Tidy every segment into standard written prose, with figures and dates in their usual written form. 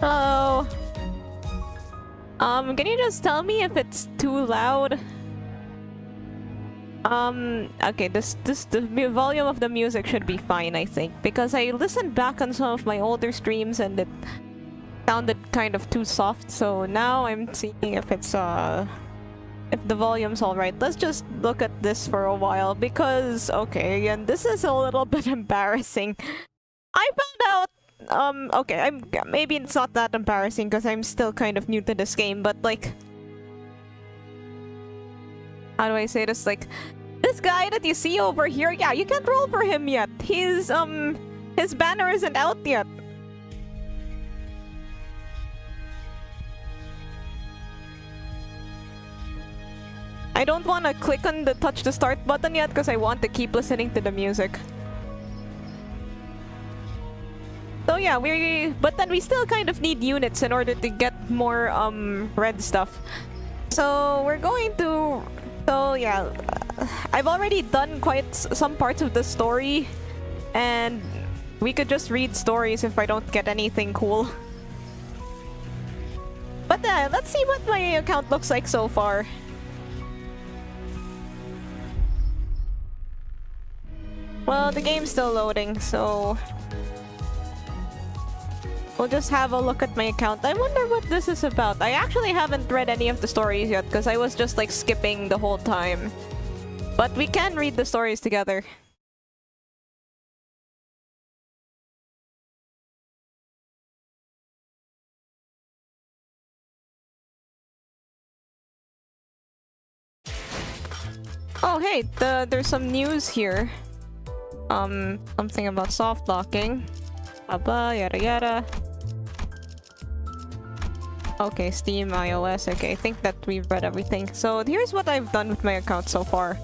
Hello. Can you just tell me if it's too loud? Okay, the volume of the music should be fine, I think, because I listened back on some of my older streams and it sounded kind of too soft, so now I'm seeing if it's if the volume's alright. Let's just look at this for a while, because okay, again, this is a little bit embarrassing. I found out okay, maybe it's not that embarrassing because I'm still kind of new to this game, but like, how do I say this? Like, this guy that you see over here, yeah, you can't roll for him yet. His banner isn't out yet. I don't want to click on the touch the start button yet because I want to keep listening to the music. So yeah, but then we still kind of need units in order to get more red stuff. So we're going to, so yeah, I've already done quite some parts of the story, and we could just read stories if I don't get anything cool. But let's see what my account looks like so far. Well, the game's still loading, so we'll just have a look at my account. I wonder what this is about. I actually haven't read any of the stories yet because I was just like skipping the whole time. But we can read the stories together. Oh hey, there's some news here. Something about soft locking. Yada yada. Okay, Steam, iOS. Okay, I think that we've read everything. So here's what I've done with my account so far.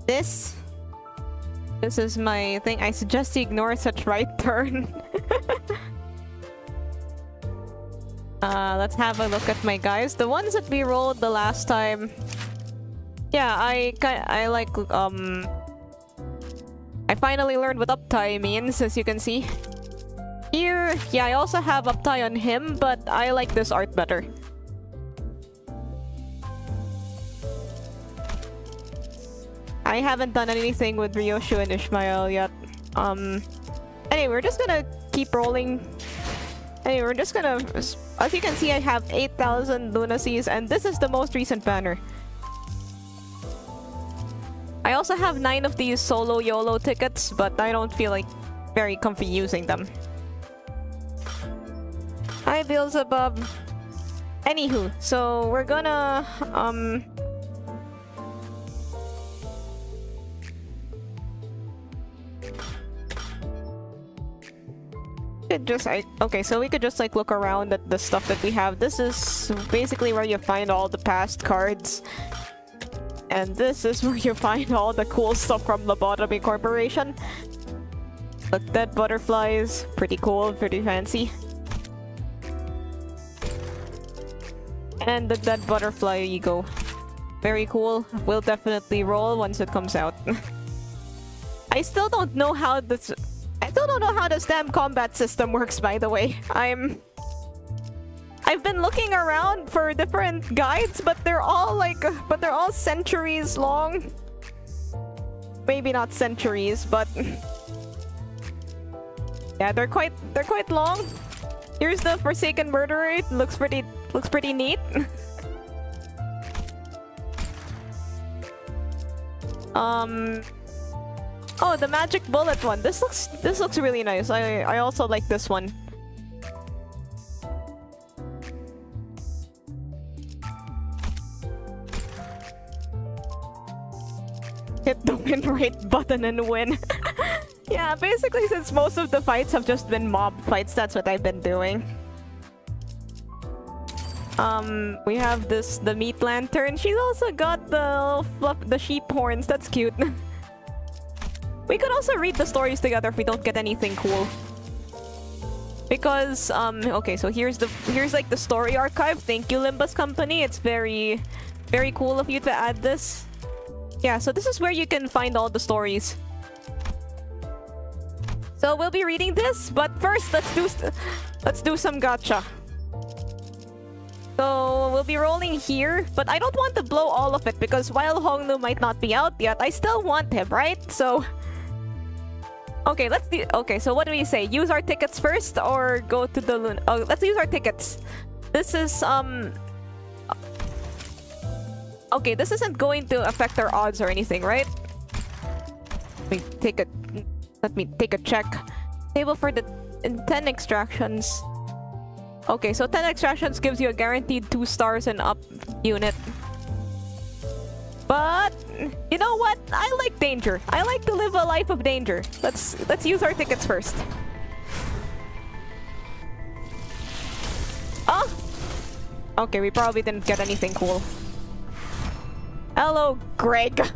This is my thing. I suggest you ignore such right turn. Let's have a look at my guys. The ones that we rolled the last time. Yeah, I like I finally learned what uptie means, as you can see. Here, yeah, I also have uptie on him, but I like this art better. I haven't done anything with Ryoshu and Ishmael yet. Anyway, we're just gonna keep rolling. Anyway, we're just gonna... As you can see, I have 8,000 lunacies, and this is the most recent banner. I also have 9 of these solo YOLO tickets, but I don't feel like very comfy using them. Hi, Beelzebub. Anywho, so we're gonna okay, so we could just like look around at the stuff that we have. This is basically where you find all the past cards. And this is where you find all the cool stuff from Lobotomy Corporation. Look, dead butterflies. Pretty cool, pretty fancy. And the dead butterfly ego. Very cool. We'll definitely roll once it comes out. I still don't know how this... I still don't know how the damn combat system works, by the way. I've been looking around for different guides, but they're all like... But they're all centuries long. Maybe not centuries, but... Yeah, they're quite long. Here's the Forsaken Murderer. It looks pretty neat. Oh, the magic bullet one. This looks really nice. I also like this one. Hit the win rate button and win. Yeah, basically since most of the fights have just been mob fights, that's what I've been doing. We have the meat lantern. She's also got the sheep horns. That's cute. We could also read the stories together if we don't get anything cool. Because okay, so here's like the story archive. Thank you, Limbus Company. It's very cool of you to add this. Yeah, so this is where you can find all the stories. So we'll be reading this, but first let's do some gacha. So we'll be rolling here, but I don't want to blow all of it because while Hongnu might not be out yet, I still want him, right? So okay, let's do. Okay, so what do we say? Use our tickets first or go to the Luna? Oh, let's use our tickets. This is okay, this isn't going to affect our odds or anything, right? Let me take a check. Table for the 10 extractions. Okay, so 10 extractions gives you a guaranteed 2 stars and up unit. But you know what? I like danger. I like to live a life of danger. Let's use our tickets first. Oh! Okay, we probably didn't get anything cool. Hello, Greg.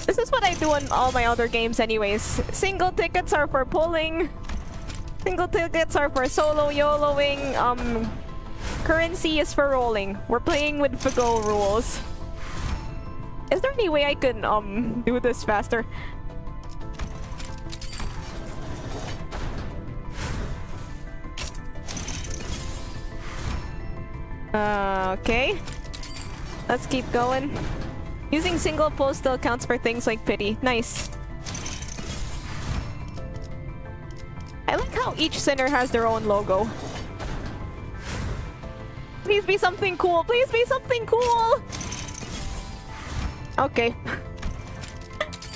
This is what I do in all my other games anyways. Single tickets are for pulling. Single tickets are for solo YOLOing. Currency is for rolling. We're playing with Fago rules. Is there any way I can do this faster? Okay. Let's keep going. Using single pull still counts for things like pity. Nice. I like how each sinner has their own logo. Please be something cool. Please be something cool. Okay.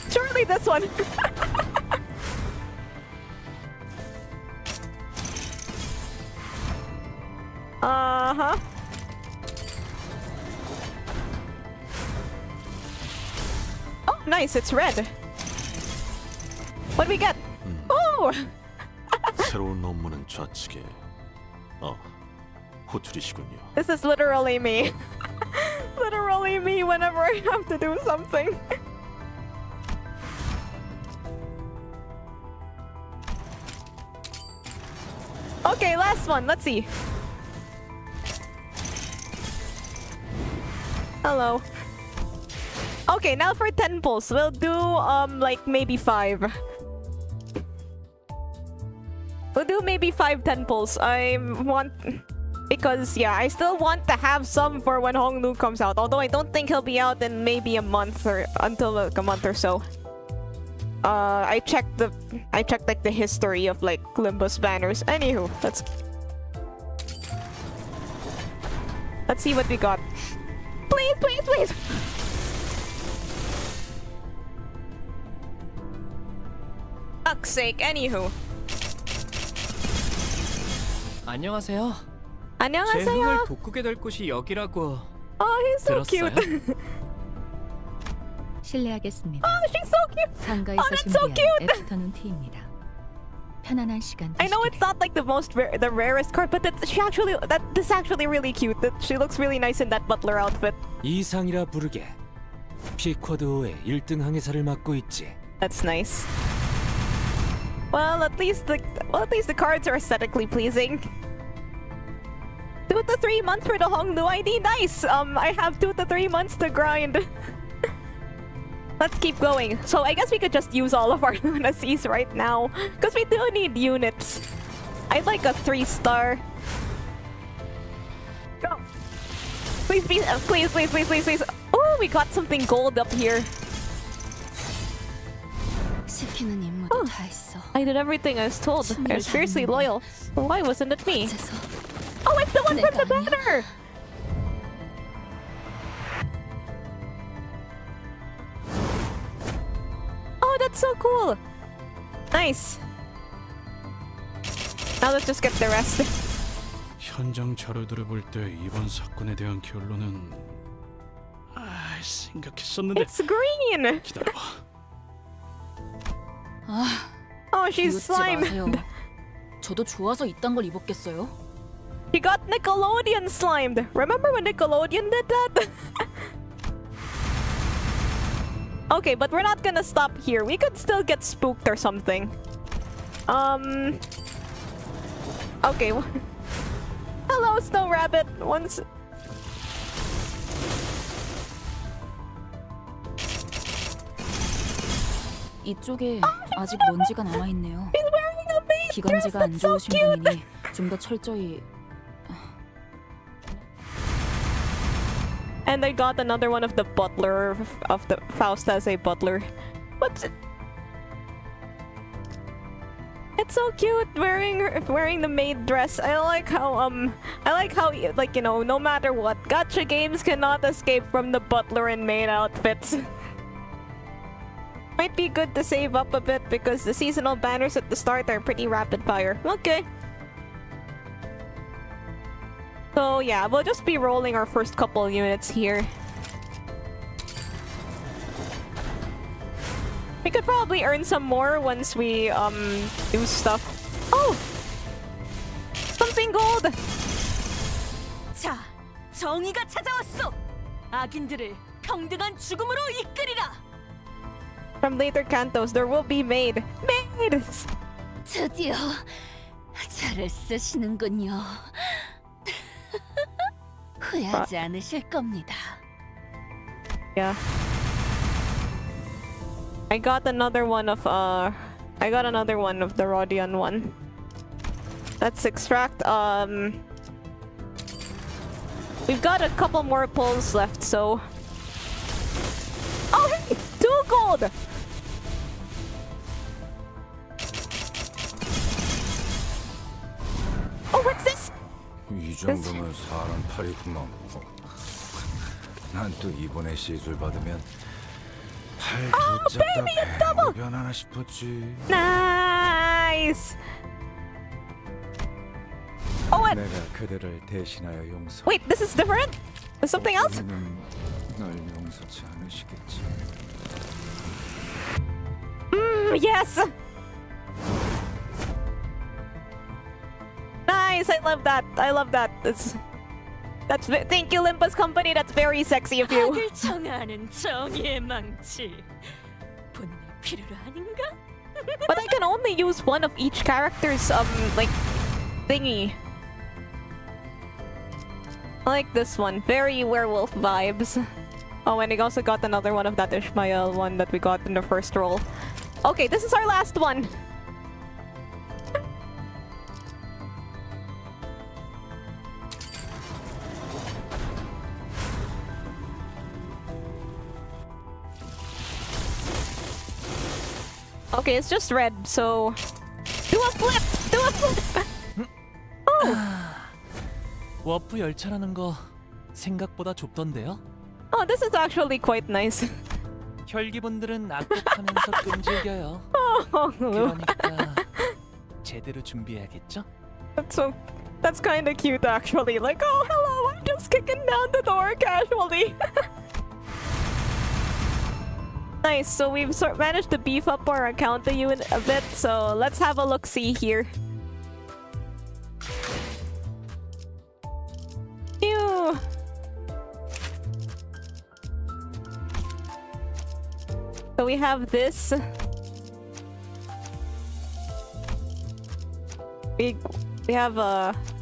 Surely this one. Uh-huh. Oh, nice. It's red. What do we get? Oh! 새로운 업무는 좌측에. 호출이시군요. This is literally me. Literally me whenever I have to do something. Okay, last one. Let's see. Hello. Okay, now for 10 pulls. We'll do like maybe 5. We'll do maybe 5 10 pulls. I want, because yeah, I still want to have some for when Hongnu comes out. Although I don't think he'll be out in maybe a month or until like a month or so. I checked like the history of like limbus banners. Anywho, let's see what we got. Please, please, please. Fuck's sake. Anywho. 안녕하세요. 제 안녕하세요. 흥을 돋구게 될 곳이 여기라고. Oh, he's so 들었어요? cute. 실례하겠습니다. Oh, she's so cute. 상가에서 that's so 준비한 cute. 애프터눈 티입니다. 편안한 시간 I know it's 되시기를. not like the rarest card, but this is actually really cute. That she looks really nice in that butler outfit. 이상이라 부르게. 피쿼드호의 1등 항해사를 맡고 있지. That's nice. Well, at least the cards are aesthetically pleasing. 2 to 3 months for the Hongnu ID. Nice. I have 2 to 3 months to grind. Let's keep going. So I guess we could just use all of our Lunacies right now, because we do need units. I'd like a 3-star. Go. Please be, please, please, please, please, please. Oh, we got something gold up here. 시키는 임무도 다 했어. I did everything I was told. I was fiercely loyal. Why wasn't it me? 어째서 Oh, it's the one from the 내가 아니야? banner! Oh, that's so cool! Nice. Now let's just get the rest. 현장 자료들을 볼 때 이번 사건에 대한 결론은 생각했었는데 It's green! 기다려봐. Oh, she's 비웃지 마세요. slimed. 저도 좋아서 이딴 걸 입었겠어요? She got Nickelodeon slimed. Remember when Nickelodeon did that? Okay, but we're not gonna stop here. We could still get spooked or something. Okay. Hello, Snow Rabbit. Once. 이쪽에 아직 먼지가 남아 있네요. He's wearing a maid dress. 기관지가 안 That's so 좋으신 cute. 분이니 좀 더 철저히. And I got another one of the butler of the Faust as a butler. What's it? It's so cute wearing the maid dress. I like how like, you know, no matter what, gacha games cannot escape from the butler and maid outfits. Might be good to save up a bit because the seasonal banners at the start are pretty rapid fire. Okay. So yeah, we'll just be rolling our first couple units here. We could probably earn some more once we do stuff. Oh! Something gold! 자, 정의가 찾아왔어. 악인들을 평등한 죽음으로 이끌이라. From later cantos, there will be maid. Maids! 드디어 잘을 쓰시는군요. 후회하지 않으실 겁니다. Yeah. I got another one of the Rodion one. Let's extract we've got a couple more pulls left, so oh hey! 2 gold! Oh, what's this? 이 정도면 사람 팔이구만. 난 또 이번에 시술 받으면 팔 붙잡다 배로 변하나 싶었지. Nice! Oh, what? 내가 그들을 대신하여 용서. Wait, this is different? There's something else? 우리는 널 용서치 않으시겠지. Yes! Nice, I love that. I love that. Thank you, Limbus Company. That's very sexy of you. 악을 정하는 정의의 망치. 본인을 필요로 하는가? But I can only use one of each character's like thingy. I like this one. Very werewolf vibes. Oh, and I also got another one of that Ishmael one that we got in the first roll. Okay, this is our last one. Okay, it's just red, so do a flip! Do a flip! 워프 열차라는 거 생각보다 좁던데요? Oh, this is actually quite nice. 혈기분들은 악독하면서 끈질겨요. Oh, 그러니까 제대로 준비해야겠죠? that's kind of cute actually. Like, oh, hello, I'm just kicking down the door casually. Nice, so we've managed to beef up our account a bit, so let's have a look-see here. Ew. So we have this. We have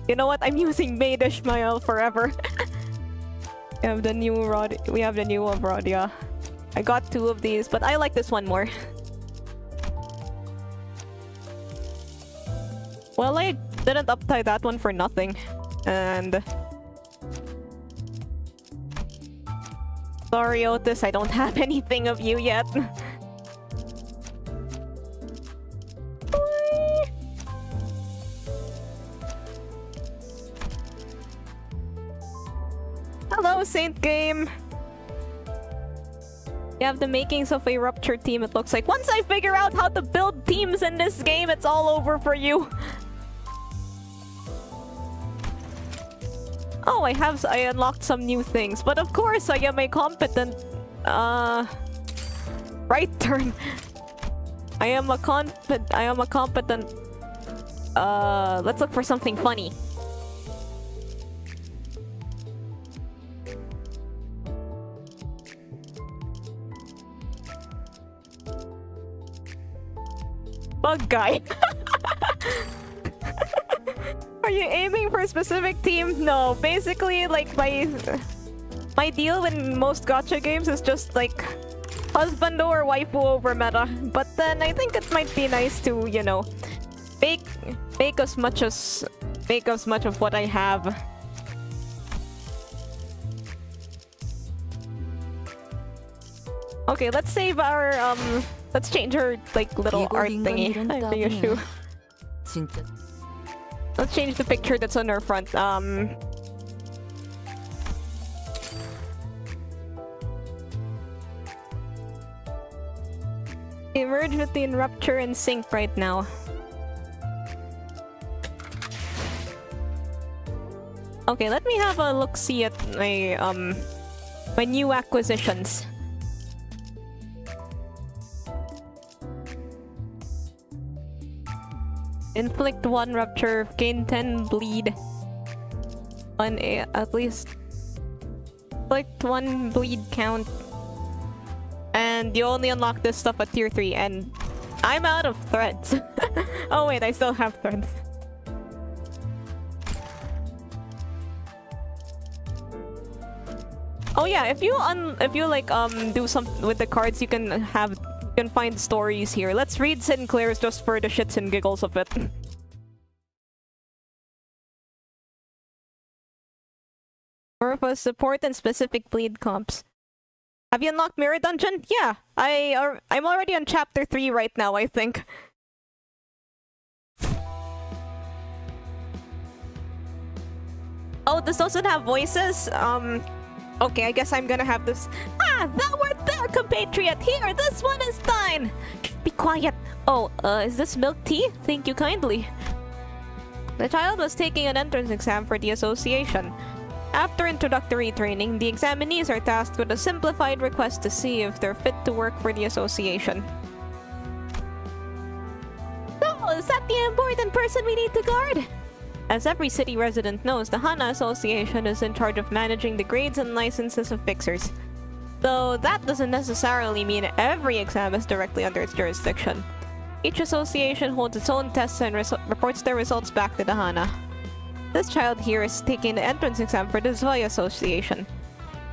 you know what? I'm using Maid Ishmael forever. We have the new of Rodia. I got 2 of these, but I like this one more. Well, I didn't uptie that one for nothing. And sorry, Otis, I don't have anything of you yet. Hello, Saint Game. You have the makings of a ruptured team, it looks like. Once I figure out how to build teams in this game, it's all over for you. Oh, I unlocked some new things, but of course I am a competent right turn. I am a competent let's look for something funny. Bug guy. Are you aiming for a specific team? No, basically like my deal in most gacha games is just like husband or waifu over meta. But then I think it might be nice to, you know, make as much of what I have. Okay, let's save our let's change our like little art thingy. I have the issue. 진짜 Let's change the picture that's on our front. Emerge between rupture and sync right now. Okay, let me have a look-see at my new acquisitions. Inflict 1 rupture, gain 10 bleed. At least inflict 1 bleed count. And you only unlock this stuff at tier 3, and I'm out of threads. Oh wait, I still have threads. Oh yeah, if you like do something with the cards, you can find stories here. Let's read Sinclair's just for the shits and giggles of it. Or for support and specific bleed comps. Have you unlocked Mirror Dungeon? Yeah, I'm already on chapter 3 right now, I think. Oh, this doesn't have voices? Okay, I guess I'm gonna have this. Ah, thou art there, compatriot! Here, this one is thine! Shh, be quiet! Oh, is this milk tea? Thank you kindly. The child was taking an entrance exam for the association. After introductory training, the examinees are tasked with a simplified request to see if they're fit to work for the association. So, is that the important person we need to guard? As every city resident knows, the Hana Association is in charge of managing the grades and licenses of fixers. Though that doesn't necessarily mean every exam is directly under its jurisdiction. Each association holds its own tests and reports their results back to the Hana. This child here is taking the entrance exam for the Zwei Association.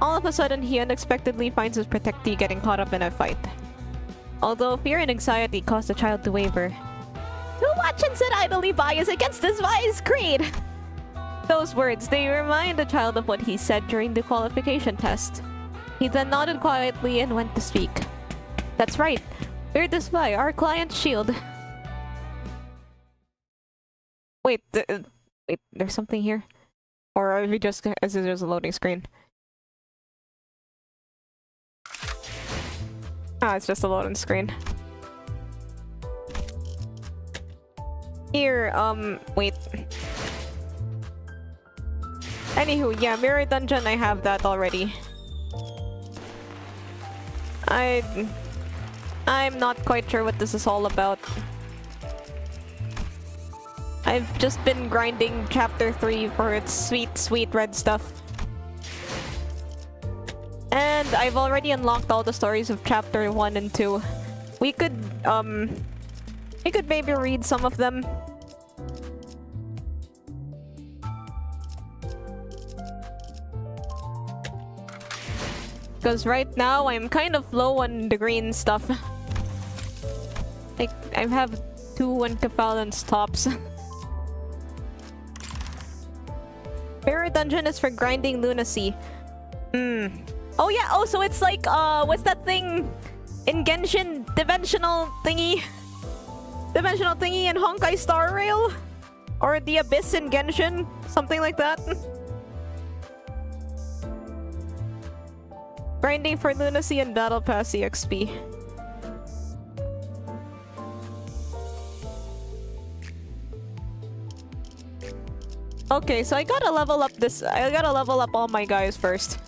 All of a sudden, he unexpectedly finds his protectee getting caught up in a fight. Although fear and anxiety cause the child to waver. To watch and sit idly by is against the Zwei's creed! Those words, they remind the child of what he said during the qualification test. He then nodded quietly and went to speak. That's right. We're the Zwei, our client's shield. Wait, wait, there's something here? Or are we just... is it just a loading screen? Ah, it's just a loading screen. Here, wait. Anywho, yeah, Mirror Dungeon, I have that already. I'm not quite sure what this is all about. I've just been grinding chapter 3 for its sweet, sweet red stuff. And I've already unlocked all the stories of chapter 1 and 2. We could maybe read some of them. Because right now, I'm kind of low on the green stuff. Like, I have 2 Unkefallen's tops. Mirror Dungeon is for grinding lunacy. Oh yeah, oh, so it's like, what's that thing in Genshin? Dimensional thingy in Honkai Star Rail? Or the Abyss in Genshin? Something like that. Grinding for lunacy and Battle Pass EXP. Okay, so I gotta level up all my guys first.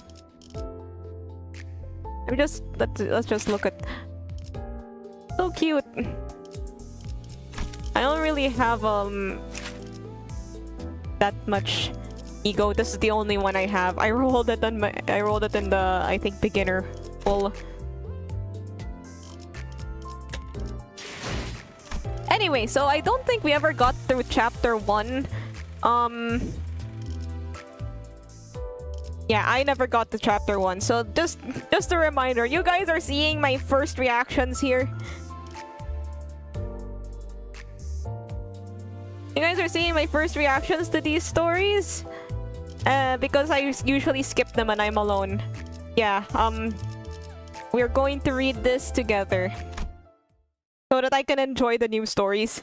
Let's just look at... So cute. I don't really have that much ego. This is the only one I have. I rolled it in the, I think, beginner full. Anyway, so I don't think we ever got through chapter 1. Yeah, I never got to chapter 1, so just a reminder, you guys are seeing my first reactions here. You guys are seeing my first reactions to these stories. Because I usually skip them when I'm alone. Yeah, we're going to read this together. So that I can enjoy the new stories.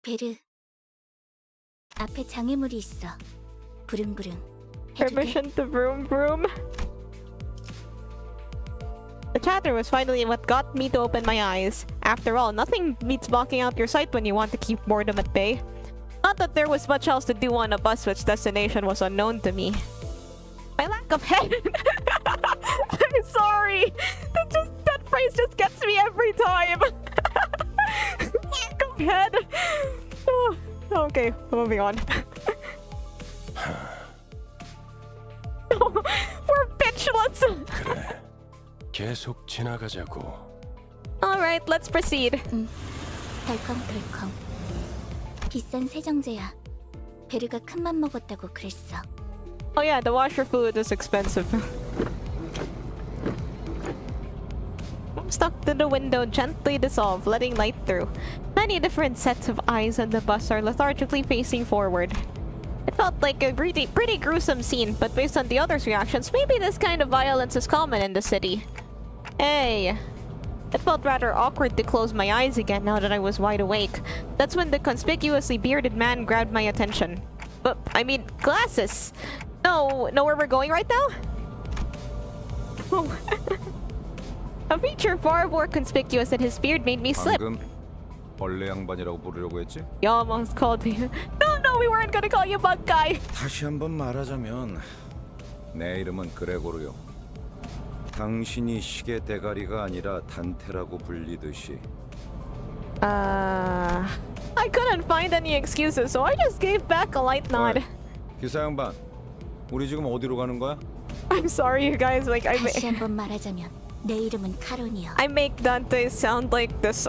베르, 앞에 장애물이 있어. 부릉부릉. 해줄게. Permission to vroom vroom. The chatter was finally what got me to open my eyes. After all, nothing beats blocking out your sight when you want to keep boredom at bay. Not that there was much else to do on a bus which destination was unknown to me. My lack of head. I'm sorry. That phrase just gets me every time. Lack of head. Oh, okay, moving on. We're pitchless. 그래. 계속 지나가자고. Alright, let's proceed. 덜컹덜컹. 비싼 세정제야. 베르가 큰맘 먹었다고 그랬어. Oh yeah, the washer fluid is expensive. Stuck to the window, gently dissolve, letting light through. Many different sets of eyes on the bus are lethargically facing forward. It felt like a pretty gruesome scene, but based on the others' reactions, maybe this kind of violence is common in the city. Hey. It felt rather awkward to close my eyes again now that I was wide awake. That's when the conspicuously bearded man grabbed my attention. But, I mean, glasses! No, know where we're going right now? Oh. A feature far more conspicuous than his beard made me slip. 방금 벌레 양반이라고 부르려고 했지? You almost called me. No, we weren't gonna call you bug guy. 다시 한번 말하자면 내 이름은 그레고르요. 당신이 시계 대가리가 아니라 단테라고 불리듯이. I couldn't find any excuses, so I just gave back a light nod. 기사 양반, 우리 지금 어디로 가는 거야? I'm sorry, you guys. Like 다시 한번 말하자면 내 이름은 카론이요. I make Dante sound like this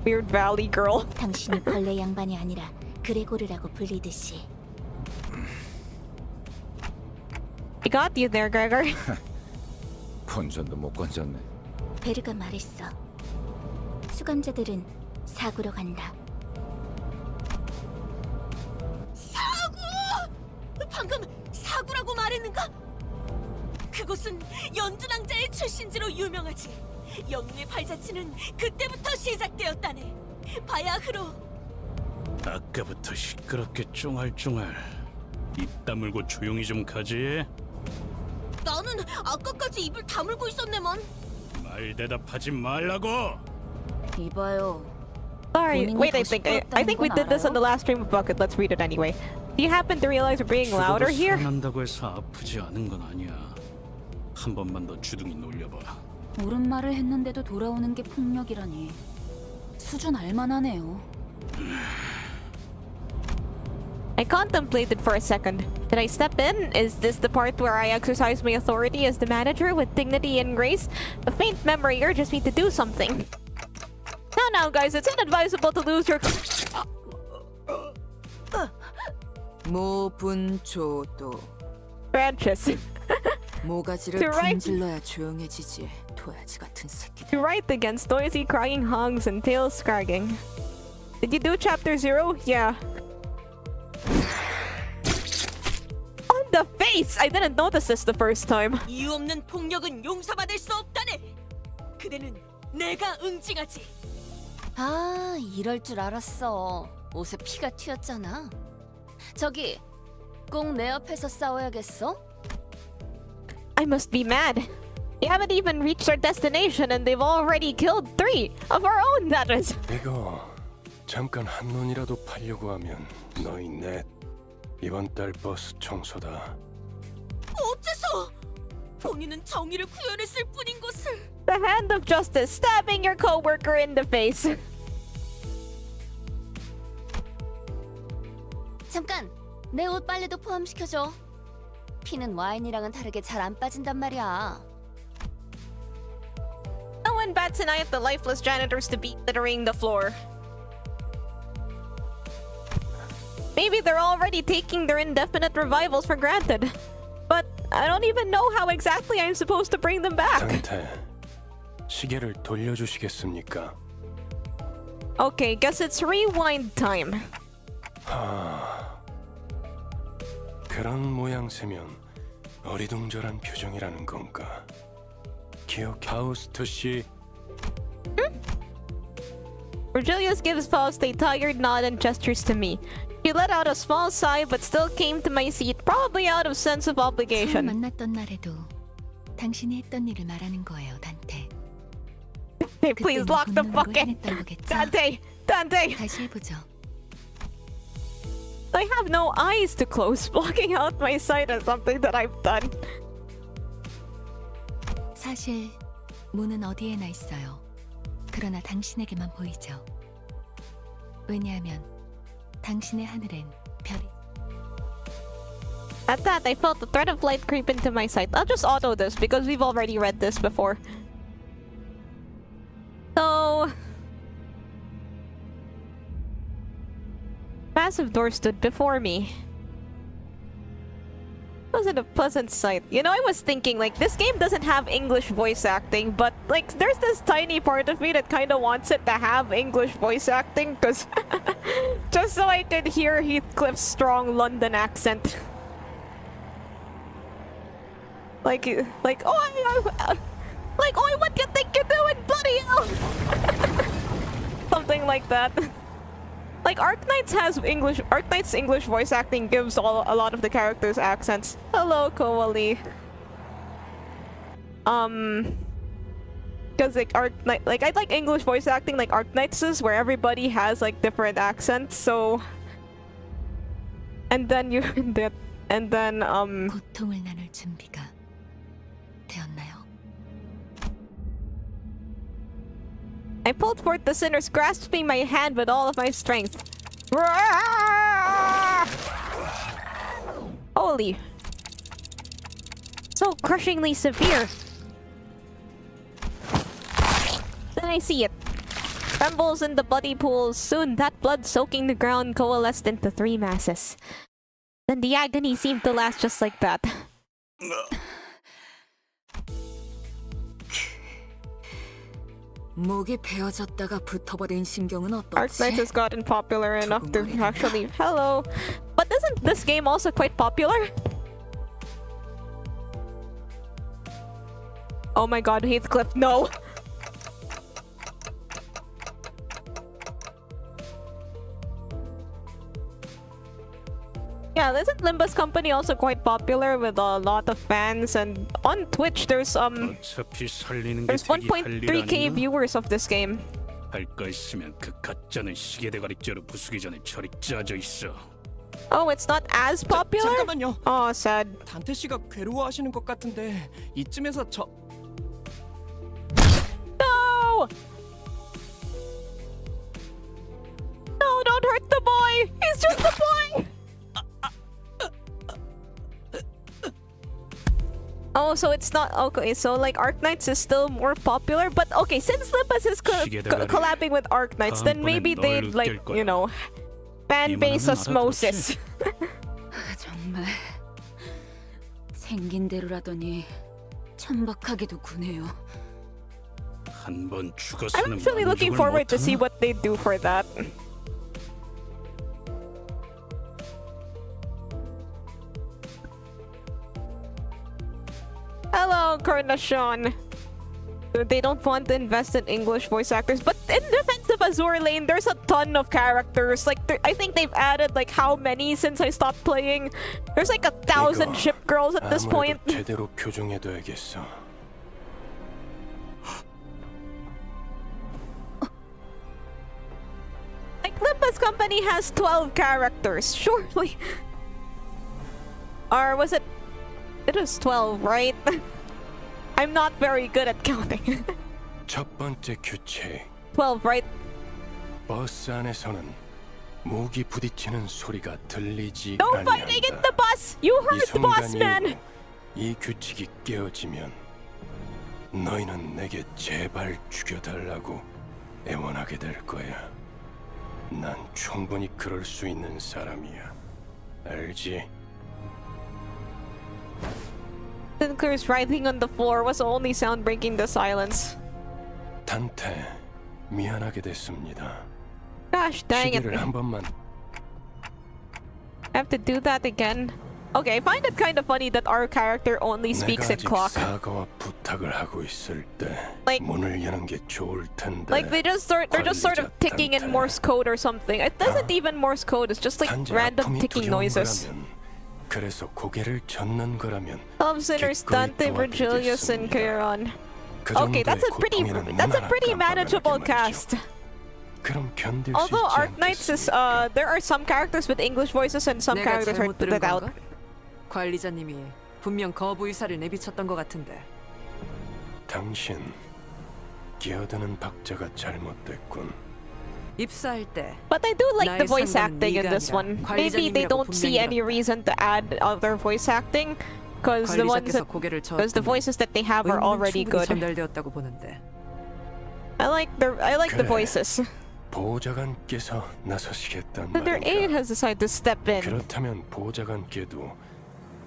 weird valley girl. 당신이 벌레 양반이 아니라 그레고르라고 불리듯이. I got you there, Gregor. 본전도 못 건졌네. 베르가 말했어. 수감자들은 사구로 간다. 사구! 방금 사구라고 말했는가? 그곳은 연주낭자의 출신지로 유명하지. 영웅의 발자취는 그때부터 시작되었다네. 바야흐로. 아까부터 시끄럽게 쫑알쫑알. 입 다물고 조용히 좀 가지. 나는 아까까지 입을 다물고 있었네만. 말 대답하지 말라고. 이봐요. Sorry. 본인이 Wait, 더 I think we 시끄럽다는 did this 건 on the last stream of Bucket. Let's read it anyway. Do you happen to realize we're being louder here? 살아난다고 해서 아프지 않은 건 아니야. 한 번만 더 주둥이 놀려봐. 옳은 말을 했는데도 돌아오는 게 폭력이라니. 수준 알만하네요. I contemplated for a second. Did I step in? Is this the part where I exercise my authority as the manager with dignity and grace? A faint memory urges me to do something. Now, guys, it's inadvisable to lose your... 모분조도 branches. 모가지를 To write- 분질러야 조용해지지. 도야지 같은 새끼들. To write against noisy crying hogs and tails scragging. Did you do chapter 0? Yeah. On the face! I didn't notice this the first time. 이유 없는 폭력은 용서받을 수 없다네. 그대는 내가 응징하지. 아, 이럴 줄 알았어. 옷에 피가 튀었잖아. 저기, 꼭 내 옆에서 싸워야겠어? I must be mad. We haven't even reached our destination and they've already killed 3 of our own, that is. 이거 잠깐 한눈이라도 팔려고 하면 너희 넷 이번 달 버스 청소다. 어째서? 본인은 정의를 구현했을 뿐인 것을. The hand of justice stabbing your coworker in the face. 잠깐, 내 옷 빨래도 포함시켜줘. 피는 와인이랑은 다르게 잘 안 빠진단 말이야. No one bats an eye at the lifeless janitors to be littering the floor. maybe they're already taking their indefinite revivals for granted. But I don't even know how exactly I'm supposed to bring them back. 상태, 시계를 돌려주시겠습니까? Okay, guess it's rewind time. 그런 모양새면 어리둥절한 표정이라는 건가? 기억 하우스트 씨. Virgilius gives Faust a tired nod and gestures to me. She let out a small sigh but still came to my seat, probably out of sense of 처음 obligation. 만났던 날에도 당신이 했던 일을 말하는 거예요, 단테. Hey, please lock the 본능으로 fucking 해냈던 거겠죠? Dante! 다시 해보죠. I have no eyes to close. Blocking out my sight is something that I've done. 사실 문은 어디에나 있어요. 그러나 당신에게만 보이죠. 왜냐하면 당신의 하늘엔 별이. At that, I felt the thread of light creep into my sight. I'll just auto this because we've already read this before. So... massive door stood before me. Wasn't a pleasant sight. You know, I was thinking, like, this game doesn't have English voice acting, but, like, there's this tiny part of me that kind of wants it to have English voice acting, because... just so I could hear Heathcliff's strong London accent. Like, oh, like, oh, what do you think you're doing, bloody hell? Something like that. Like, Arknight's English voice acting gives a lot of the characters accents. Hello, Koali. Because, like, Arknight, like, I like English voice acting like Arknight's, where everybody has, like, different accents, so... And then 고통을 나눌 준비가 되었나요? I pulled forth the sinners, grasping my hand with all of my strength. Holy. So crushingly severe. Then I see it. Trembles in the bloody pools. Soon that blood soaking the ground coalesced into 3 masses. Then the agony seemed to last just like that. 목이 베어졌다가 붙어버린 신경은 Arknights 어떻지? has gotten popular enough to actually... Hello. But isn't this game also quite popular? Oh my god, Heathcliff, no! Yeah, isn't Limbus Company also quite popular with a lot of fans? And on Twitch, there's 어차피 살리는 게 there's 되게 할 일 1.3k 아닌가? viewers of this game. 할 거 있으면 그 가짜는 시계 대가리째로 부수기 전에 저리 짜져 있어. Oh, it's not as popular? 잠깐만요. Oh, sad. 단테 씨가 괴로워하시는 것 같은데 이쯤에서 저 No! No, don't hurt the boy! He's just a boy! Oh, so it's not... Okay, so like Arknights is still more popular, but okay, since Limbus is collabing with Arknights, then maybe they'd like, you know, fan base osmosis. 정말 생긴 대로라더니 천박하게도 구네요. 한번 I'm 죽었으면 actually looking 만족을 forward to see 못하나? what they do for that. Hello, Carnation. They don't want to invest in English voice actors, but in defense of Azure Lane, there's a ton of characters. Like, I think they've added like how many since I stopped playing? There's like 1,000 ship girls at this point. 아무래도 제대로 교정해둬야겠어. Like, Limbus Company has 12 characters, surely. Or was it? It was 12, right? I'm not very good at counting. 첫 번째 규칙. 12, right? 버스 안에서는 무기 부딪히는 소리가 들리지 No fighting in the 아니한다. bus! You 이 heard the 순간 boss man! 이후 이 규칙이 깨어지면 너희는 내게 제발 죽여달라고 애원하게 될 거야. 난 충분히 그럴 수 있는 사람이야. 알지? Sinclair's writhing on the floor was the only sound breaking the silence. 단테, 미안하게 됐습니다. Gosh dang it. 시계를 한 번만. I have to do that again. Okay, I find it kind of funny that our character only speaks in 내가 아직 clock. 사과와 부탁을 하고 있을 때 Like- 문을 여는 게 좋을 텐데. Like they're just sort of ticking in Morse code or something. It isn't even Morse code, it's just like 단지 random 아픔이 ticking 두려운 noises. 거라면, 그래서 고개를 젓는 거라면 Love Sinners, Dante, Virgilius, and Chiron. 그 Okay, that's a pretty 고통에는 pretty 문 하나 manageable 깜빡하게 cast. 말이죠. 그럼 견딜 수 Although 있지 Arknights is 않겠습니까? there are some characters with English voices and some 내가 characters are 잘못 들은 without. 건가? 관리자님이 분명 거부 의사를 내비쳤던 것 같은데. 당신 끼어드는 박자가 잘못됐군. 입사할 때 But I do like the 나의 voice 상관은 acting in 네가 this 아니라 one. Maybe they 관리자님이라고 don't see any 분명히 reason to add other voice acting because the ones 관리자께서 that 고개를 because the 저었더니 voices that they have are 의문은 already 충분히 good. 전달되었다고 보는데. I like the 그래. voices. 보좌관께서 나서시겠단 Then their aide 말인가? has decided to step in. 그렇다면 보좌관께도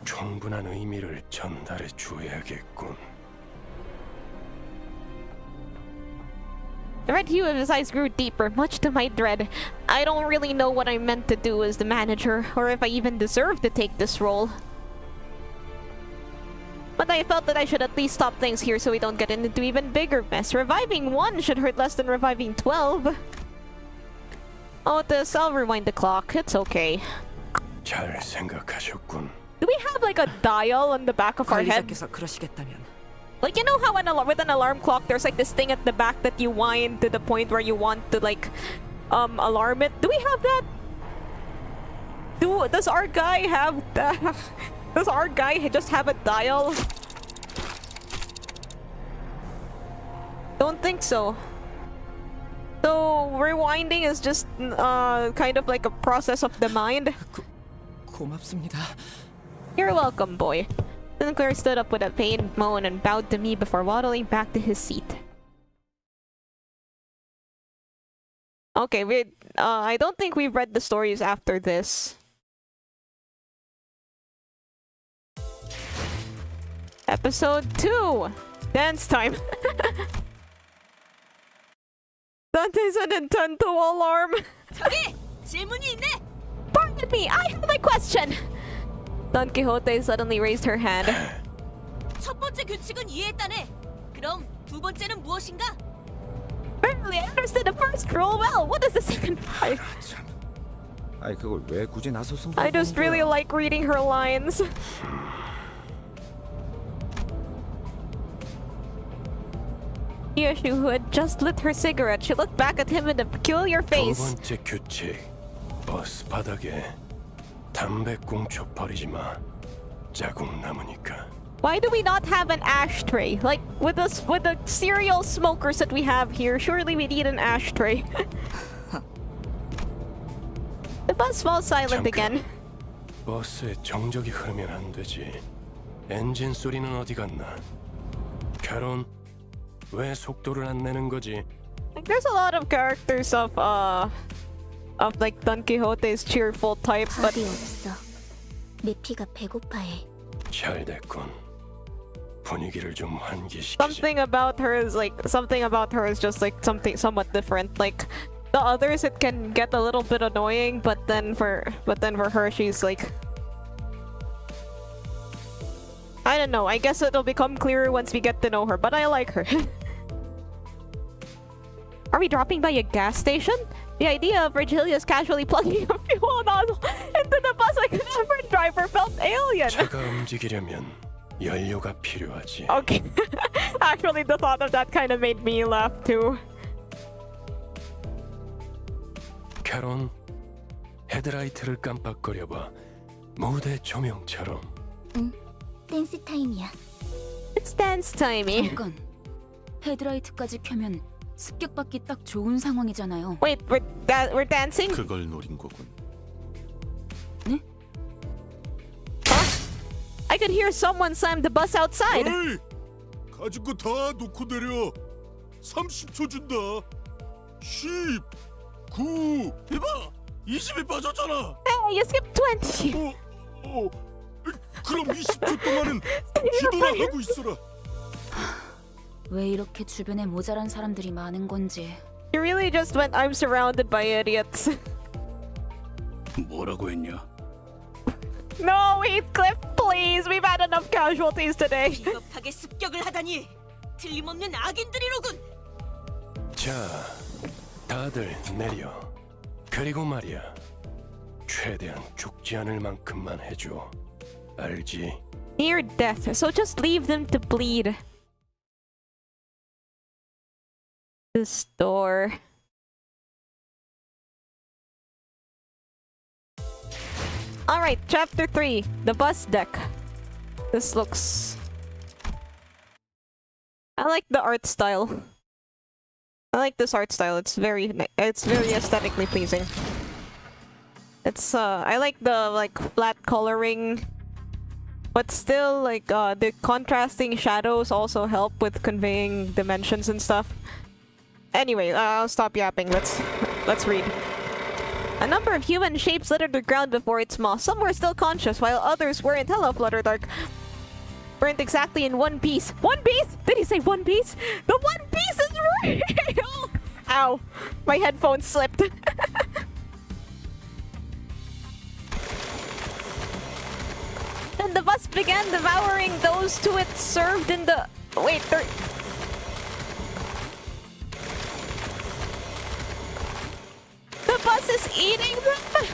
충분한 의미를 전달해 줘야겠군. The red hue of his eyes grew deeper, much to my dread. I don't really know what I'm meant to do as the manager, or if I even deserve to take this role. But I felt that I should at least stop things here so we don't get into even bigger mess. Reviving 1 should hurt less than reviving 12. Oh, I'll rewind the clock. It's okay. 잘 생각하셨군. Do we have like a dial on the back of our head? 관리자께서 그러시겠다면 Like, you know how with an alarm clock, there's like this thing at the back that you wind to the point where you want to like, alarm it? Do we have that? Does our guy have that? Does our guy just have a dial? Don't think so. So, rewinding is just, kind of like a process of the mind. 고맙습니다. You're welcome, boy. Sinclair stood up with a pained moan and bowed to me before waddling back to his seat. Okay, I don't think we've read the stories after this. Episode 2! Dance time! Dante's a Nintendo alarm! 저기 질문이 있네. Pardon me, I have a question! Don Quixote suddenly raised her hand. 첫 번째 규칙은 이해했다네. 그럼 두 번째는 무엇인가? Apparently, I understood the first rule well. What is the second part? 참. 아이 그걸 왜 굳이 나서서 I just really like reading her lines. Yoshu, who had just lit her cigarette, she looked back at him with a peculiar 두 face. 번째 규칙. 버스 바닥에 담배꽁초 버리지 마. 자국 남으니까. Why do we not have an ashtray? Like with the serial smokers that we have here, surely we need an ashtray. The bus falls silent again. 버스에 정적이 흐르면 안 되지. 엔진 소리는 어디 갔나? 캐론, 왜 속도를 안 내는 거지? Like there's a lot of characters of like Don Quixote's cheerful type, but 답이 없어. 내 피가 배고파해. 잘 됐군. 분위기를 좀 환기시키지. something about her is just like something somewhat different. Like the others, it can get a little bit annoying, but then for her, she's like, I don't know. I guess it'll become clearer once we get to know her, but I like her. Are we dropping by a gas station? The idea of Virgilius casually plugging a fuel nozzle into the bus like an average driver felt alien. 차가 움직이려면 연료가 필요하지. Okay. Actually, the thought of that kind of made me laugh too. 캐론, 헤드라이트를 깜빡거려봐. 무대 조명처럼. 응, 댄스 타임이야. It's dance timey. 잠깐. 헤드라이트까지 켜면 습격받기 딱 좋은 상황이잖아요. Wait, we're dancing? 그걸 노린 거군. 네? I could hear someone slam the bus outside. 어이! 가진 거 다 놓고 내려. 30초 준다. 10, 9. 이봐! 20이 빠졌잖아. Hey, you skipped 20. 그럼 20초 동안은 뒤돌아 하고 있어라. 왜 이렇게 주변에 모자란 사람들이 많은 건지. You really just went, I'm surrounded by idiots. 뭐라고 했냐? No, Heathcliff, please. We've had enough casualties today. 비겁하게 습격을 하다니 틀림없는 악인들이로군. 자, 다들 내려. 그리고 말이야. 최대한 죽지 않을 만큼만 해줘. 알지? Near death, so just leave them to bleed. This door. Alright, chapter 3, the bus deck. This looks... I like the art style. I like this art style. It's very aesthetically pleasing. It's I like the flat coloring, but still the contrasting shadows also help with conveying dimensions and stuff. Anyway, I'll stop yapping. Let's read. A number of human shapes littered the ground before its maw. Some were still conscious, while others weren't. Hello, Flutterdark. Weren't exactly in one piece. One piece? Did he say one piece? The one piece is real! Ow. My headphones slipped. Then the bus began devouring those to it served in the... Wait, the bus is eating them!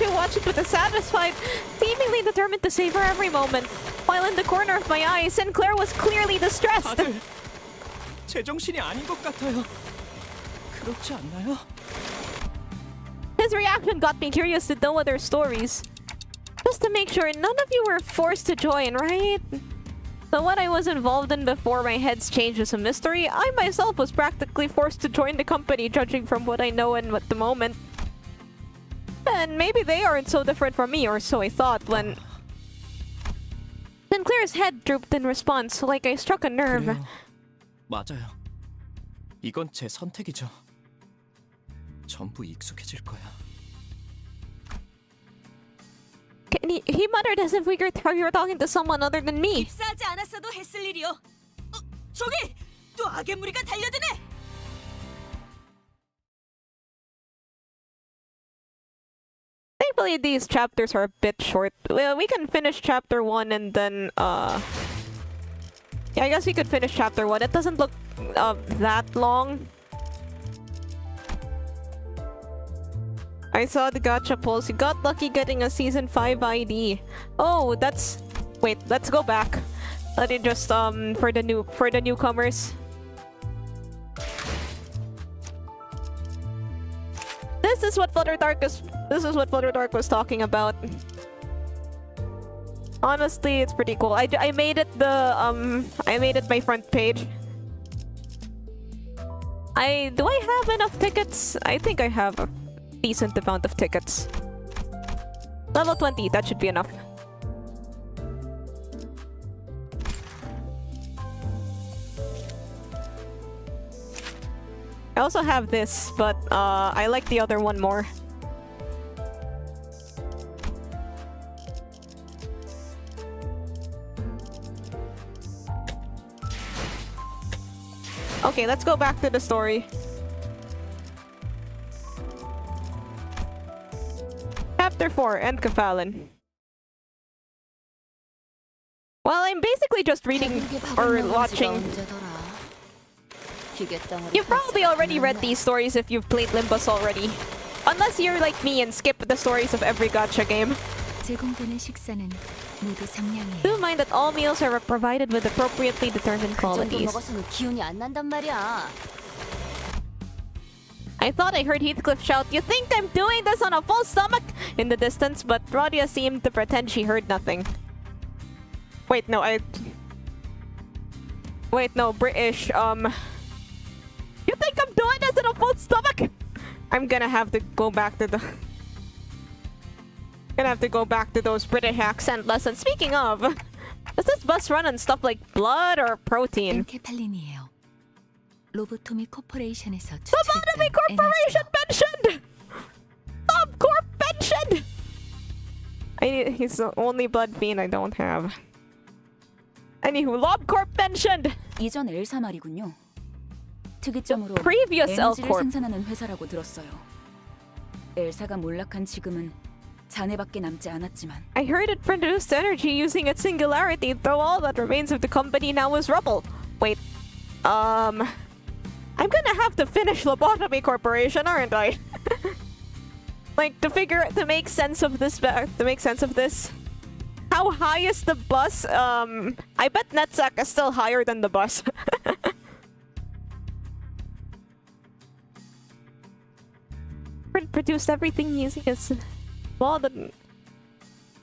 You watch it with a satisfied, seemingly determined to savor every moment. While in the corner of my eye, Sinclair was clearly distressed. 다들 제정신이 아닌 것 같아요. 그렇지 않나요? His reaction got me curious to know other stories. Just to make sure none of you were forced to join, right? So what I was involved in before my head's changed is a mystery. I myself was practically forced to join the company, judging from what I know and at the moment. And maybe they aren't so different from me, or so I thought when... Sinclair's head drooped in response, like I struck a nerve. 그래요. 맞아요. 이건 제 선택이죠. 전부 익숙해질 거야. He muttered as if we were talking to someone other than me. 입사하지 않았어도 했을 일이요. 저기 또 악의 무리가 달려드네. Thankfully, these chapters are a bit short. Well, we can finish chapter 1 and then, yeah, I guess we could finish chapter 1. It doesn't look that long. I saw the gacha polls. You got lucky getting a season 5 ID. Oh, that's... Wait, let's go back. Let it just, for the newcomers. This is what Flutterdark was talking about. Honestly, it's pretty cool. I made it I made it my front page. Do I have enough tickets? I think I have a decent amount of tickets. Level 20, that should be enough. I also have this, but I like the other one more. Okay, let's go back to the story. Chapter 4, Enkefallen. Well, I'm basically just reading or watching. You've probably already read these stories if you've played Limbus already. Unless you're like me and skip the stories of every gacha game. 제공되는 식사는 모두 상냥해요. Do mind that all meals are provided with appropriately determined 그 정도 qualities. 먹어서는 기운이 안 난단 말이야. I thought I heard Heathcliff shout, "You think I'm doing this on a full stomach?" in the distance, but Radia seemed to pretend she heard nothing. Wait, no, British, You think I'm doing this on a full stomach? I'm gonna have to go back to those British accent lessons. Speaking of, does this bus run on stuff like blood or protein? 엔케팔린이에요. 로보토미 코퍼레이션에서 Lobotomy 추출했던 Corporation 에너지죠. mentioned! LobCorp mentioned! He's the only blood fiend I don't have. Anywho, LobCorp mentioned! 이전 엘사 말이군요. 특이점으로 Previous 에너지를 L-Corp. 생산하는 회사라고 들었어요. 엘사가 몰락한 지금은 잔해밖에 남지 않았지만 I heard it produced energy using its singularity, though all that remains of the company now is rubble. Wait, I'm gonna have to finish Lobotomy Corporation, aren't I? Like, to make sense of this, How high is the bus? I bet Netsack is still higher than the bus. Produced everything using its... Well, then...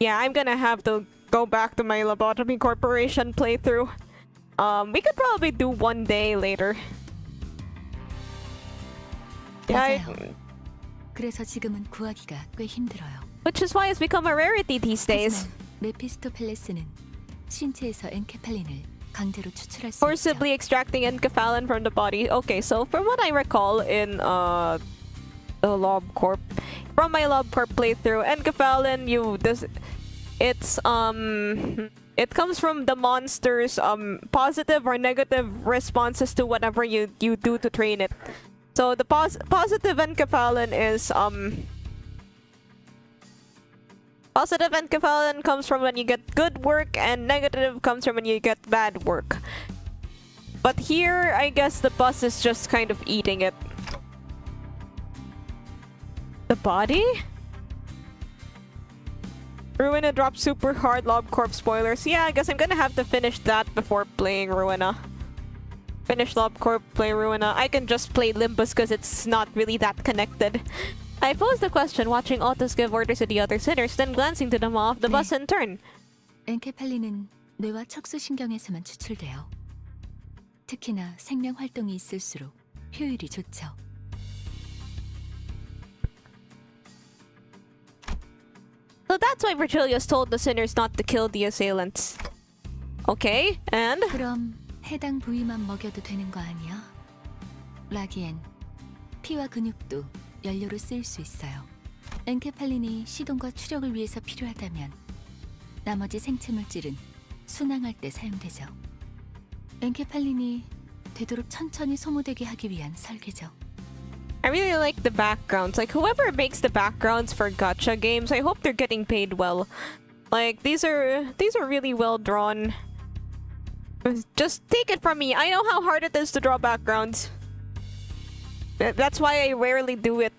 Yeah, I'm gonna have to go back to my Lobotomy Corporation playthrough. We could probably do one day later. Yeah, 맞아요. 그래서 지금은 구하기가 꽤 힘들어요. which is why it's become a rarity these days. 하지만 메피스토펠레스는 신체에서 엔케팔린을 강제로 추출할 수 있죠. Forcibly extracting enkephalin from the body. Okay, so from what I recall in the LobCorp, from my LobCorp playthrough, enkephalin it comes from the monster's positive or negative responses to whatever you do to train it. So the positive enkephalin is positive enkephalin comes from when you get good work, and negative comes from when you get bad work. But here, I guess the bus is just kind of eating it. The body? Ruina dropped super hard LobCorp spoilers. Yeah, I guess I'm gonna have to finish that before playing Ruina. Finish LobCorp, play Ruina. I can just play Limbus because it's not really that connected. I posed the question, watching Autos give orders to the other sinners, then glancing to them off the bus in turn. 엔케팔린은 뇌와 척수신경에서만 추출돼요. 특히나 생명 활동이 있을수록 효율이 좋죠. So that's why Virgilius told the sinners not to kill the assailants. Okay, and? 그럼 해당 부위만 먹여도 되는 거 아니야? 라기엔 피와 근육도 연료로 쓰일 수 있어요. 엔케팔린이 시동과 추력을 위해서 필요하다면 나머지 생체 물질은 순항할 때 사용되죠. 엔케팔린이 되도록 천천히 소모되게 하기 위한 설계죠. I really like the backgrounds. Like, whoever makes the backgrounds for gacha games, I hope they're getting paid well. Like, these are really well drawn. Just take it from me. I know how hard it is to draw backgrounds. That's why I rarely do it.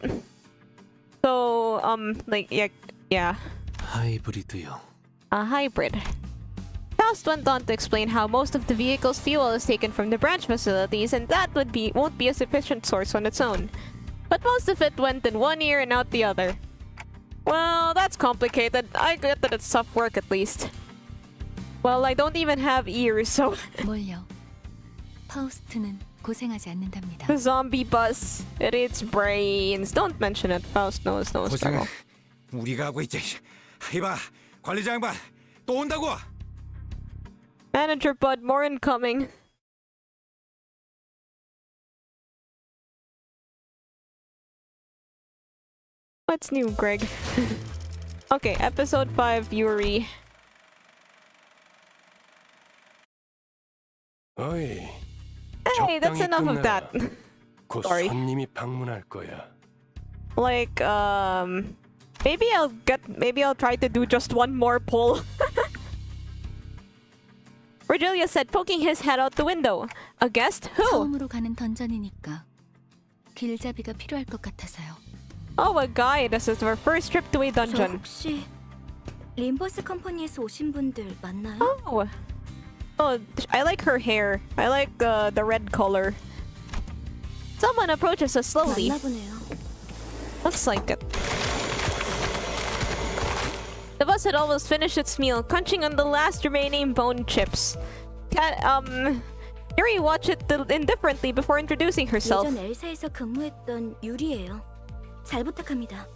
So, like, yeah. 하이브리드요. A hybrid. Faust went on to explain how most of the vehicle's fuel is taken from the branch facilities, and that won't be a sufficient source on its own. But most of it went in one ear and out the other. Well, that's complicated. I get that it's tough work at least. Well, I don't even have ears, so... 뭘요? 파우스트는 고생하지 않는답니다. The zombie bus. It eats brains. Don't mention it. Faust knows no struggle. 우리가 하고 있지. 이봐, 관리자 양반 또 온다고. Manager Bud, more incoming. What's new, Greg? Okay, episode 5, Yuri. 어이. Hey, that's 적당히 enough of 끝내라. that. 곧 Sorry. 손님이 방문할 거야. Like, maybe I'll try to do just one more pull. Virgilia said, poking his head out the window. A guest? Who? 처음으로 가는 던전이니까 길잡이가 필요할 것 같아서요. Oh, a guy. This is our first trip to a 저 dungeon. 혹시 림버스 컴퍼니에서 오신 분들 맞나요? Oh, I like her hair. I like the red color. Someone approaches us slowly. 맞나 보네요. Looks like it. The bus had almost finished its meal, crunching on the last remaining bone chips. Yuri watched it indifferently before introducing herself. 예전 엘사에서 근무했던 유리예요. 잘 부탁합니다.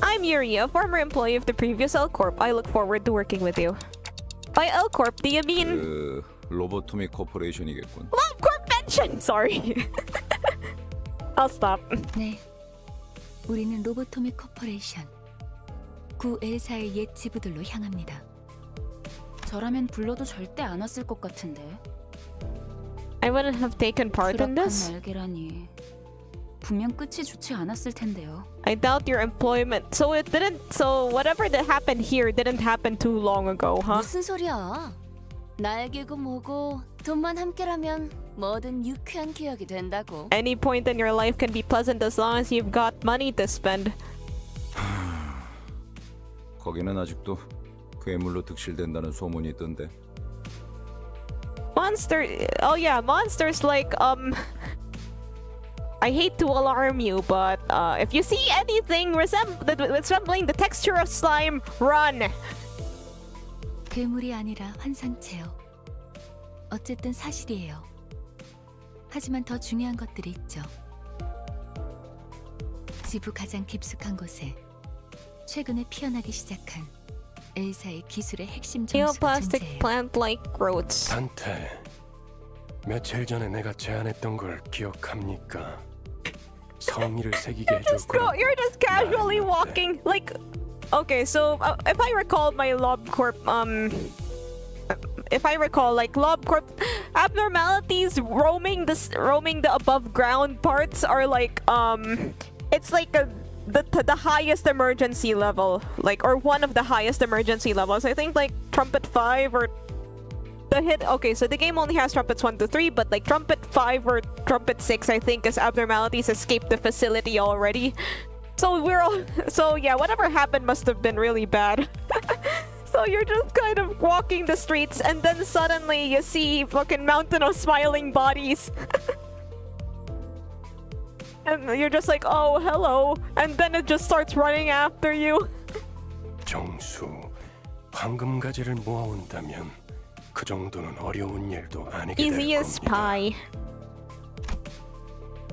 I'm Yuri, a former employee of the previous L-Corp. I look forward to working with you. By L-Corp, do you mean... 로보토미 코퍼레이션이겠군. LobCorp attention. Sorry. I'll stop. 네. 우리는 로보토미 코퍼레이션 구 엘사의 옛 지부들로 향합니다. 저라면 불러도 절대 안 왔을 것 같은데. I wouldn't have taken part in 추락한 this. 날개라니. 분명 끝이 좋지 않았을 텐데요. I doubt your employment. So it didn't. So whatever that happened here didn't happen too long ago, huh? 무슨 소리야? 날개고 뭐고 돈만 함께라면 뭐든 유쾌한 기억이 된다고. Any point in your life can be pleasant as long as you've got money to spend. 거기는 아직도 괴물로 득실된다는 소문이 있던데. Monster. Oh yeah, monsters like I hate to alarm you, but if you see anything resembling the texture of slime, run. 괴물이 아니라 환상체요. 어쨌든 사실이에요. 하지만 더 중요한 것들이 있죠. 지부 가장 깊숙한 곳에 최근에 피어나기 시작한 엘사의 기술의 핵심 정수가 Neoplastic 존재해요. plant-like growths. 단테, 며칠 전에 내가 제안했던 걸 기억합니까? 성의를 새기게 해줄 거라고. You're just casually 말했는데. walking like. Okay, so if I recall my LobCorp, if I recall, like LobCorp abnormalities roaming the above ground parts are like it's like the highest emergency level, like, or one of the highest emergency levels. I think like Trumpet 5 or the hit. Okay, so the game only has Trumpets 1 to 3, but like Trumpet 5 or Trumpet 6, I think, as abnormalities escaped the facility already. So so yeah, whatever happened must have been really bad. So you're just kind of walking the streets and then suddenly you see fucking mountain of smiling bodies. And you're just like, oh, hello. And then it just starts running after you. 정수, 황금가지를 모아온다면 그 정도는 어려운 일도 아니게 될 Easy as 겁니다. pie.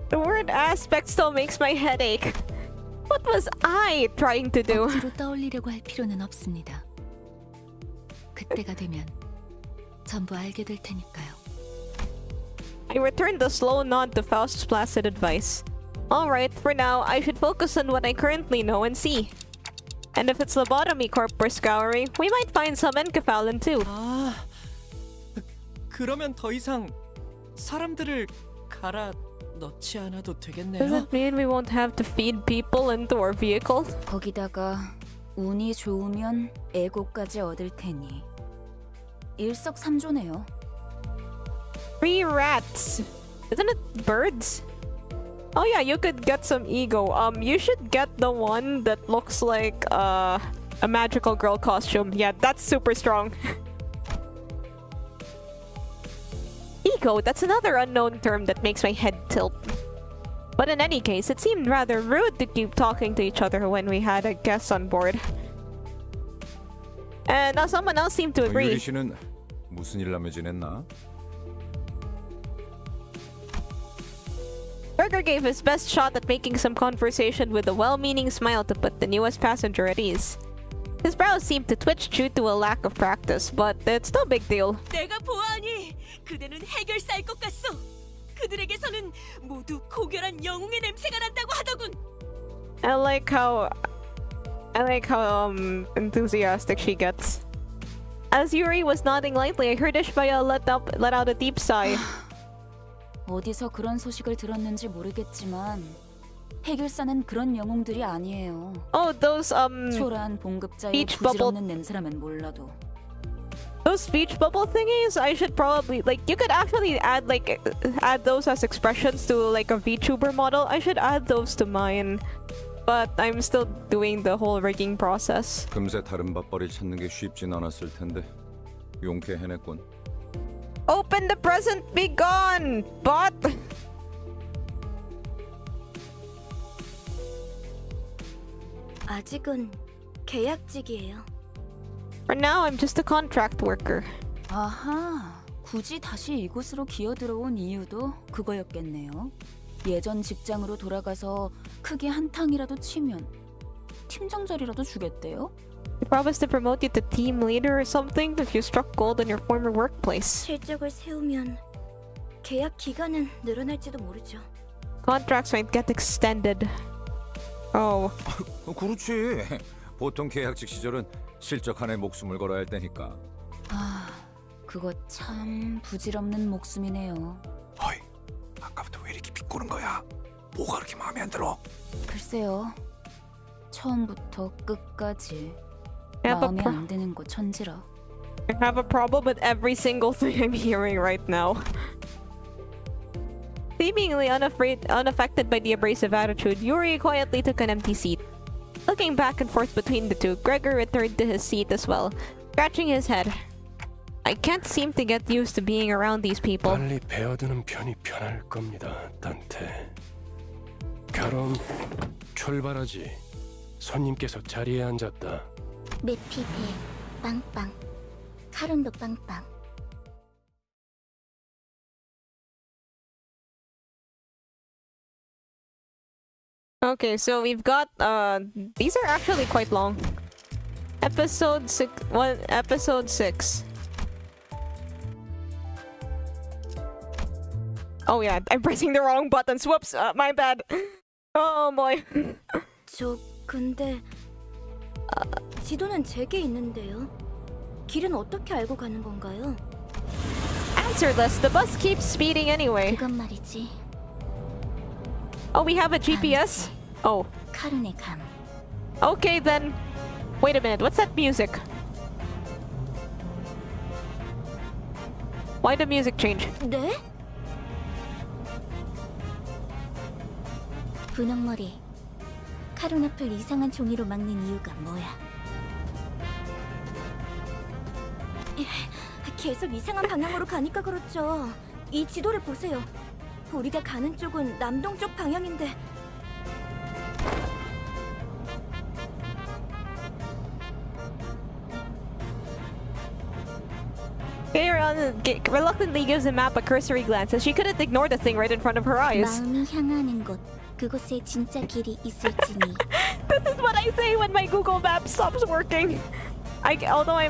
The word aspect still makes my head ache. What was I trying to do? 억지로 떠올리려고 할 필요는 없습니다. 그때가 되면 전부 알게 될 테니까요. I returned the slow nod to Faust's placid advice. Alright, for now, I should focus on what I currently know and see. And if it's lobotomy corp we're scouring, we might find some encephalin too. 아, 그러면 더 이상 사람들을 갈아 넣지 않아도 Does 되겠네요. it mean we won't have to feed people into our vehicle? 거기다가 운이 좋으면 에고까지 얻을 테니 일석삼조네요. 3 rats. Isn't it birds? Oh yeah, you could get some ego. You should get the one that looks like a magical girl costume. Yeah, that's super strong. Ego, that's another unknown term that makes my head tilt. But in any case, it seemed rather rude to keep talking to each other when we had a guest on board. And now someone else seemed to agree. 유리 씨는 무슨 일 하며 지냈나? Berger gave his best shot at making some conversation with a well-meaning smile to put the newest passenger at ease. His brows seemed to twitch due to a lack of practice, but it's no big deal. 내가 보아하니 그대는 해결사일 것 같소. 그들에게서는 모두 고결한 영웅의 냄새가 난다고 하더군. I like how enthusiastic she gets. As Yuri was nodding lightly, I heard Ishmael let out a deep sigh. 어디서 그런 소식을 들었는지 모르겠지만 해결사는 그런 영웅들이 아니에요. Oh, those 초라한 봉급자의 speech bubble- 부질없는 냄새라면 몰라도 those speech bubble thingies. I should probably you could actually add those as expressions to like a VTuber model. I should add those to mine, but I'm still doing the whole rigging process. 금세 다른 밥벌이 찾는 게 쉽진 않았을 텐데 용케 해냈군. Open the present, be gone, bot! 아직은 계약직이에요. For now, I'm just a contract worker. 아하, 굳이 다시 이곳으로 기어들어온 이유도 그거였겠네요. 예전 직장으로 돌아가서 크게 한탕이라도 치면 팀장 자리라도 주겠대요? They promised to promote you to team leader or something if you struck gold in your former workplace. 실적을 세우면 계약 기간은 늘어날지도 모르죠. Contracts might get extended. Oh. 그렇지. 보통 계약직 시절은 실적 하나에 목숨을 걸어야 할 때니까. 아, 그거 참 부질없는 목숨이네요. 어이, 아까부터 왜 이렇게 비꼬는 거야? 뭐가 그렇게 마음에 안 들어? 글쎄요. 처음부터 끝까지 Yeah, but 마음에 안 드는 거 천지라. I have a problem with every single thing I'm hearing right now. Seemingly unaffected by the abrasive attitude, Yuri quietly took an empty seat. Looking back and forth between the two, Gregor returned to his seat as well, scratching his head. I can't seem to get used to being around these people. 빨리 베어두는 편이 편할 겁니다, 단테. 가론, 출발하지. 손님께서 자리에 앉았다. 메피 배 빵빵 카론도 빵빵. Okay, so we've got these are actually quite long. Episode 6. Oh yeah, I'm pressing the wrong buttons. Whoops, my bad. Oh boy. 저 근데 지도는 제게 있는데요. 길은 어떻게 알고 가는 건가요? Answerless. The bus keeps speeding anyway. 그건 말이지. Oh, we have a GPS? Oh. 카론의 감. Okay then. Wait a minute, what's that music? Why the music change? 네? 분홍머리. 카론 앞을 이상한 종이로 막는 이유가 뭐야? 계속 이상한 방향으로 가니까 그렇죠. 이 지도를 보세요. 우리가 가는 쪽은 남동쪽 방향인데. Karen reluctantly gives the map a cursory glance as she couldn't ignore the thing right in front of her eyes. 마음이 향하는 곳. 그곳에 진짜 길이 있을지니. This is what I say when my Google Map stops working. Although I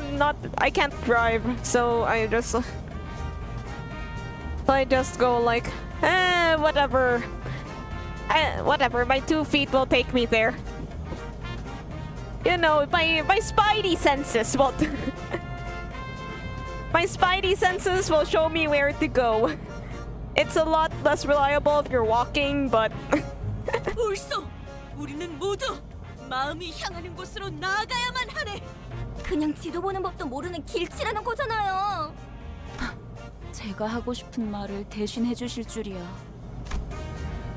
can't drive, so I just go like, whatever. Whatever, my 2 feet will take me there. You know, my spidey senses will... my spidey senses will show me where to go. It's a lot less reliable if you're walking, but... 옳소! 우리는 모두 마음이 향하는 곳으로 나아가야만 하네! 그냥 지도 보는 법도 모르는 길치라는 거잖아요. 제가 하고 싶은 말을 대신 해주실 줄이야.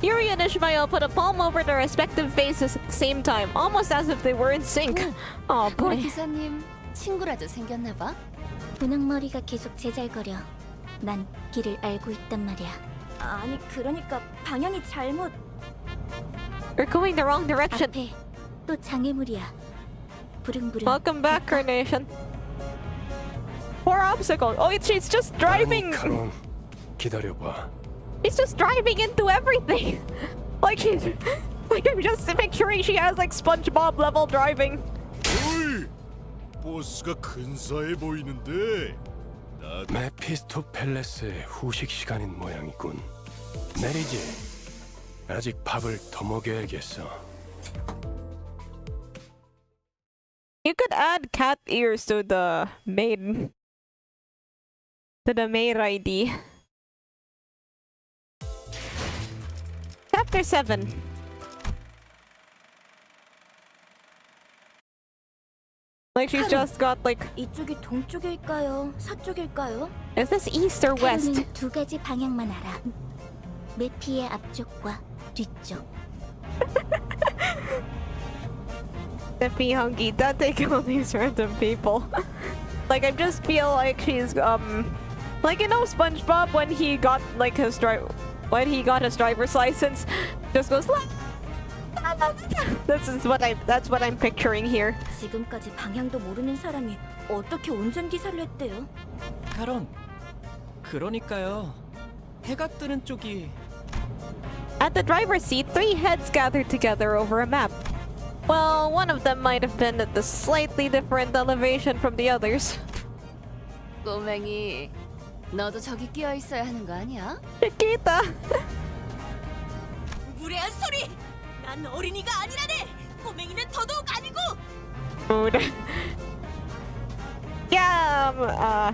Yuri and Ishmael put a palm over their respective faces at the same time, almost as if they were in sync. Oh boy. 우리 기사님 친구라도 생겼나 봐. 분홍머리가 계속 제잘거려. 난 길을 알고 있단 말이야. 아니 그러니까 방향이 잘못. You're going the wrong direction. 앞에 또 장애물이야. 부릉부릉. Welcome back, Carnation. Poor obstacle. Oh, she's just driving. 가론, 기다려봐. She's just driving into everything. Like I'm just picturing she has like SpongeBob level driving. 어이, 버스가 근사해 보이는데. 메피스토펠레스의 후식 시간인 모양이군. 내리지. 아직 밥을 더 먹여야겠어. You could add cat ears to the maid ID. Chapter 7. Like she's just got like. 이쪽이 동쪽일까요? 서쪽일까요? Is this east or west? 카론은 두 가지 방향만 알아. 메피의 앞쪽과 뒤쪽. Zippy hunky, don't take all these random people. Like I just feel like she's like you know SpongeBob when he got like his driver's license, just goes like. That's what I'm picturing here. 지금까지 방향도 모르는 사람이 어떻게 운전기사를 했대요? 가론, 그러니까요. 해가 뜨는 쪽이... At the driver's seat, 3 heads gathered together over a map. Well, one of them might have been at a slightly different elevation from the others. 꼬맹이 너도 저기 끼어 있어야 하는 거 아니야? Chiquita. 무례한 소리! 난 어린이가 아니라네! 꼬맹이는 더더욱 아니고! Rude. Yeah,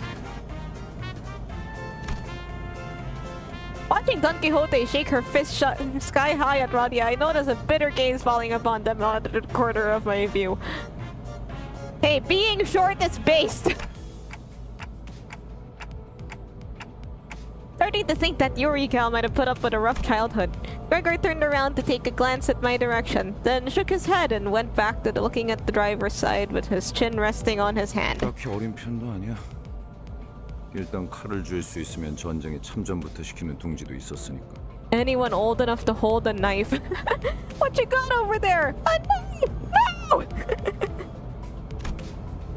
watching Don Quixote shake her fist sky high at Radia, I notice a bitter gaze falling upon them out of the corner of my view. Hey, being short is based! Starting to think that Eureka might have put up with a rough childhood. Gregor turned around to take a glance at my direction, then shook his head and went back to looking at the driver's side with his chin resting on his hand. 그렇게 어린 편도 아니야. 일단 칼을 쥘 수 있으면 전쟁에 참전부터 시키는 둥지도 있었으니까. Anyone old enough to hold a knife? What you got over there? A knife! No!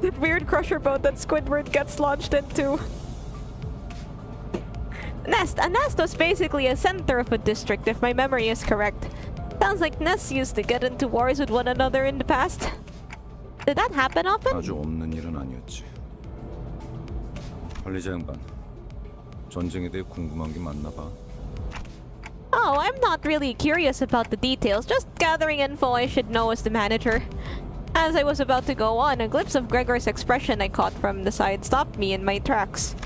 That weird crusher boat that Squidward gets launched into. A nest was basically a center of a district, if my memory is correct. Sounds like nests used to get into wars with one another in the past. Did that happen often? 아주 없는 일은 아니었지. 관리자 양반, 전쟁에 대해 궁금한 게 많나 봐. Oh, I'm not really curious about the details, just gathering info I should know as the manager. As I was about to go on, a glimpse of Gregor's expression I caught from the side stopped me in my tracks.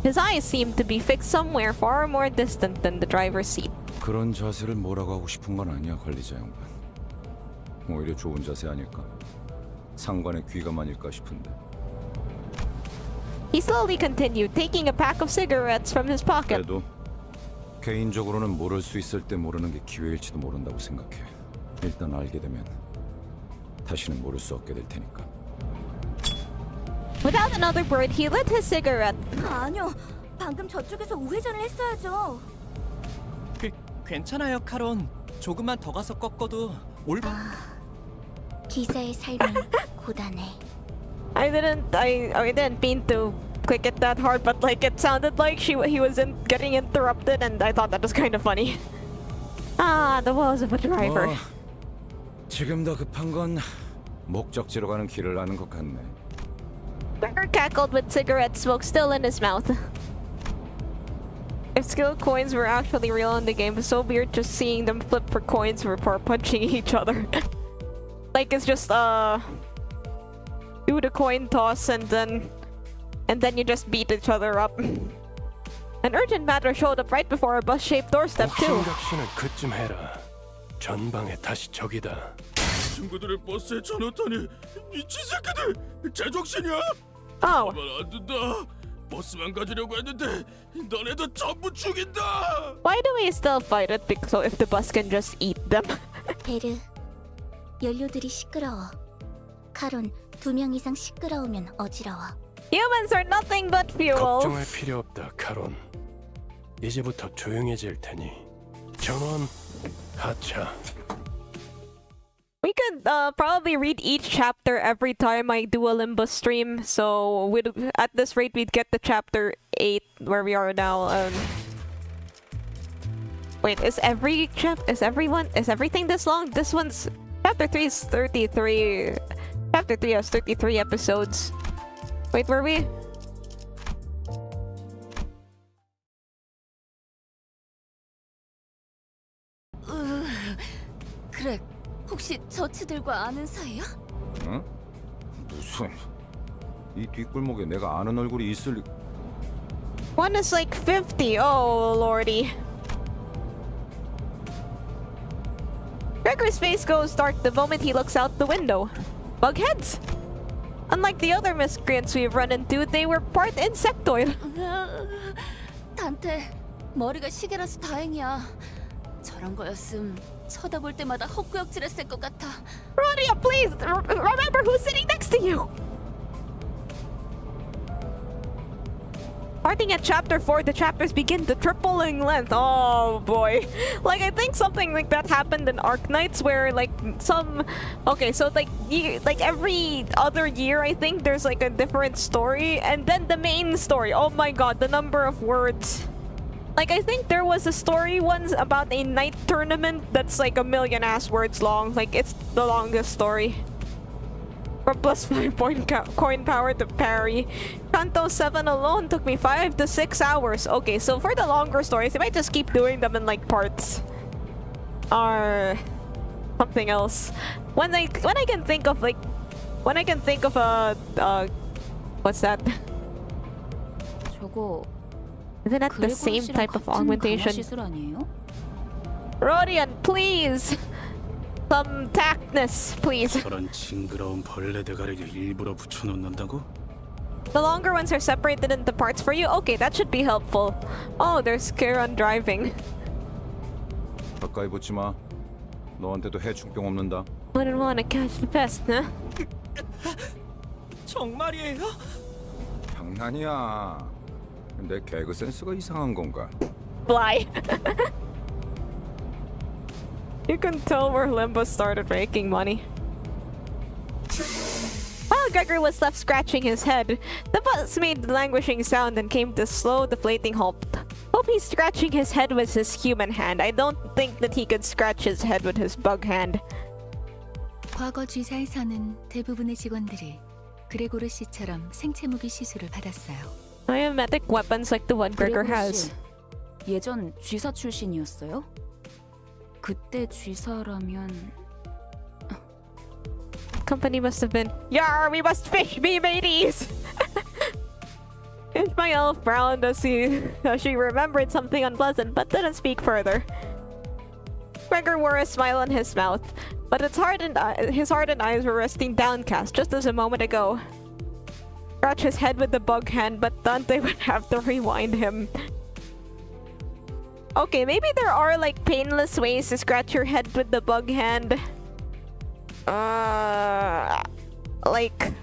His eyes seemed to be fixed somewhere far more distant than the driver's seat. 그런 자세를 뭐라고 하고 싶은 건 아니야, 관리자 양반. 오히려 좋은 자세 아닐까? 상관의 귀감아닐까 싶은데. He slowly continued, taking a pack of cigarettes from his pocket. 그래도 개인적으로는 모를 수 있을 때 모르는 게 기회일지도 모른다고 생각해. 일단 알게 되면 다시는 모를 수 없게 될 테니까. Without another word, he lit his cigarette. 아니요. 방금 저쪽에서 우회전을 했어야죠. 괜찮아요, 카론. 조금만 더 가서 꺾어도 기사의 삶이 고단해. I didn't mean to click it that hard, but like it sounded like he was getting interrupted, and I thought that was kind of funny. Ah, the woes of a driver. 지금 더 급한 건 목적지로 가는 길을 아는 것 같네. Gregor cackled with cigarette smoke still in his mouth. If skill coins were actually real in the game, it's so weird just seeing them flip for coins before punching each other. Like it's just do the coin toss and then you just beat each other up. An urgent matter showed up right before our bus-shaped doorstep too. 옥신각신은 그쯤 해라. 전방에 다시 적이다. 친구들의 버스에 전화타니 미친 새끼들 제정신이야? Oh. 가만 안 둔다. 버스만 가지려고 했는데 너네도 전부 죽인다. Why do we still fight it? So if the bus can just eat them. 베르, 연료들이 시끄러워. 카론, 2명 이상 시끄러우면 어지러워. Humans are nothing but fuel. 걱정할 필요 없다, 카론. 이제부터 조용해질 테니 전원 하차. We could probably read each chapter every time I do a limbus stream. So at this rate, we'd get to chapter 8 where we are now. Wait, is everything this long? This one's chapter 3 is 33. Chapter 3 has 33 episodes. Wait, were we? 그래, 혹시 저치들과 아는 사이야? 응? 무슨 이 뒷골목에 내가 아는 얼굴이 있을 리... One is like 50. Oh, lordy. Gregor's face goes dark the moment he looks out the window. Bugheads? Unlike the other miscreants we've run into, they were part insectoid. 단테, 머리가 시계라서 다행이야. 저런 거였음 쳐다볼 때마다 헛구역질했을 것 같아. Rodia, please remember who's sitting next to you. Starting at chapter 4, the chapters begin to triple in length. Oh boy. Like, I think something like that happened in Arknights where like some... Okay, so like every other year, I think there's like a different story. And then the main story. Oh my god, the number of words. Like, I think there was a story once about a night tournament that's like 1,000,000 words long. Like, it's the longest story. from plus 5 coin power to parry. Kanto 7 alone took me 5 to 6 hours. Okay, so for the longer stories, I might just keep doing them in like parts. Or something else. When I can think of like... When I can think of a... what's that? 저거 Isn't that the same 그레고르시랑 type of 같은 augmentation? 강화 시술 아니에요? Rodian, please! Some tactness, please. 저런 징그러운 벌레 대가리를 일부러 붙여놓는다고? The longer ones are separated into parts for you? Okay, that should be helpful. Oh, there's Kieran driving. 가까이 붙지 마. 너한테도 해충병 없는다. Wouldn't want to catch the pest, huh? 정말이에요? 장난이야. 내 개그 센스가 이상한 건가? Fly. You can tell where Limbus started raking money. While Gregor was left scratching his head, the bus made a languishing sound and came to slow, deflating halt. Hope he's scratching his head with his human hand. I don't think that he could scratch his head with his bug hand. 과거 G사에서는 대부분의 직원들이 그레고르 씨처럼 생체 무기 시술을 받았어요. Biometric weapons like the one Gregor has. 예전 G사 출신이었어요? 그때 G사라면 Company must have been. Yar, we must fish, me mateys! Ishmael frowned as she remembered something unpleasant, but didn't speak further. Gregor wore a smile on his mouth, but his hardened eyes were resting downcast, just as a moment ago. Scratch his head with the bug hand, but Dante would have to rewind him. Okay, maybe there are like painless ways to scratch your head with the bug hand. Like,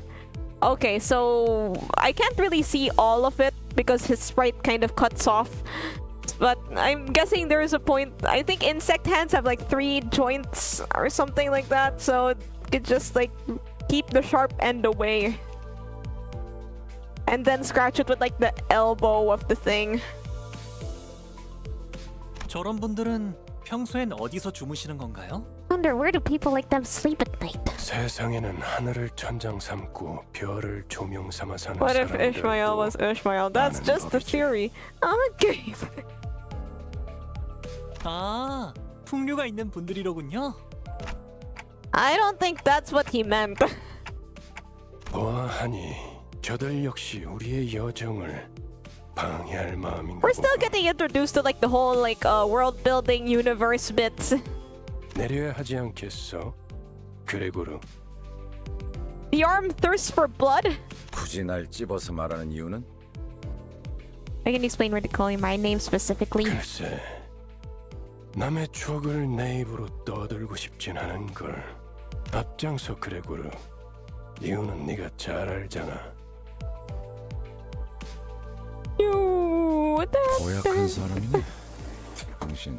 okay, so I can't really see all of it because his sprite kind of cuts off. But I'm guessing there is a point. I think insect hands have like 3 joints or something like that, so it could just like keep the sharp end away. And then scratch it with like the elbow of the thing. 저런 분들은 평소엔 어디서 주무시는 건가요? Wonder where do people like them sleep at night? 세상에는 하늘을 천장 삼고 별을 조명 삼아 사는 What if 사람들도 Ishmael was Ishmael? That's 많은 just the 법이지. theory. Okay. 아, 풍류가 있는 분들이로군요. I don't think that's what he meant. 보아하니 저들 역시 우리의 여정을 방해할 마음인가 We're still 보군. getting introduced to like the whole like world building universe bits. 내려야 하지 않겠어? 그레고르. The arm thirsts for blood? 굳이 날 찝어서 말하는 이유는? I can explain where to call you my name specifically. 글쎄, 남의 추억을 내 입으로 떠들고 싶진 않은 걸. 앞장서 그레고르. 이유는 네가 잘 알잖아. 고약한 사람이네. 당신.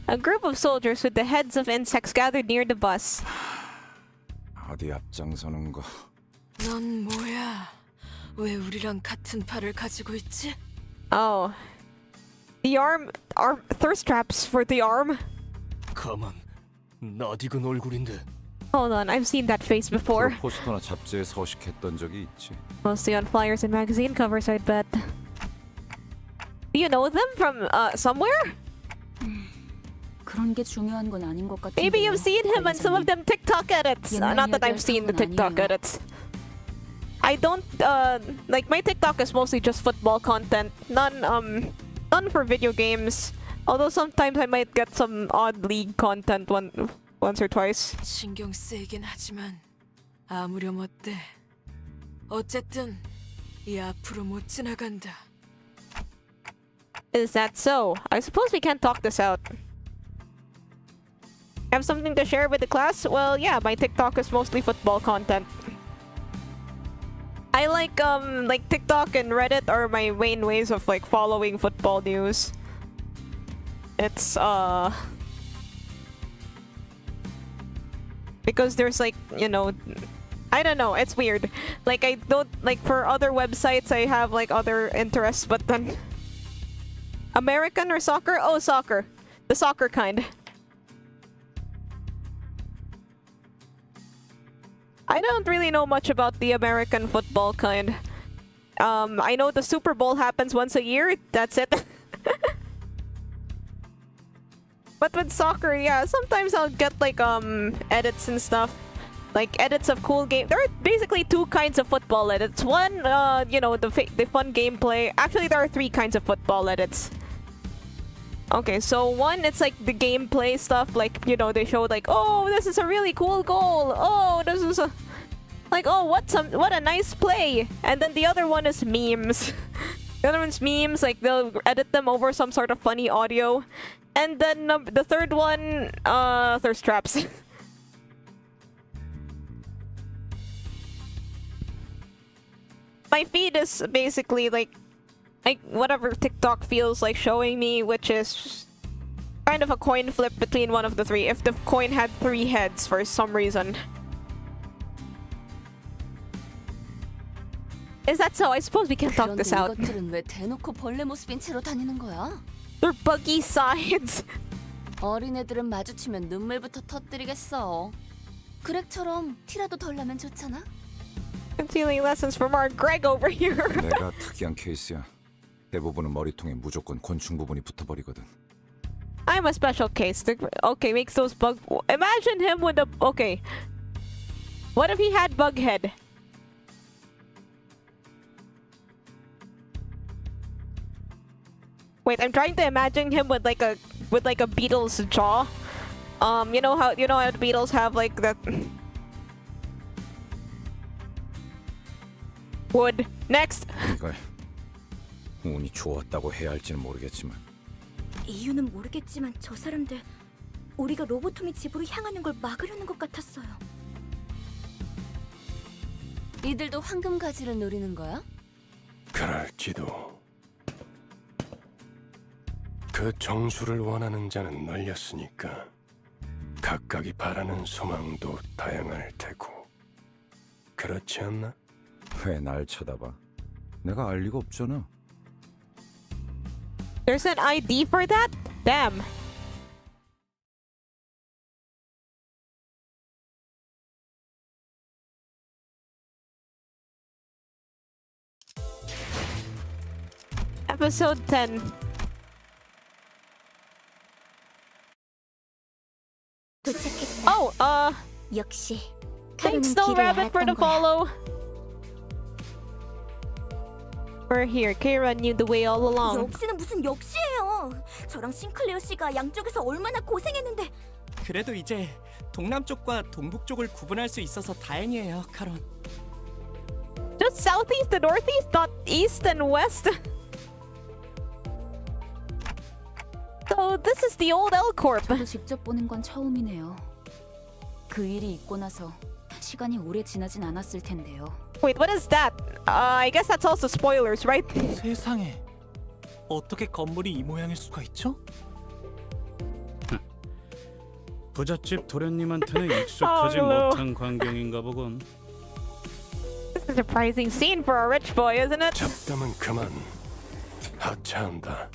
A group of soldiers with the heads of insects gathered near the bus. 어디 앞장서는 거. 넌 뭐야? 왜 우리랑 같은 팔을 가지고 있지? Oh. The arm thirst traps for the arm? 가만, 낯익은 얼굴인데. Hold on, I've seen that face before. 포스터나 잡지에 서식했던 적이 있지. Mostly on flyers and magazine covers, I'd bet. Do you know them from somewhere? 그런 게 중요한 건 아닌 것 같은데. Maybe you've seen him on some of them TikTok edits. Not that I've seen the TikTok edits. I don't like my TikTok is mostly just football content. None for video games. Although sometimes I might get some odd league content once or twice. 신경 쓰이긴 하지만 아무렴 어때? 어쨌든 이 앞으로 못 지나간다. Is that so? I suppose we can't talk this out. Have something to share with the class? Well, yeah, my TikTok is mostly football content. I like TikTok and Reddit are my main ways of like following football news. It's because there's like, you know, I don't know, it's weird. Like I don't like for other websites I have like other interests, but then American or soccer? Oh, soccer. The soccer kind. I don't really know much about the American football kind. I know the Super Bowl happens once a year. That's it. But with soccer, yeah, sometimes I'll get like edits and stuff. Like edits of cool game. There are basically two kinds of football edits. One, you know, the fun gameplay. Actually, there are three kinds of football edits. Okay, so one, it's like the gameplay stuff. Like, you know, they show like, oh, this is a really cool goal. Oh, this is a like, oh, what a nice play. And then the other one is memes. The other one's memes. Like they'll edit them over some sort of funny audio. And then the third one, thirst traps. My feed is basically like whatever TikTok feels like showing me, which is kind of a coin flip between one of the three. If the coin had three heads for some reason. Is that so? I suppose we can talk this out. 왜 대놓고 벌레 모습인 채로 다니는 거야? They're buggy sides. 어린애들은 마주치면 눈물부터 터뜨리겠어. 그렉처럼 티라도 덜 나면 좋잖아. Continuing lessons from our Greg over here. 내가 특이한 케이스야. 대부분은 머리통에 무조건 곤충 부분이 붙어버리거든. I'm a special case. Okay, makes those bug. Imagine him with a. Okay. What if he had bug head? Wait, I'm trying to imagine him with like a beetle's jaw. You know how the beetles have like that. Wood. Next. 이걸 운이 좋았다고 해야 할지는 모르겠지만. 이유는 모르겠지만 저 사람들 우리가 로보토미 집으로 향하는 걸 막으려는 것 같았어요. 이들도 황금 가지를 노리는 거야? 그럴지도. 그 정수를 원하는 자는 널렸으니까 각각이 바라는 소망도 다양할 테고. 그렇지 않나? 왜 날 쳐다봐? 내가 알 리가 없잖아. There's an ID for that? Damn. Episode 10. 도착했다. Oh, 역시 thanks, Snow Rabbit, for the follow. We're here. Kira knew the way all along. 역시는 무슨 역시예요. 저랑 싱클레어 씨가 양쪽에서 얼마나 고생했는데. 그래도 이제 동남쪽과 동북쪽을 구분할 수 있어서 다행이에요, 카론. Just southeast and northeast, not east and west. So this is the old L Corp. 저도 직접 보는 건 처음이네요. 그 일이 있고 나서 시간이 오래 지나진 않았을 텐데요. Wait, what is that? I guess that's also spoilers, right? 세상에. 어떻게 건물이 이 모양일 수가 있죠? 부잣집 도련님한테는 익숙하지 no. 못한 광경인가 보군. This is a surprising scene for a rich boy, isn't it? 잡담은 그만. 하차한다.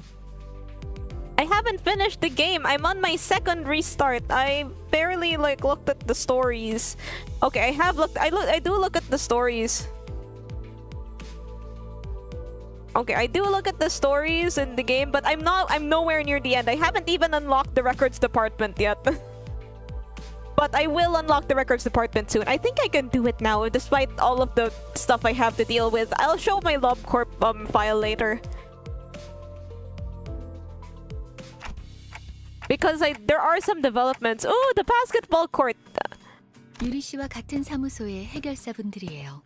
I haven't finished the game. I'm on my second restart. I barely like looked at the stories. Okay, I have looked. I do look at the stories. Okay, I do look at the stories in the game, but I'm nowhere near the end. I haven't even unlocked the records department yet. But I will unlock the records department soon. I think I can do it now, despite all of the stuff I have to deal with. I'll show my LobCorp file later. Because there are some developments. Oh, the basketball court. 유리 씨와 같은 사무소의 해결사분들이에요.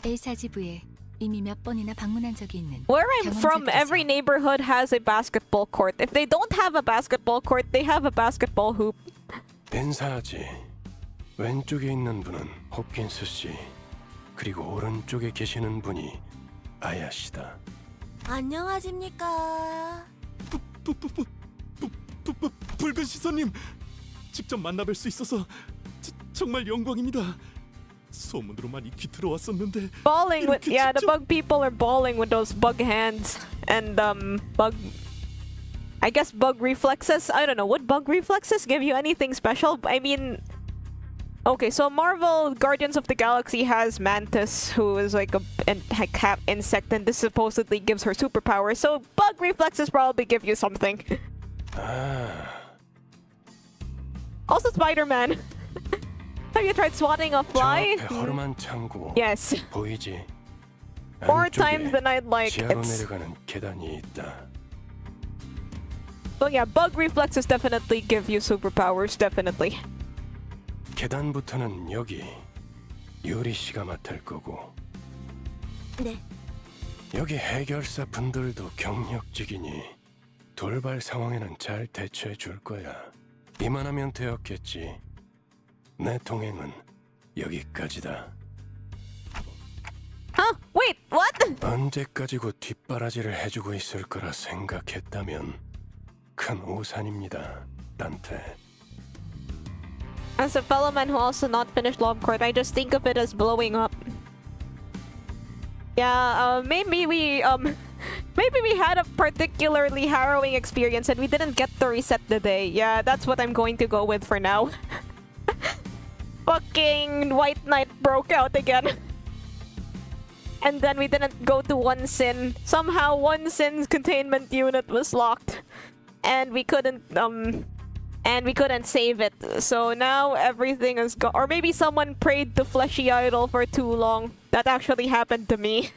엘사지부에 이미 몇 번이나 방문한 적이 있는. Where I'm from, every neighborhood has a basketball court. If they don't have a basketball court, they have a basketball hoop. 인사하지. 왼쪽에 있는 분은 홉킨스 씨. 그리고 오른쪽에 계시는 분이 아야 씨다. 안녕하십니까. 붉은 시선님, 직접 만나뵐 수 있어서 정말 영광입니다. 소문으로만 익히 들어왔었는데. Balling with the bug people are balling with those bug hands and bug. I guess bug reflexes. I don't know. Would bug reflexes give you anything special? I mean, Okay, so Marvel Guardians of the Galaxy has Mantis, who is like a cat insect, and this supposedly gives her superpowers. So bug reflexes probably give you something. Also Spider-Man. Have you tried swatting a fly? 저 앞에 허름한 창고. Yes. 보이지? More 안쪽에 times than I'd like. 지하로 It's... 내려가는 계단이 있다. So yeah, bug reflexes definitely give you superpowers, definitely. 계단부터는 여기 유리 씨가 맡을 거고. 네. 여기 해결사 분들도 경력직이니 돌발 상황에는 잘 대처해 줄 거야. 이만하면 되었겠지. 내 동행은 여기까지다. Huh? Wait, what? 언제까지고 뒷바라지를 해주고 있을 거라 생각했다면 큰 오산입니다, 단테. As a fellow man who also not finished Lobcourt, I just think of it as blowing up. Yeah, maybe we had a particularly harrowing experience and we didn't get to reset the day. Yeah, that's what I'm going to go with for now. Fucking White Knight broke out again. And then we didn't go to One Sin. Somehow One Sin's containment unit was locked. And we couldn't save it. So now everything is gone. Or maybe someone prayed to Fleshy Idol for too long. That actually happened to me.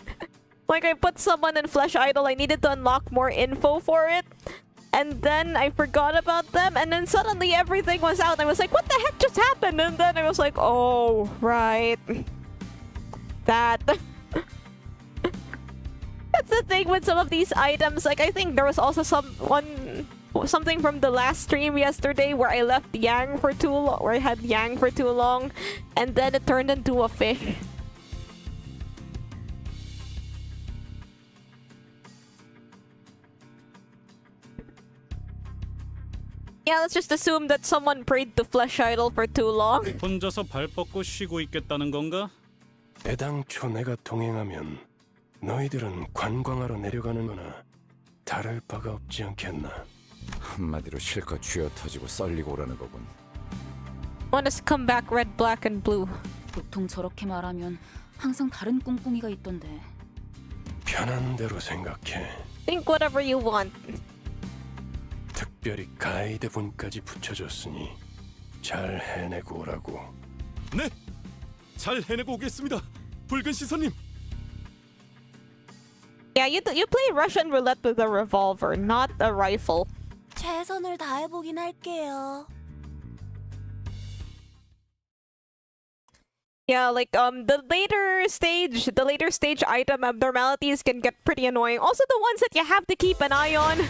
Like I put someone in Flesh Idol, I needed to unlock more info for it. And then I forgot about them, and then suddenly everything was out. I was like, what the heck just happened? And then I was like, oh, right. That. That's the thing with some of these items. Like, I think there was also something from the last stream yesterday where I left Yang for too long, where I had Yang for too long, and then it turned into a fish. Yeah, let's just assume that someone prayed to Flesh Idol for too long. 혼자서 발 뻗고 쉬고 있겠다는 건가? 애당초 내가 동행하면 너희들은 관광하러 내려가는 거나 다를 바가 없지 않겠나? 한마디로 실컷 쥐어 터지고 썰리고 오라는 거군. Want us to come back red, black, and blue. 보통 저렇게 말하면 항상 다른 꿍꿍이가 있던데. 편한 대로 생각해. Think whatever you want. 특별히 가이드 분까지 붙여줬으니 잘 해내고 오라고. 네, 잘 해내고 오겠습니다, 붉은 시선님. Yeah, you play Russian roulette with a revolver, not a rifle. 최선을 다해보긴 할게요. Yeah, like the later stage item abnormalities can get pretty annoying. Also the ones that you have to keep an eye on.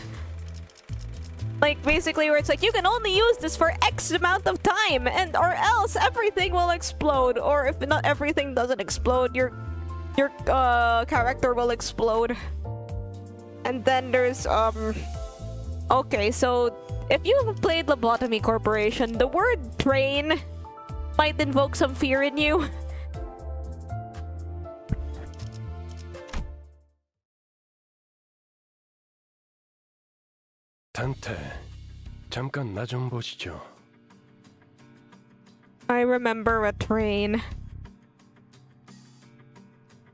Like basically where it's like you can only use this for X amount of time and or else everything will explode, or if not everything doesn't explode, your character will explode. And then there's okay, so if you've played Lobotomy Corporation, the word train might invoke some fear in you. 단테, 잠깐 나 좀 보시죠. I remember a train.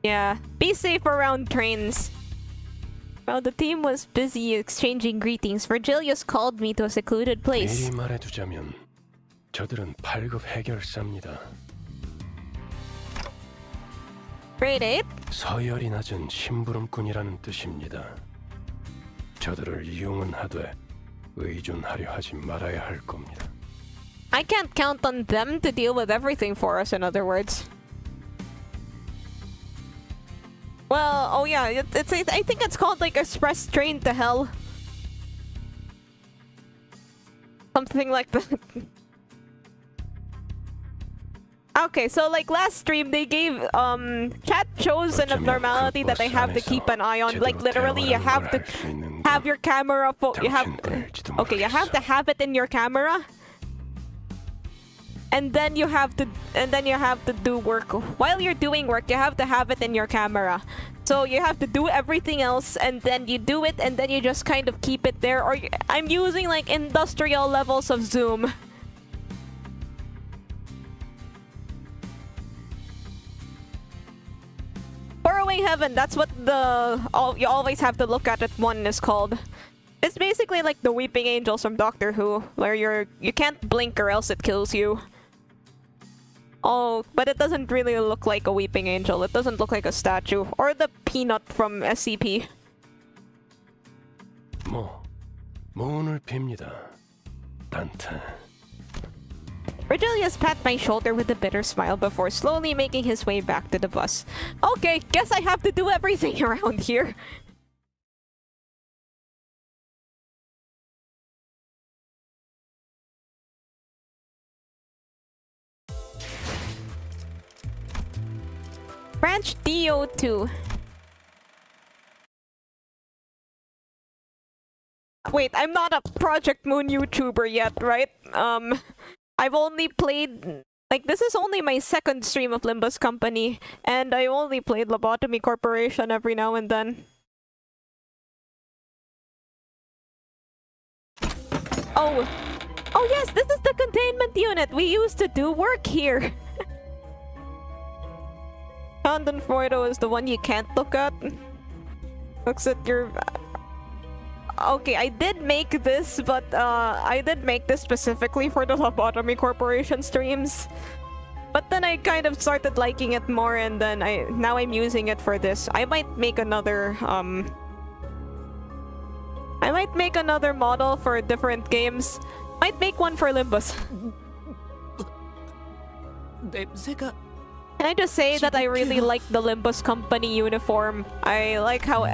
Yeah, be safe around trains. While the team was busy exchanging greetings, Virgilius called me to a secluded place. 미리 말해두자면 저들은 8급 해결사입니다. Grade 8? 서열이 낮은 심부름꾼이라는 뜻입니다. 저들을 이용은 하되 의존하려 하지 말아야 할 겁니다. I can't count on them to deal with everything for us, in other words. Well, oh yeah, I think it's called like Express Train to Hell. Something like that. Okay, so like last stream they gave chat chose an abnormality that I have to keep an eye on. Like literally you have to have your camera you have to have it in your camera. And then you have to do work. While you're doing work, you have to have it in your camera. So you have to do everything else and then you do it and then you just kind of keep it there, or I'm using like industrial levels of zoom. heaven. That's what you always have to look at it. One is called. It's basically like the weeping angels from Doctor Who, where you can't blink or else it kills you. Oh, but it doesn't really look like a weeping angel. It doesn't look like a statue or the peanut from SCP. 모운을 빕니다. 단테. Regilius pat my shoulder with a bitter smile before slowly making his way back to the bus. Okay, guess I have to do everything around here. Branch DO2. Wait, I'm not a Project Moon YouTuber yet, right? I've only played... Like, this is only my second stream of Limbus Company, and I only played Lobotomy Corporation every now and then. Oh! Oh yes, this is the containment unit! We used to do work here! Schadenfreude is the one you can't look at. Looks at your... Okay, I did make this, but I did make this specifically for the Lobotomy Corporation streams. But then I kind of started liking it more, and then now I'm using it for this. I might make another model for different games. Might make one for Limbus. 냄새가... Can I just say that I really like the Limbus Company uniform? I like how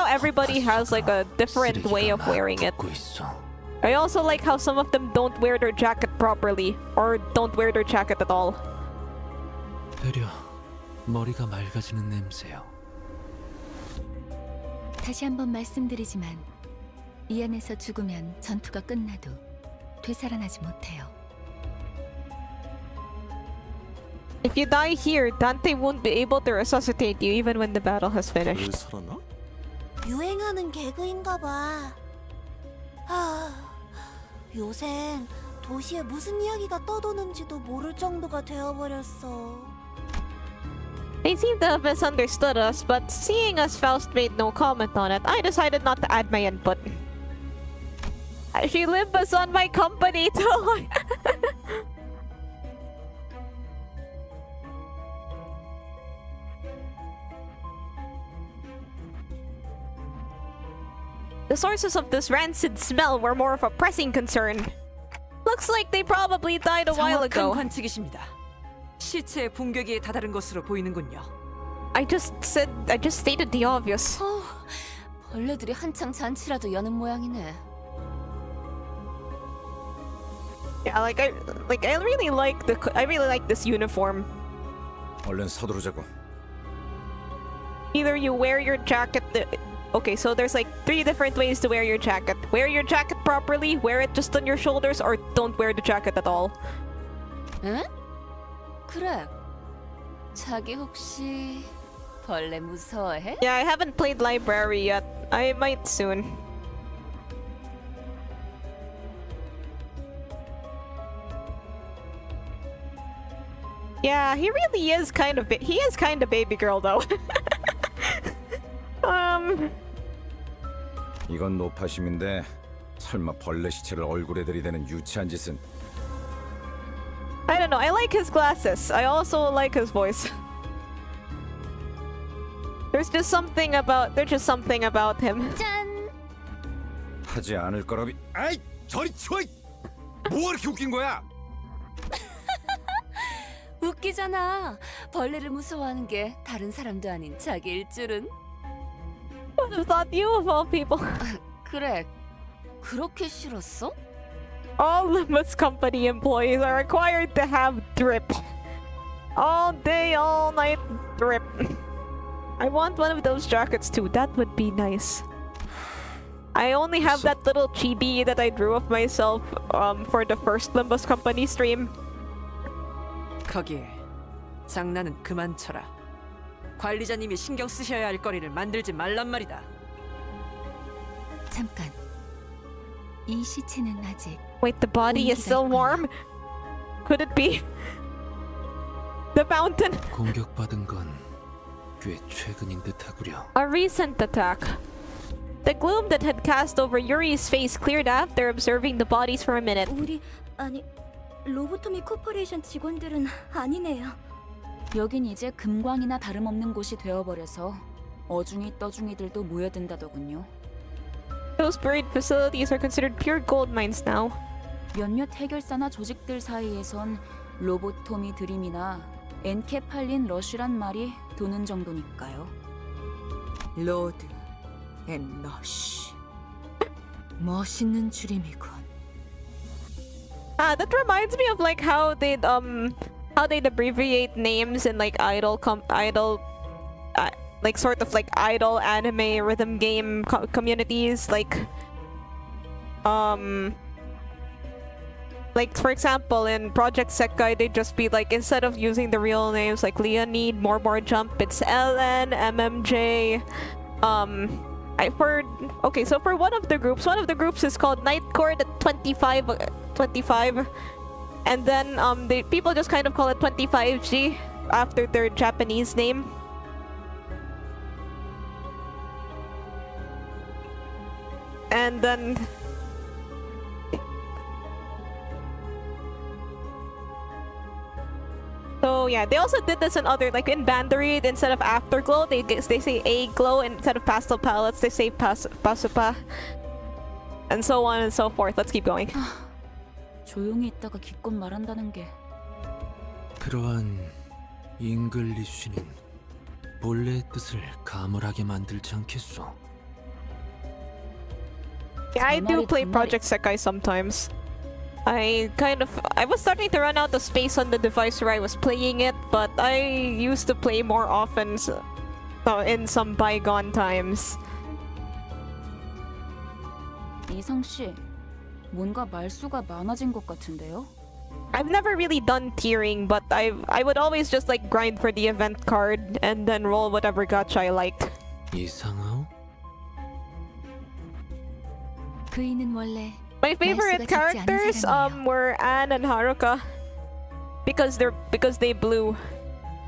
everybody has like a different way of wearing it. I also like how some of them don't wear their jacket properly or don't wear their jacket at all. 되려 머리가 맑아지는 냄새요. 다시 한번 말씀드리지만 이 안에서 죽으면 전투가 끝나도 되살아나지 못해요. If you die here, Dante won't be able to resuscitate you even when the battle has finished. 유행하는 개그인가 봐. 요샌 도시에 무슨 이야기가 떠도는지도 모를 정도가 되어버렸어. They seem to have misunderstood us, but seeing as Faust made no comment on it, I decided not to add my input. She Limbus on my company too! The sources of this rancid smell were more of a pressing concern. Looks like they probably died a while ago. 정확한 관측이십니다. 시체의 붕괴기에 다다른 것으로 보이는군요. I just stated the obvious. 벌레들이 한창 잔치라도 여는 모양이네. Yeah, I really like this uniform. 얼른 서두르자고. Either you wear your jacket. Okay, so there's like 3 different ways to wear your jacket. Wear your jacket properly, wear it just on your shoulders, or don't wear the jacket at all. 응? 그래. 자기 혹시 벌레 무서워해? Yeah, I haven't played Library yet. I might soon. Yeah, he really is kind of baby girl though. 이건 노파심인데 설마 벌레 시체를 얼굴에 들이대는 유치한 짓은. I don't know. I like his glasses. I also like his voice. There's just something about him. 짠! 하지 않을 거라비. 아이, 저리 치워! 뭐가 이렇게 웃긴 거야? 웃기잖아. 벌레를 무서워하는 게 다른 사람도 아닌 자기일 줄은. I would have thought you of all people. 그래. 그렇게 싫었어? All Limbus Company employees are required to have drip. All day, all night drip. I want one of those jackets too. That would be nice. I only have that little chibi that I drew of myself for the first Limbus Company stream. 거기에 장난은 그만 쳐라. 관리자님이 신경 쓰셔야 할 거리를 만들지 말란 말이다. 잠깐. 이 시체는 아직 Wait, the body is still warm? Could it be the mountain? 공격받은 건 꽤 최근인 듯하구려. A recent attack. The gloom that had cast over Yuri's face cleared after observing the bodies for a minute. 아니 로보토미 코퍼레이션 직원들은 아니네요. 여긴 이제 금광이나 다름없는 곳이 되어버려서 어중이 떠중이들도 모여든다더군요. Those buried facilities are considered pure gold mines now. 몇몇 해결사나 조직들 사이에선 로보토미 드림이나 엔케팔린 러쉬란 말이 도는 정도니까요. 로드 앤 러쉬. 멋있는 줄임이군. That reminds me of like how they'd abbreviate names in like like sort of like idol anime rhythm game communities, like for example in Project Sekai they'd just be like, instead of using the real names like Leonid, More Jump, it's LN, MMJ. So for one of the groups is called Night Court at 25, and then people just kind of call it 25G after their Japanese name. And then so yeah, they also did this in other, like in Bandery, instead of Afterglow, they say A Glow, and instead of Pastel Palettes, they say Pasupa, and so on and so forth. Let's keep going. 조용히 있다가 기껏 말한다는 게. 그러한 잉글리쉬는 본래의 뜻을 가물하게 만들지 않겠소? Yeah, I do play Project Sekai sometimes. I was starting to run out of space on the device where I was playing it, but I used to play more often in some bygone times. 이상 씨, 뭔가 말수가 많아진 것 같은데요? I've never really done tiering, but I would always just like grind for the event card and then roll whatever gacha I liked. 이상하오? 그이는 원래 My favorite characters were Anne and Haruka because they blew.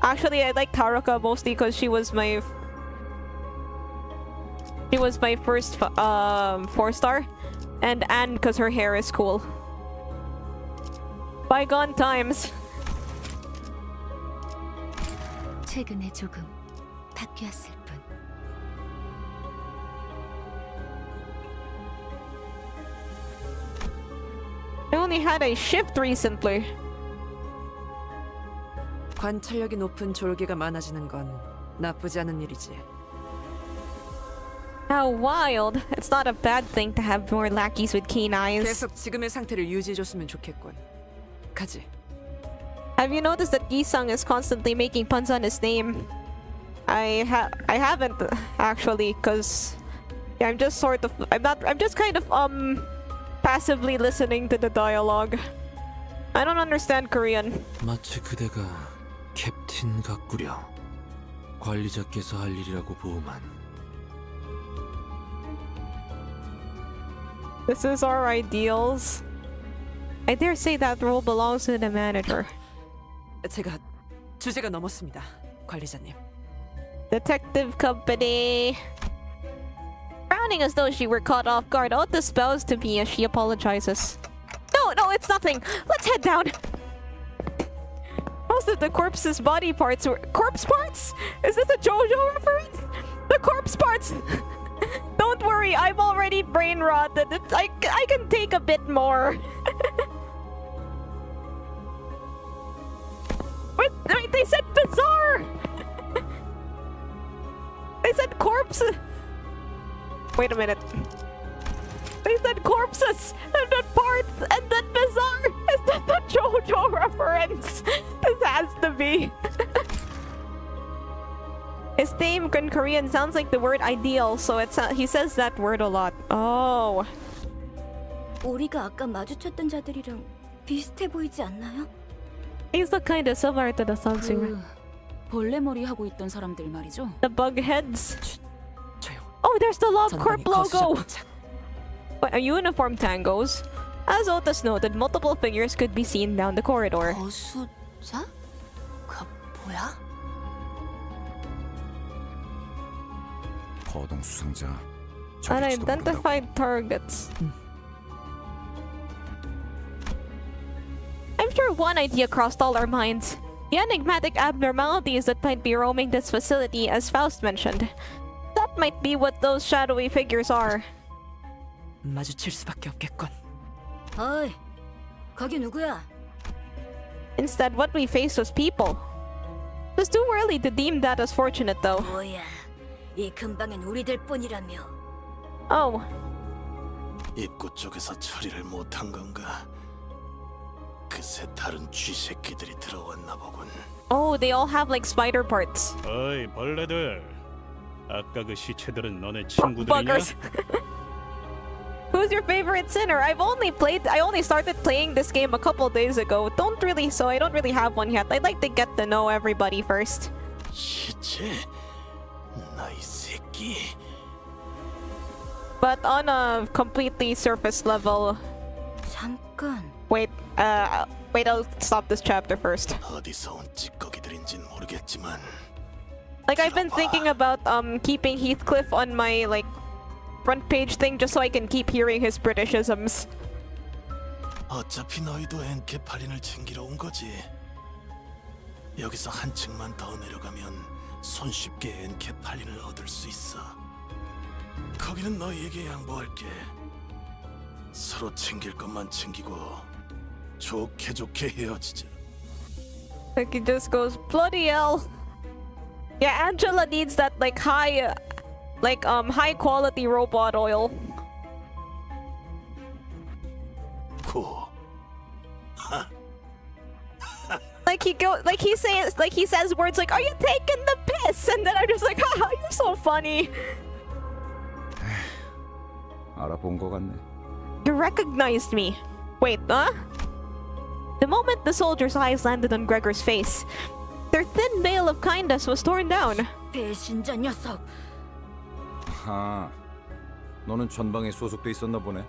Actually, I liked Haruka mostly because she was my first 4-star, and Anne because her hair is cool. Bygone times. 최근에 조금 바뀌었을 뿐. I only had a shift recently. 관찰력이 높은 졸개가 많아지는 건 나쁘지 않은 일이지. How wild! It's not a bad thing to have more lackeys with keen eyes. 계속 지금의 상태를 유지해줬으면 좋겠군. 가지. Have you noticed that Gisang is constantly making puns on his name? I haven't actually, cause yeah, I'm just kind of passively listening to the dialogue. I don't understand Korean. 마치 그대가 캡틴 같구려. 관리자께서 할 일이라고 보만. This is our ideals. I dare say that role belongs to the manager. 제가 주제가 넘었습니다, 관리자님. Detective company. Frowning as though she were caught off guard, Ota bows to me as she apologizes. No, it's nothing. Let's head down. Most of the corpse's body parts were corpse parts. Is this a JoJo reference? The corpse parts. Don't worry, I'm already brain rotted. I can take a bit more. Wait, they said bizarre. They said corpse. Wait a minute. They said corpses and then parts and then bizarre. Is this a JoJo reference? This has to be. His name in Korean sounds like the word ideal, so he says that word a lot. Oh. 우리가 아까 마주쳤던 자들이랑 비슷해 보이지 않나요? He's the kind of similar to the song singer. 벌레머리 하고 있던 사람들 말이죠. The bug heads. Oh, there's the Love Corp logo. A uniform tangos. As Otis noted, multiple figures could be seen down the corridor. 거수자? 그 뭐야? 서동 수상자. 저길지도 모른다고. Unidentified targets. I'm sure one idea crossed all our minds. The enigmatic abnormalities that might be roaming this facility, as Faust mentioned. That might be what those shadowy figures are. 마주칠 수밖에 없겠군. 어이, 거기 누구야? Instead, what we faced was people. It was too early to deem that as fortunate, though. 뭐야, 이 근방엔 우리들 뿐이라며. Oh. 입구 쪽에서 처리를 못한 건가? 그새 다른 쥐새끼들이 들어왔나 보군. Oh, they all have like spider parts. 어이 벌레들, 아까 그 시체들은 너네 친구들이냐? Buggers. Who's your favorite sinner? I only started playing this game a couple days ago. I don't really have one yet. I'd like to get to know everybody first. 시체? 나이 새끼. But on a completely surface level. 잠깐. Wait, I'll stop this chapter first. 어디서 온 찌꺼기들인진 모르겠지만. Like I've been thinking about keeping Heathcliff on my like front page thing just so I can keep hearing his Britishisms. 어차피 너희도 엔케팔린을 챙기러 온 거지. 여기서 한층만 더 내려가면 손쉽게 엔케팔린을 얻을 수 있어. 거기는 너희에게 양보할게. 서로 챙길 것만 챙기고 좋게 헤어지자. Like he just goes, bloody hell. Yeah, Angela needs that like high quality robot oil. 고. He says words like, "Are you taking the piss?" And then I'm just like, "Haha, you're so funny." 알아본 것 같네. You recognized me. Wait, huh? The moment the soldier's eyes landed on Gregor's face, their thin veil of kindness was torn down. 배신자 녀석. 아, 너는 전방에 소속돼 있었나 보네.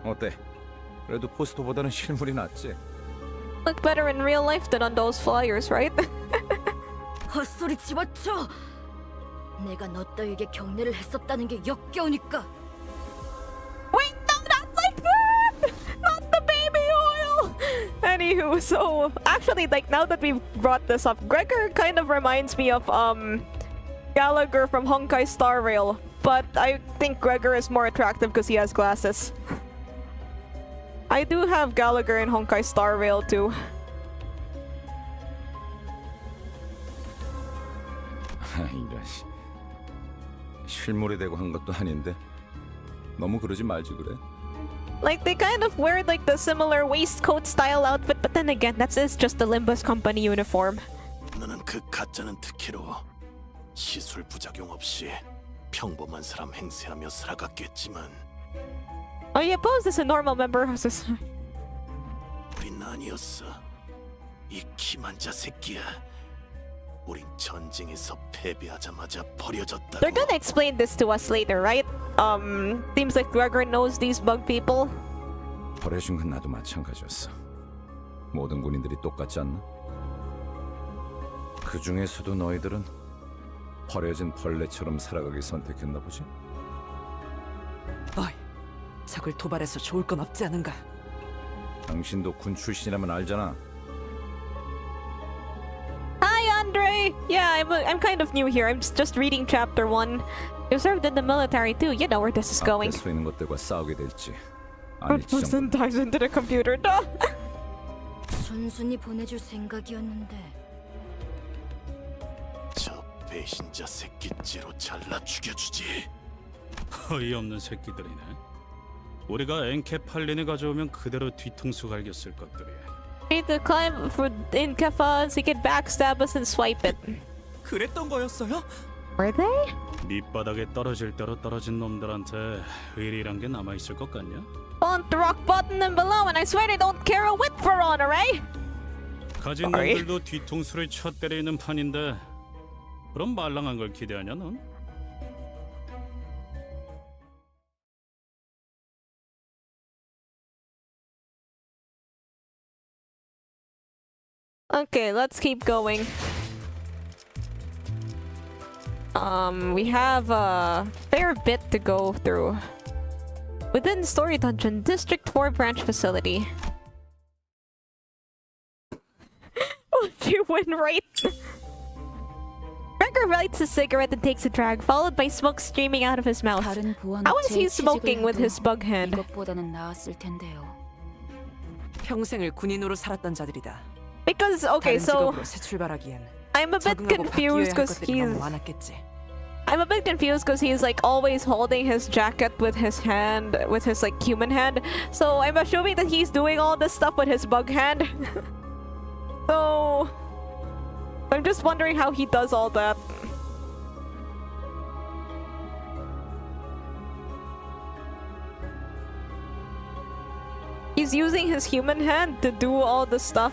어때? 그래도 포스터보다는 실물이 낫지. Look better in real life than on those flyers, right? 헛소리 집어쳐. 내가 너 따위에게 경례를 했었다는 게 역겨우니까. Wait, no, not like that! Not the baby oil! Anywho, so actually, like now that we've brought this up, Gregor kind of reminds me of Gallagher from Honkai Star Rail, but I think Gregor is more attractive because he has glasses. I do have Gallagher in Honkai Star Rail too. 이런 실물이 되고 한 것도 아닌데 너무 그러지 말지 그래. Like they kind of wear like the similar waistcoat style outfit, but then again, that's just the Limbus company uniform. 너는 그 가짜는 특혜로 시술 부작용 없이 평범한 사람 행세하며 살아갔겠지만 Oh, yeah, pose as a normal member of society. 우린 아니었어. 이 기만자 새끼야. 우린 전쟁에서 패배하자마자 버려졌다. They're gonna explain this to us later, right? Seems like Gregor knows these bug people. 버려진 건 나도 마찬가지였어. 모든 군인들이 똑같지 않나? 그 중에서도 너희들은 버려진 벌레처럼 살아가길 선택했나 보지? 어이, 적을 도발해서 좋을 건 없지 않은가? 당신도 군 출신이라면 알잖아. Hi, Andre! Yeah, I'm kind of new here. I'm just reading chapter 1. You served in the military too. You know where this is going. 앞에 서 있는 것들과 싸우게 될지 One 아닐지 person dives into the computer. No! 순순히 보내줄 생각이었는데. 저 배신자 새끼째로 잘라 죽여주지. 어이없는 새끼들이네. 우리가 엔케팔린을 가져오면 그대로 뒤통수 갈겼을 것들이. Need to climb in Kafa so he can backstab us and swipe it. 그랬던 거였어요? Were they? 밑바닥에 떨어질 대로 떨어진 놈들한테 의리란 게 남아있을 것 같냐? On the rock bottom and below, and I swear they don't care a whit for honor, eh? 가진 놈들도 뒤통수를 쳐 때리는 판인데 그럼 말랑한 걸 기대하냐 넌? Okay, let's keep going. We have a fair bit to go through. Within Story Dungeon, District 4 branch facility. Oh, you win right. Gregor lights a cigarette and takes a drag, followed by smoke streaming out of his mouth. How is he smoking with his bug hand? 이것보다는 나았을 텐데요. 평생을 군인으로 살았던 자들이다. Because okay, 다른 so 직업으로 새 출발하기엔 I'm a bit 적응하고 confused 바뀌어야 할 because 것들이 너무 he's 많았겠지. I'm a bit confused because he's like always holding his jacket with his hand, with his like human hand. So I'm assuming that he's doing all this stuff with his bug hand. So I'm just wondering how he does all that. He's using his human hand to do all the stuff.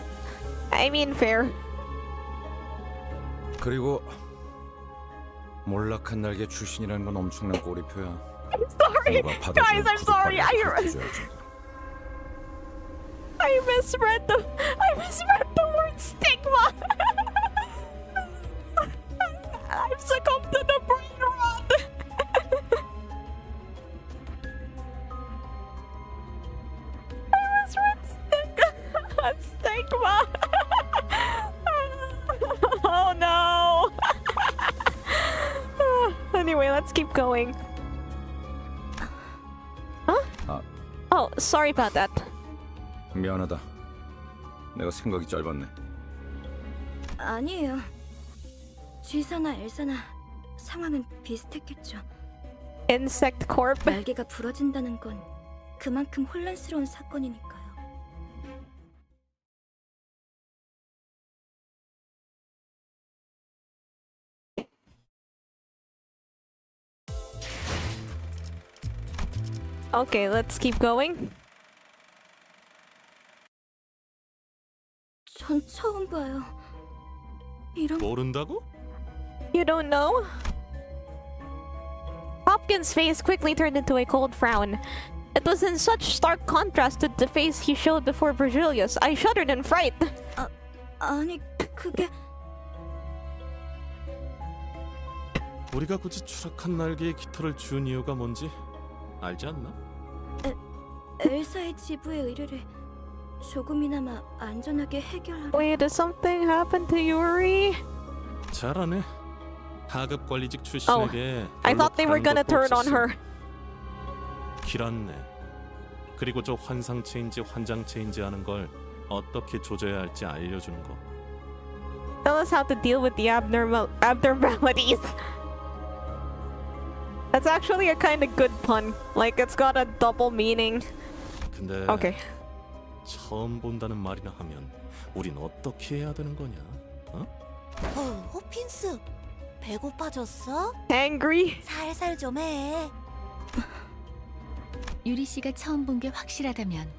I mean, fair. 그리고 몰락한 날개 출신이라는 건 엄청난 꼬리표야. I'm sorry, guys. I'm sorry. I misread the word stigma. I've succumbed to the brain rot. I misread stigma. Oh no. Anyway, let's keep going. Huh? Oh, sorry about that. 미안하다. 내가 생각이 짧았네. 아니에요. 쥐사나 엘사나 상황은 비슷했겠죠. Insect corp. 날개가 부러진다는 건 그만큼 혼란스러운 사건이니까요. Okay, let's keep going. 전 처음 봐요. 이런 모른다고? You don't know? Hopkins' face quickly turned into a cold frown. It was in such stark contrast to the face he showed before Virgilius. I shuddered in fright. 아니 그게 우리가 굳이 추락한 날개에 깃털을 준 이유가 뭔지 알지 않나? 엘사의 지부의 의뢰를 조금이나마 안전하게 해결하려. Wait, did something happen to Yuri? 잘하네. 하급 관리직 출신에게 I thought they were gonna turn on her. 길었네. 그리고 저 환상체인지 환장체인지 하는 걸 어떻게 조져야 할지 알려주는 거. Tell us how to deal with the abnormalities. That's actually a kind of good pun. Like it's got a double meaning. 근데 Okay. 처음 본다는 말이나 하면 우린 어떻게 해야 되는 거냐? 어? 호핀스, 배고파졌어? Angry? 살살 좀 해. 유리 씨가 처음 본 게 확실하다면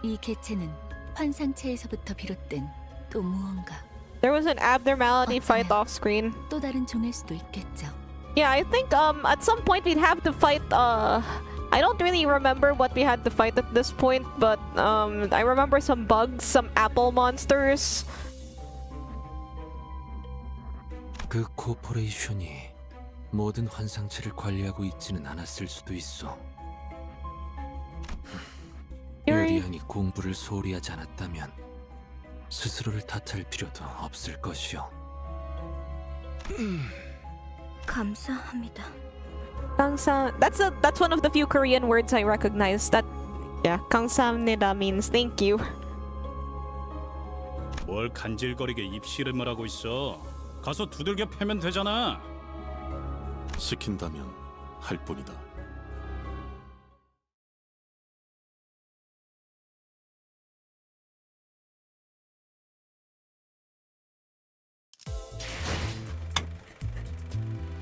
이 개체는 환상체에서부터 비롯된 또 무언가. There was an abnormality fight off screen. 또 다른 종일 수도 있겠죠. Yeah, I think at some point we'd have to fight I don't really remember what we had to fight at this point, but I remember some bugs, some apple monsters. 그 코퍼레이션이 모든 환상체를 관리하고 있지는 않았을 수도 있어. 유리안이 공부를 소홀히 하지 않았다면 스스로를 탓할 필요도 없을 것이오. 감사합니다. That's one of the few Korean words I recognize. That yeah, 감사합니다 means thank you. 뭘 간질거리게 입씨름을 하고 있어. 가서 두들겨 패면 되잖아. 시킨다면 할 뿐이다.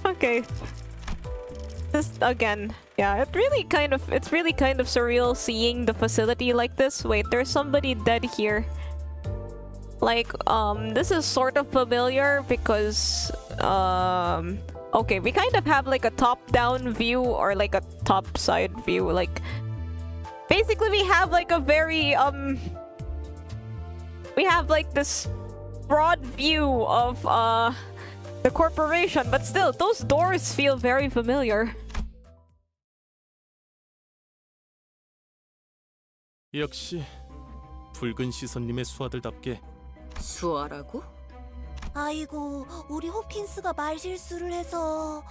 Okay. This again. Yeah, it's really kind of surreal seeing the facility like this. Wait, there's somebody dead here. Like, this is sort of familiar because okay, we kind of have like a top-down view or like a top-side view. Like basically we have like a very we have like this broad view of the corporation, but still, those doors feel very familiar. 역시 붉은 시선님의 수하들답게. 수아라고? 아이고, 우리 호킨스가 말 실수를 해서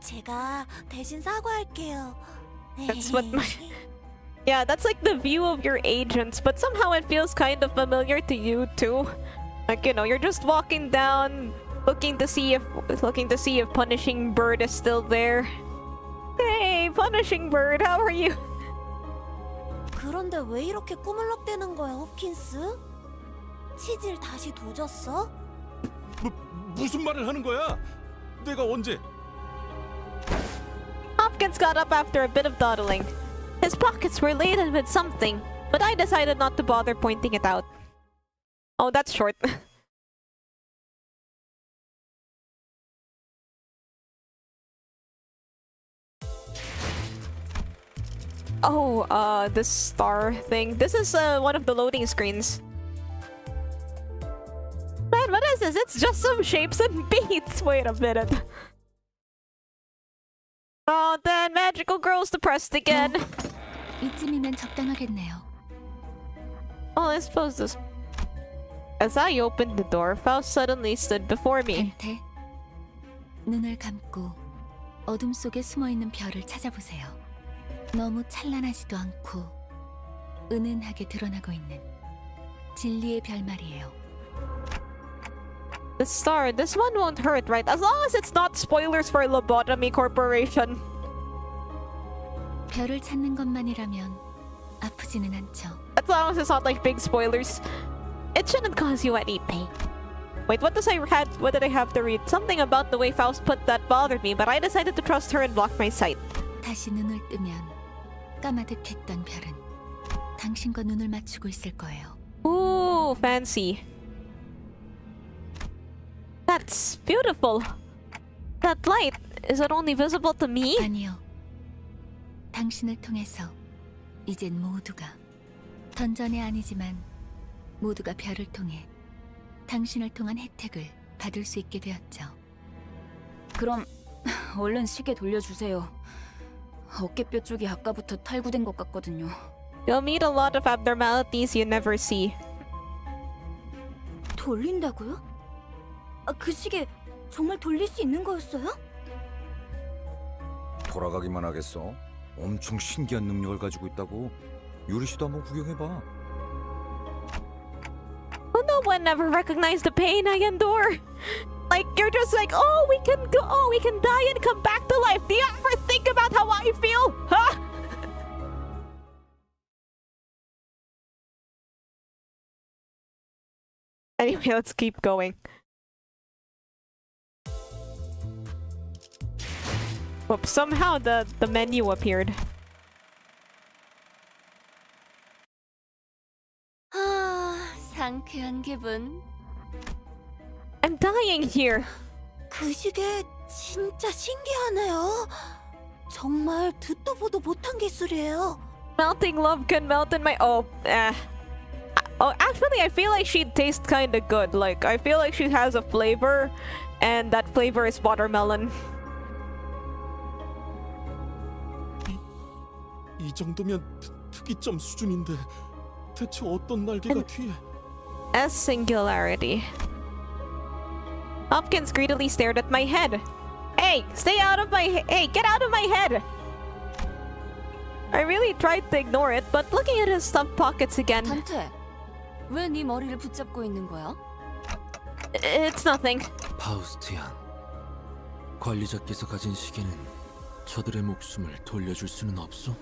제가 대신 사과할게요. That's what my... Yeah, that's like the view of your agents, but somehow it feels kind of familiar to you too. Like, you know, you're just walking down, looking to see if Punishing Bird is still there. Hey, Punishing Bird, how are you? 그런데 왜 이렇게 꾸물럭대는 거야, 호킨스? 치질 다시 도졌어? 무슨 말을 하는 거야? 내가 언제? Hopkins got up after a bit of dawdling. His pockets were laden with something, but I decided not to bother pointing it out. Oh, that's short. Oh, this star thing. This is one of the loading screens. Man, what is this? It's just some shapes and beats. Wait a minute. Oh, then magical girl's depressed again. 이쯤이면 적당하겠네요. Oh, I suppose this... As I opened the door, Faust suddenly stood before me. 변태, 눈을 감고 어둠 속에 숨어있는 별을 찾아보세요. 너무 찬란하지도 않고 은은하게 드러나고 있는 진리의 별 말이에요. The star, this one won't hurt, right? As long as it's not spoilers for Lobotomy Corporation. 별을 찾는 것만이라면 아프지는 않죠. As long as it's not like big spoilers. It shouldn't cause you any pain. Wait, what did I have to read? Something about the way Faust put that bothered me, but I decided to trust her and block my sight. 다시 눈을 뜨면 까마득했던 별은 당신과 눈을 맞추고 있을 거예요. Ooh, fancy. That's beautiful. That light, is it only visible to me? 아니요. 당신을 통해서 이젠 모두가 던전이 아니지만 모두가 별을 통해 당신을 통한 혜택을 받을 수 있게 되었죠. 그럼 얼른 시계 돌려주세요. 어깨뼈 쪽이 아까부터 탈구된 것 같거든요. You'll meet a lot of abnormalities you never see. 돌린다고요? 그 시계 정말 돌릴 수 있는 거였어요? 돌아가기만 하겠어? 엄청 신기한 능력을 가지고 있다고. 유리 씨도 한번 구경해봐. Well, no one ever recognized the pain I endure. Like, you're just like, oh, we can die and come back to life. Do you ever think about how I feel? Huh? Anyway, let's keep going. Oops, somehow the menu appeared. 상쾌한 기분. I'm dying here. 그 시계 진짜 신기하네요. 정말 듣도 보도 못한 기술이에요. Melting love can melt in my... Oh, actually, I feel like she'd taste kind of good. Like, I feel like she has a flavor, and that flavor is watermelon. 이 정도면 특이점 수준인데 대체 어떤 날개가 뒤에? S singularity. Hopkins greedily stared at my head. Hey, stay out of my... Hey, get out of my head! I really tried to ignore it, but looking at his stuffed pockets again... 단테, 왜 네 머리를 붙잡고 있는 거야? It's nothing. 파우스티안, 관리자께서 가진 시계는 저들의 목숨을 돌려줄 수는 없소?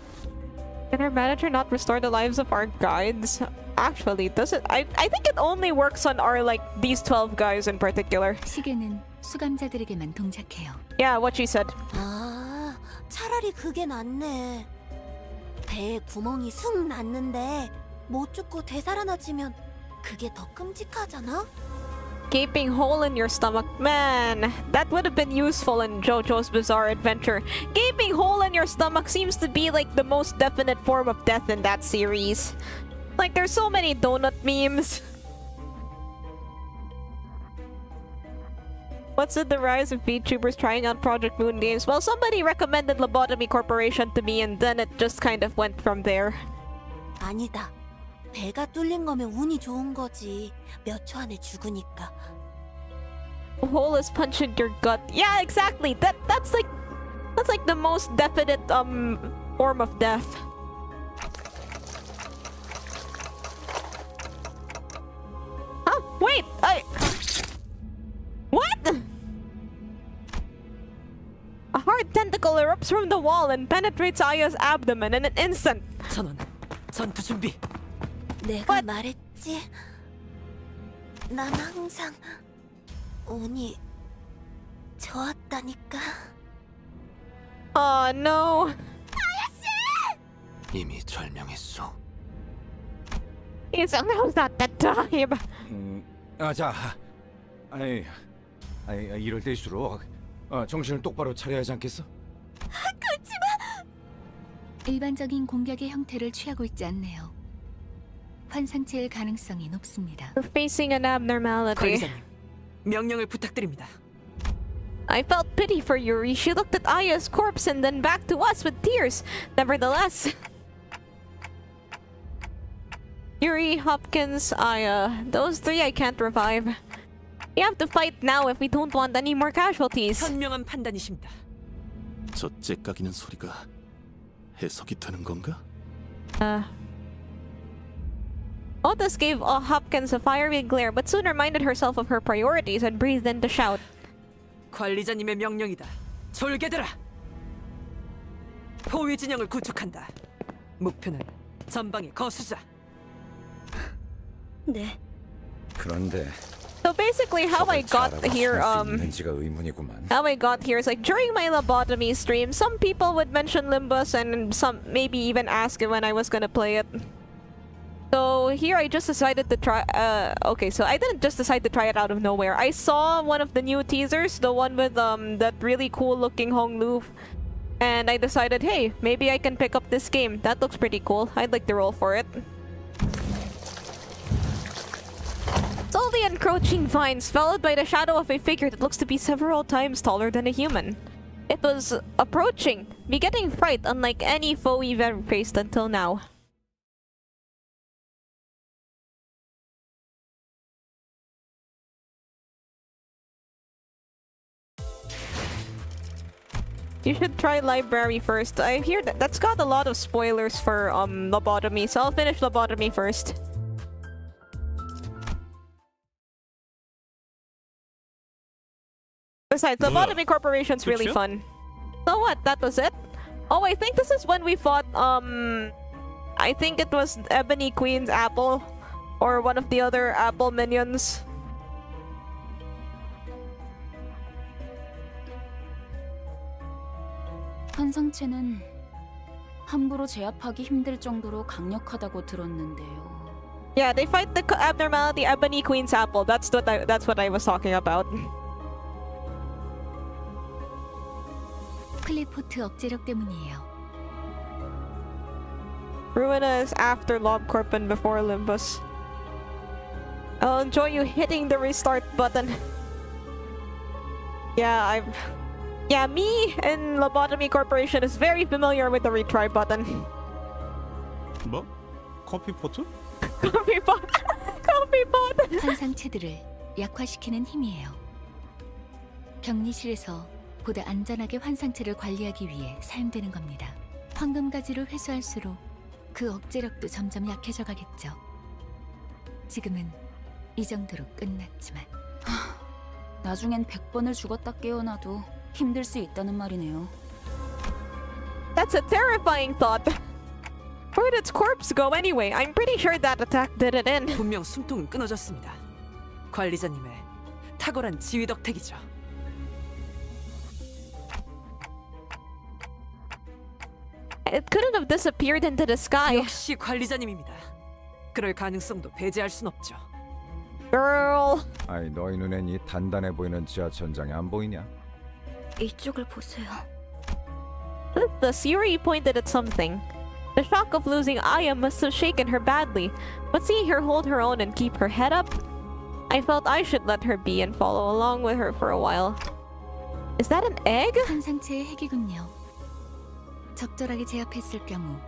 Can our manager not restore the lives of our guides? Actually, does it? I think it only works on our, like, these 12 guys in particular. 시계는 수감자들에게만 동작해요. Yeah, what she said. 아, 차라리 그게 낫네. 배에 구멍이 숭 났는데 못 죽고 되살아나지면 그게 더 끔찍하잖아? Gaping hole in your stomach. Man, that would have been useful in JoJo's Bizarre Adventure. Gaping hole in your stomach seems to be like the most definite form of death in that series. Like, there's so many donut memes. What's with the rise of VTubers trying out Project Moon games? Well, somebody recommended Lobotomy Corporation to me and then it just kind of went from there. 아니다. 배가 뚫린 거면 운이 좋은 거지. 몇 초 안에 죽으니까. A hole is punched in your gut. Yeah, exactly. That's like the most definite form of death. Huh? Wait, what? A hard tentacle erupts from the wall and penetrates Aya's abdomen in an instant. 전원, 전투 준비. 내가 말했지. 난 항상 운이 좋았다니까. Oh no. 이미 절명했어. He's not that time. 자, 이럴 때일수록 정신을 똑바로 차려야 하지 않겠어? 일반적인 공격의 형태를 취하고 있지 않네요. 환상체일 가능성이 높습니다. We're facing an abnormality. 관리자님, 명령을 부탁드립니다. I felt pity for Yuri. She looked at Aya's corpse and then back to us with tears. Nevertheless, Yuri, Hopkins, Aya, those three I can't revive. We have to fight now if we don't want any more casualties. 현명한 판단이십니다. 저 째까기는 소리가 해석이 되는 건가? Otis gave Hopkins a fiery glare, but soon reminded herself of her priorities and breathed in to shout. 관리자님의 명령이다. 졸개들아! 포위 진영을 구축한다. 목표는 전방의 거수자. 네. 그런데 So basically, how I got here, 있는지가 의문이구만. how I got here is like during my lobotomy stream, some people would mention Limbus and some maybe even ask it when I was gonna play it. So here I just decided to try. Okay, so I didn't just decide to try it out of nowhere. I saw one of the new teasers, the one with that really cool looking Hong Lu, and I decided, hey, maybe I can pick up this game. That looks pretty cool. I'd like to roll for it. Slowly encroaching vines, followed by the shadow of a figure that looks to be several times taller than a human. It was approaching, begetting fright unlike any foe we've ever faced until now. You should try Library first. I hear that's got a lot of spoilers for Lobotomy, so I'll finish Lobotomy first. Besides, Lobotomy Corporation's really fun. So what? That was it? Oh, I think this is when we fought, I think it was Ebony Queen's Apple. Or one of the other Apple minions. 환상체는 함부로 제압하기 힘들 정도로 강력하다고 들었는데요. Yeah, they fight the abnormality Ebony Queen's Apple. That's what I was talking about. 클리포트 억제력 때문이에요. Ruina is after LobCorp and before Limbus. I'll enjoy you hitting the restart button. Yeah, me and Lobotomy Corporation is very familiar with the retry button. 뭐? 커피포트? Coffee pot! Coffee pot! 환상체들을 약화시키는 힘이에요. 격리실에서 보다 안전하게 환상체를 관리하기 위해 사용되는 겁니다. 황금가지를 회수할수록 그 억제력도 점점 약해져 가겠죠. 지금은 이 정도로 끝났지만 나중엔 100번을 죽었다 깨어나도 힘들 수 있다는 말이네요. That's a terrifying thought. Where did its corpse go anyway? I'm pretty sure that attack did it in. 분명 숨통은 끊어졌습니다. 관리자님의 탁월한 지휘 덕택이죠. It couldn't have disappeared into the sky. 역시 관리자님입니다. 그럴 가능성도 배제할 순 없죠. Girl. 아이, 너희 눈엔 이 단단해 보이는 지하천장이 안 보이냐? 이쪽을 보세요. The Yuri pointed at something. The shock of losing Aya must have shaken her badly, but seeing her hold her own and keep her head up, I felt I should let her be and follow along with her for a while. Is that an egg? 환상체의 핵이군요. 적절하게 제압했을 경우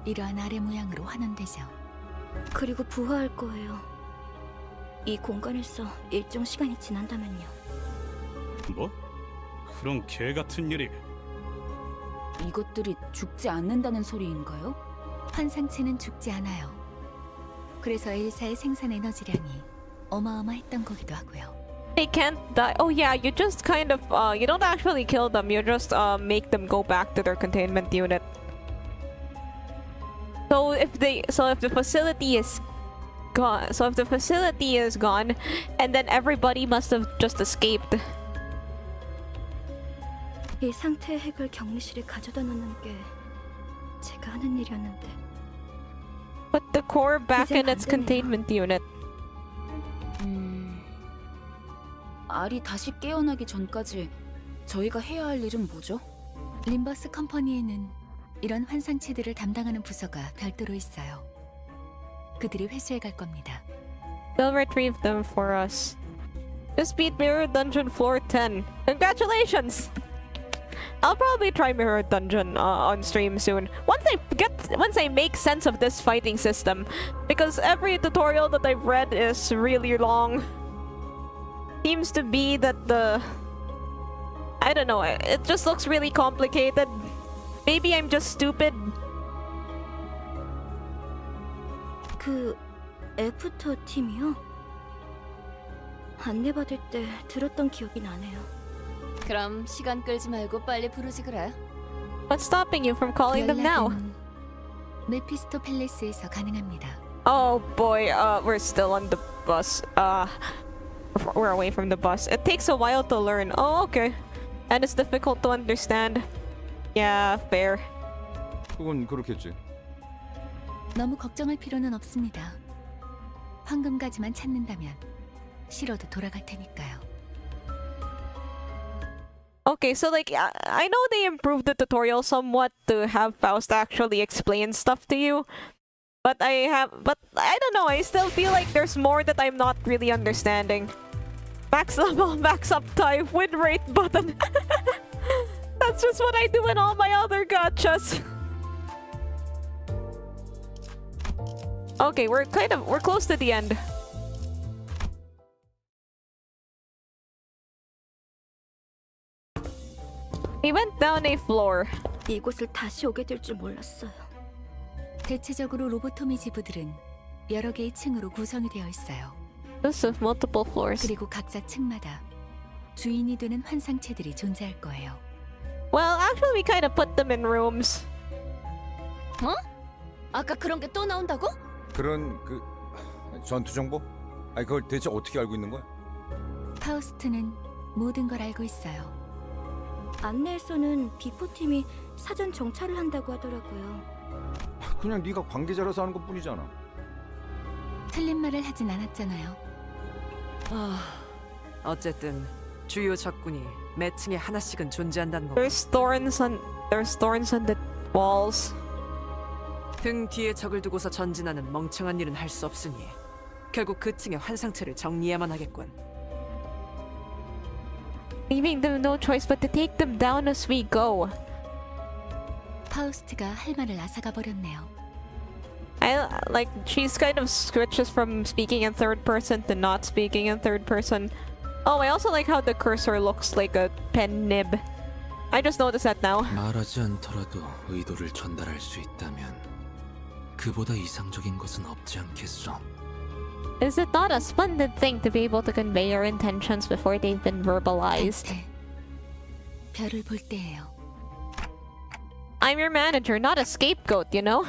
이러한 아래 모양으로 환원되죠. 그리고 부화할 거예요. 이 공간에서 일정 시간이 지난다면요. 뭐? 그런 개 같은 일이. 이것들이 죽지 않는다는 소리인가요? 환상체는 죽지 않아요. 그래서 엘사의 생산 에너지량이 어마어마했던 거기도 하고요. They can't die. Oh yeah, you just kind of you don't actually kill them. You just make them go back to their containment unit. So if the facility is gone, and then everybody must have just escaped. 이 상태의 핵을 격리실에 가져다 놓는 게 제가 하는 일이었는데. Put the core back in its containment unit. 알이 다시 깨어나기 전까지 저희가 해야 할 일은 뭐죠? 림버스 컴퍼니에는 이런 환상체들을 담당하는 부서가 별도로 있어요. 그들이 회수해 갈 겁니다. They'll retrieve them for us. Just beat Mirror Dungeon floor 10. Congratulations! I'll probably try Mirror Dungeon on stream soon. Once I make sense of this fighting system, because every tutorial that I've read is really long. Seems to be that I don't know, it just looks really complicated. Maybe I'm just stupid. 그 애프터 팀이요? 안내받을 때 들었던 기억이 나네요. 그럼 시간 끌지 말고 빨리 부르지 그래. What's stopping you from calling them now? 연락은 메피스토 팰리스에서 가능합니다. Oh boy, we're still on the bus. We're away from the bus. It takes a while to learn. Oh, okay. And it's difficult to understand. Yeah, fair. 그건 그렇겠지. 너무 걱정할 필요는 없습니다. 황금가지만 찾는다면 싫어도 돌아갈 테니까요. Okay, so like, I know they improved the tutorial somewhat to have Faust actually explain stuff to you. But I don't know, I still feel like there's more that I'm not really understanding. Max level, max uptime, win rate button. That's just what I do in all my other gachas. Okay, we're close to the end. We went down a floor. 이곳을 다시 오게 될 줄 몰랐어요. 대체적으로 로보토미 지부들은 여러 개의 층으로 구성이 되어 있어요. This of multiple floors. 그리고 각자 층마다 주인이 되는 환상체들이 존재할 거예요. Well, actually, we kind of put them in rooms. 어? 아까 그런 게 또 나온다고? 그런 그 전투 정보? 아니 그걸 대체 어떻게 알고 있는 거야? 파우스트는 모든 걸 알고 있어요. 안내에서는 비포팀이 사전 정찰을 한다고 하더라고요. 그냥 네가 관계자라서 하는 것뿐이잖아. 틀린 말을 하진 않았잖아요. 어쨌든 주요 적군이 매 층에 하나씩은 존재한다는 거. There's thorns on the walls. 등 뒤에 적을 두고서 전진하는 멍청한 일은 할 수 없으니 결국 그 층의 환상체를 정리해야만 하겠군. Leaving them no choice but to take them down as we go. 파우스트가 할 말을 앗아가 버렸네요. I like she's kind of switches from speaking in third person to not speaking in third person. Oh, I also like how the cursor looks like a pen nib. I just noticed that now. 말하지 않더라도 의도를 전달할 수 있다면 그보다 이상적인 것은 없지 않겠소. Is it not a splendid thing to be able to convey your intentions before they've been verbalized? 별을 볼 때예요. I'm your manager, not a scapegoat, you know?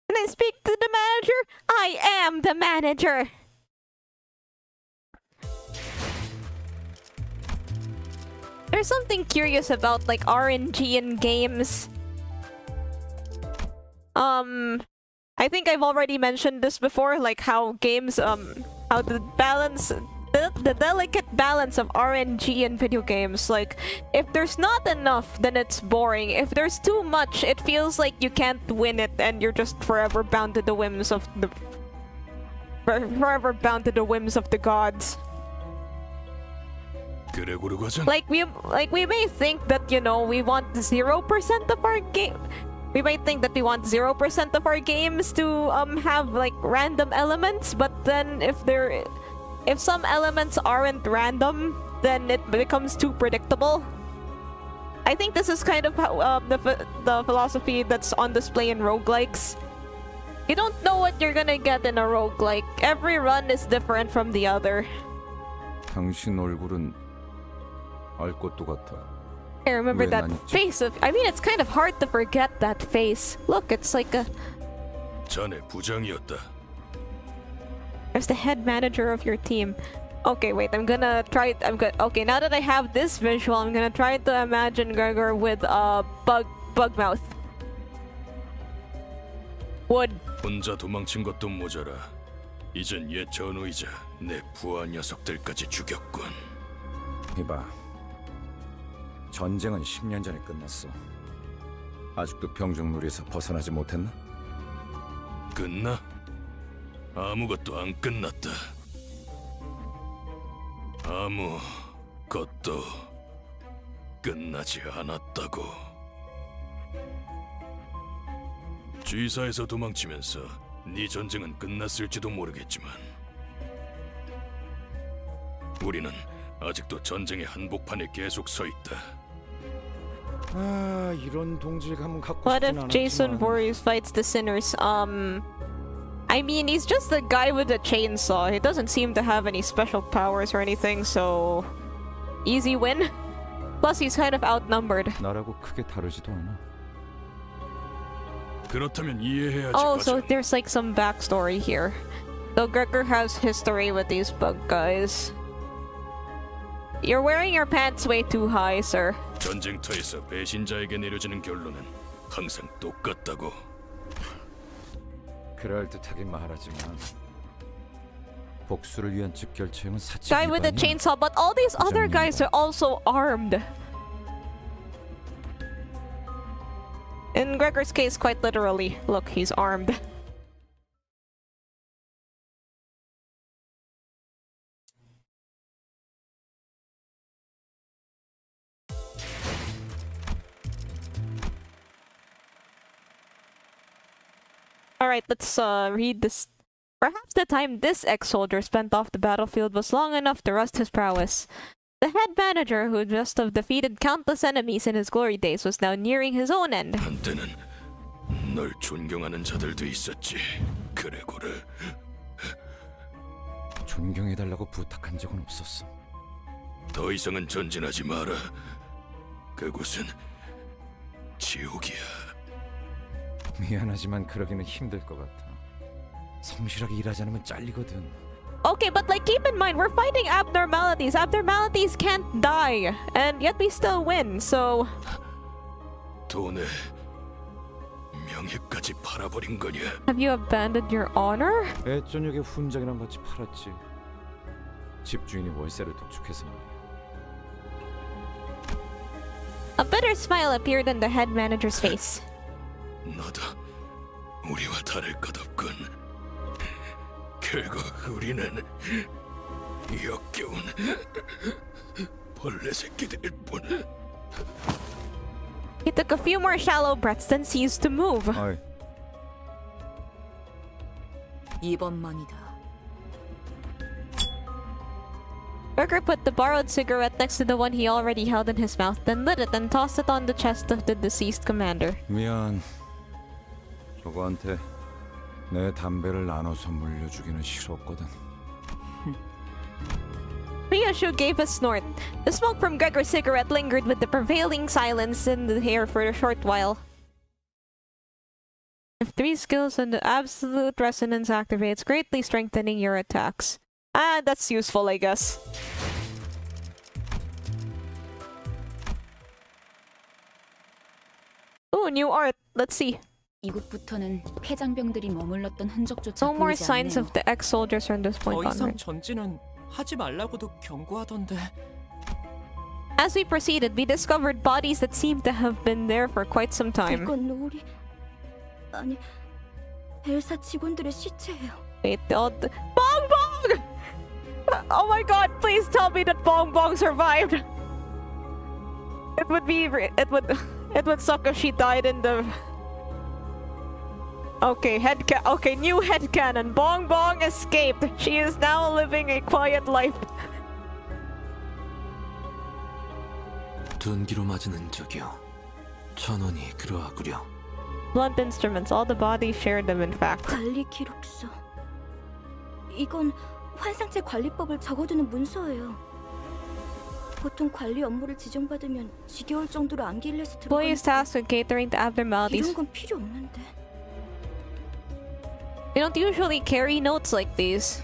Can I speak to the manager? I am the manager! There's something curious about like RNG in games. I think I've already mentioned this before, like how games, how the balance, the delicate balance of RNG in video games. Like, if there's not enough, then it's boring. If there's too much, it feels like you can't win it and you're just forever bound to the whims of forever bound to the whims of the gods. 그레고르 과장. Like we may think that, you know, we want 0% of our game. We might think that we want 0% of our games to have like random elements, but then if some elements aren't random, then it becomes too predictable. I think this is kind of how, the philosophy that's on display in roguelikes. You don't know what you're gonna get in a roguelike. Every run is different from the other. 당신 얼굴은 알 것도 같아. I remember 왜 that 난 지- face of... I mean, it's kind of hard to forget that face. Look, it's like a... 자네 부장이었다. There's the head manager of your team. Okay, wait, I'm gonna try... Okay, now that I have this visual, I'm gonna try to imagine Gregor with a bug mouth. Wood. 혼자 도망친 것도 모자라. 이젠 옛 전우이자 내 부하 녀석들까지 죽였군. 이봐, 전쟁은 10년 전에 끝났어. 아직도 병정놀이에서 벗어나지 못했나? 끝나? 아무것도 안 끝났다. 아무것도 끝나지 않았다고. G사에서 도망치면서 네 전쟁은 끝났을지도 모르겠지만 우리는 아직도 전쟁의 한복판에 계속 서 있다. 아, 이런 동질감은 갖고 What 싶진 if Jason 않았지만. Voorhees fights the sinners? I mean, he's just a guy with a chainsaw. He doesn't seem to have any special powers or anything, so... Easy win. Plus, he's kind of outnumbered. 나라고 크게 다르지도 않아. 그렇다면 이해해야지. Oh, so 과장. there's like some backstory here. So Gregor has history with these bug guys. You're wearing your pants way too high, sir. 전쟁터에서 배신자에게 내려지는 결론은 항상 똑같다고. 그럴듯하긴 말하지만 복수를 위한 즉결처형은 사치 Guy with a 위반이야. chainsaw, but all these other guys are also armed. In Gregor's case, quite literally. Look, he's armed. Alright, let's read this. Perhaps the time this ex-soldier spent off the battlefield was long enough to rust his prowess. The head manager, who just have defeated countless enemies in his glory days, was now nearing his own end. 한때는 널 존경하는 자들도 있었지. 그레고르. 존경해달라고 부탁한 적은 없었어. 더 이상은 전진하지 마라. 그곳은 지옥이야. 미안하지만 그러기는 힘들 것 같아. 성실하게 일하지 않으면 잘리거든. Okay, but like keep in mind, we're fighting abnormalities. Abnormalities can't die, and yet we still win, so... 돈에 명예까지 팔아버린 거냐? Have you abandoned your honor? 애저녁에 훈장이랑 같이 팔았지. 집주인이 월세를 독촉해서 말이야. A bitter smile appeared on the head manager's face. 너도 우리와 다를 것 없군. 결국 우리는 역겨운 벌레 새끼들일 뿐. He took a few more shallow breaths, then ceased to move. 아이, 이번만이다. Gregor put the borrowed cigarette next to the one he already held in his mouth, then lit it and tossed it on the chest of the deceased commander. 미안. 저거한테 내 담배를 나눠서 물려주기는 싫었거든. Ryoshu gave a snort. The smoke from Gregor's cigarette lingered with the prevailing silence in the air for a short while. If 3 skills and the absolute resonance activates, greatly strengthening your attacks. Ah, that's useful, I guess. Ooh, new art. Let's see. 이곳부터는 폐장병들이 머물렀던 흔적조차 No more 보이지 signs 않네요. of the ex-soldiers from this point 더 이상 onward. 전진은 하지 말라고도 경고하던데. As we proceeded, we discovered bodies that seemed to have been there for quite some time. 이건 우리... 아니... 엘사 직원들의 시체예요. Wait, Bong Bong! Oh my god, please tell me that Bong Bong survived. It would be it would suck if she died in the. Okay, new headcanon. Bong Bong escaped. She is now living a quiet life. 둔기로 맞은 흔적이요. 전원이 그러하구려. Blunt instruments. All the bodies shared them, in fact. 관리 기록서. 이건 환상체 관리법을 적어두는 문서예요. 보통 관리 업무를 지정받으면 지겨울 정도로 암기일에서 Employees tasked with catering to abnormalities. 이런 건 필요 없는데. They don't usually carry notes like these.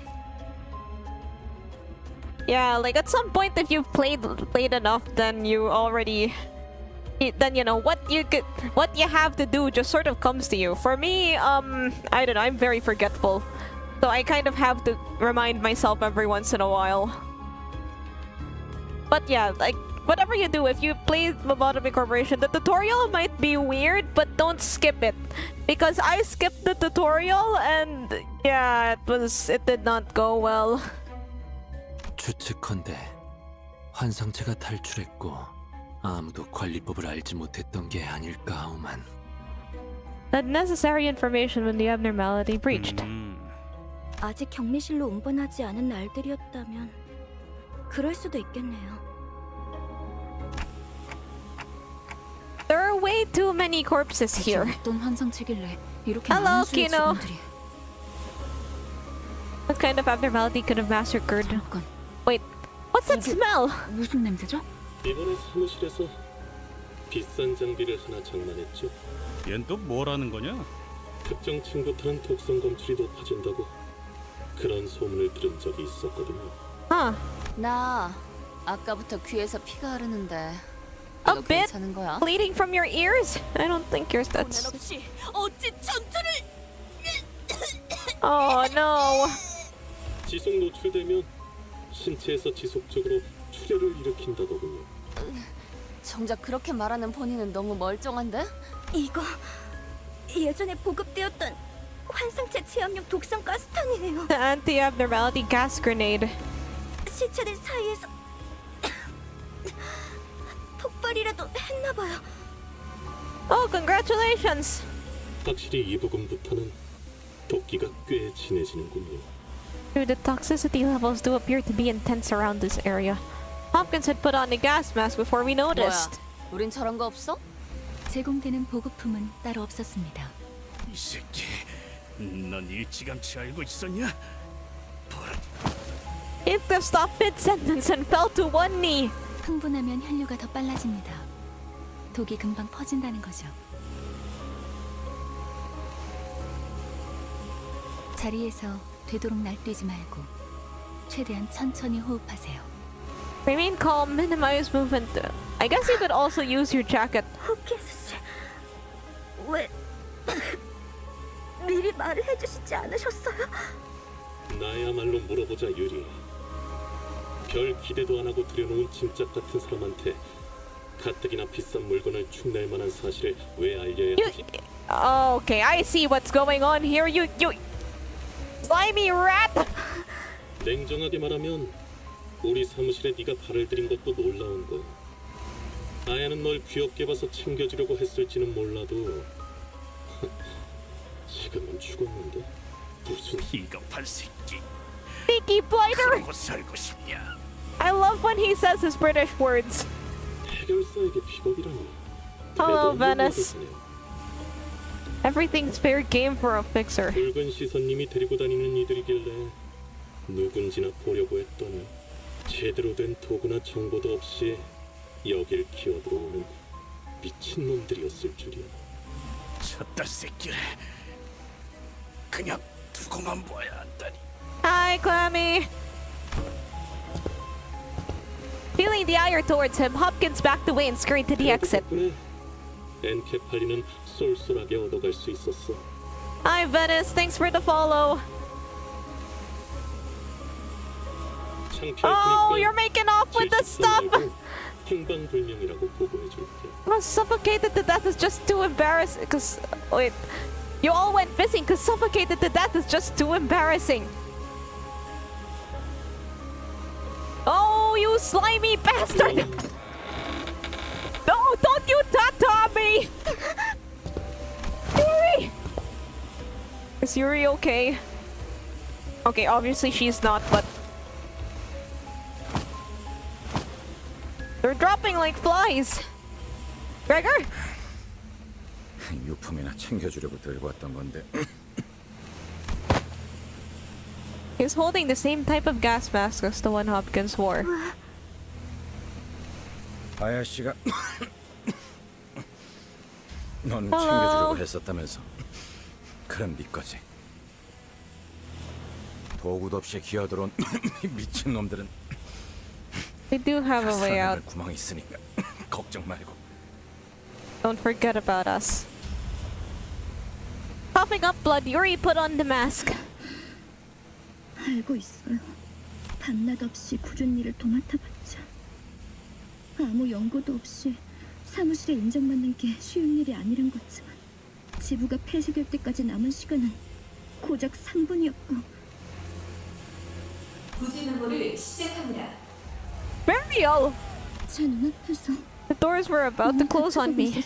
Yeah, like at some point, if you've played enough, then you already, then you know what you have to do just sort of comes to you. For me, I don't know, I'm very forgetful, so I kind of have to remind myself every once in a while. But yeah, like whatever you do, if you play Lobotomy Corporation, the tutorial might be weird, but don't skip it, because I skipped the tutorial and yeah, it did not go well. 추측컨대 환상체가 탈출했고 아무도 관리법을 알지 못했던 게 아닐까 하오만. That necessary information when the abnormality breached. 아직 격리실로 운반하지 않은 날들이었다면 그럴 수도 있겠네요. There are way too many corpses here. 어떤 환상체길래 이렇게 Hello, 많은 수의 Kino. 직원들이. What kind of abnormality could have massacred? 잠깐, Wait, what's that smell? 무슨 냄새죠? 이번에 사무실에서 비싼 장비를 하나 장만했죠. 얜 또 뭐라는 거냐? 특정 층부터는 독성 검출이 높아진다고 그런 소문을 들은 적이 있었거든요. Huh. 나 아까부터 귀에서 피가 흐르는데 A 이거 bit 괜찮은 거야? bleeding from your ears? I don't think yours. That's. 없이 어찌 전투를 Oh no. 지속 노출되면 신체에서 지속적으로 출혈을 일으킨다더군요. 정작 그렇게 말하는 본인은 너무 멀쩡한데? 이거 예전에 보급되었던 환상체 체압용 독성 가스탄이에요. The anti-abnormality gas grenade. 시체들 사이에서 폭발이라도 했나봐요. Oh, congratulations. 확실히 이 부분부터는 도끼가 꽤 진해지는군요. The toxicity levels do appear to be intense around this area. Hopkins had put on a gas mask before we noticed. 뭐야? 우린 저런 거 없어? 제공되는 보급품은 따로 없었습니다. 이 새끼, 넌 일찌감치 알고 있었냐? It just stopped mid-sentence and fell to one knee. 흥분하면 혈류가 더 빨라집니다. 독이 금방 퍼진다는 거죠. 자리에서 되도록 날뛰지 말고 최대한 천천히 호흡하세요. Remain calm, minimize movement. I guess you could also use your jacket. 호키스 씨, 왜 미리 말을 해주시지 않으셨어요? 나야말로 물어보자 유리. 별 기대도 안 하고 들여놓은 짐짝 같은 사람한테 가뜩이나 비싼 물건을 축낼 만한 사실을 왜 알려야 하지? Okay, I see what's going on here. You slimy rat. 냉정하게 말하면 우리 사무실에 네가 발을 들인 것도 놀라운 거. 아야는 널 귀엽게 봐서 챙겨주려고 했을지는 몰라도 지금은 죽었는데 무슨 비겁한 새끼. Sneaky blighter. 그러고 살고 싶냐? I love when he says his British words. 해결사에게 비겁이라니. Hello, Venice. Everything's fair game for a fixer. 붉은 시선님이 데리고 다니는 이들이길래 누군지나 보려고 했더니 제대로 된 도구나 정보도 없이 여길 기어들어오는 미친놈들이었을 줄이야. 저딴 새끼를 그냥 두고만 봐야 한다니. Hi, Clammy. Feeling the ire towards him, Hopkins backed away and scurried to the exit. 덕분에 엔케팔리는 쏠쏠하게 얻어갈 수 있었어. Hi, Venice. Thanks for the follow. Oh, you're making off with the stuff. 행방불명이라고 보고해줄게. Well, suffocated to death is just too embarrassing. Cause wait, You all went missing because suffocated to death is just too embarrassing. Oh, you slimy bastard! No, don't you tattoo me! Yuri! Is Yuri okay? Okay, obviously she's not, but... They're dropping like flies! Gregor? 유품이나 챙겨주려고 들고 왔던 건데. He's holding the same type of gas mask as the one Hopkins wore. 아야씨가 넌 챙겨주려고 했었다면서. 그럼 네 거지. 도구도 없이 기어들어온 미친 놈들은 They do have a way out. 구멍이 있으니까 걱정 말고. Don't forget about us. Coughing up blood, Yuri put on the mask. 알고 있어요. 밤낮 없이 굳은 일을 도맡아봤자 아무 연고도 없이 사무실에 인정받는 게 쉬운 일이 아니란 거지만 지부가 폐쇄될 때까지 남은 시간은 고작 3분이었고 부지 메모를 시작합니다. Burial! 제 눈앞에서 The doors were about to close on me.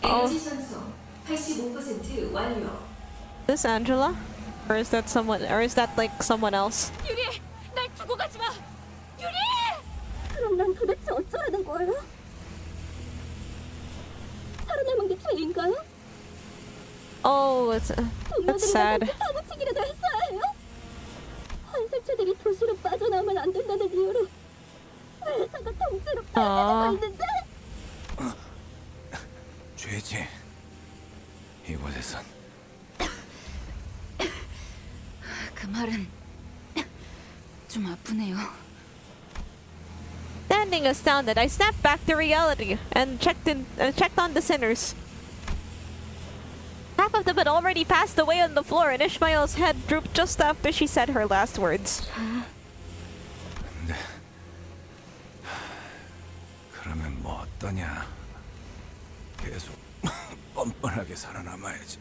에너지 전송 85% 완료. This Angela? Or is that someone? Or is that like someone else? 유리, 날 두고 가지 마. 유리! 그럼 난 도대체 어쩌라는 거예요? 살아남은 게 죄인가요? Oh, that's sad. 사무치기라도 했어야 해요? 환생체들이 도시로 빠져나오면 안 된다는 이유로 회사가 통째로 폐쇄되고 있는데 죄지. 이곳에선 그 말은 좀 아프네요. Standing astounded, I snapped back to reality and checked on the sinners. Half of them had already passed away on the floor, and Ishmael's head drooped just after she said her last words. 근데 그러면 뭐 어떠냐? 계속 뻔뻔하게 살아남아야지.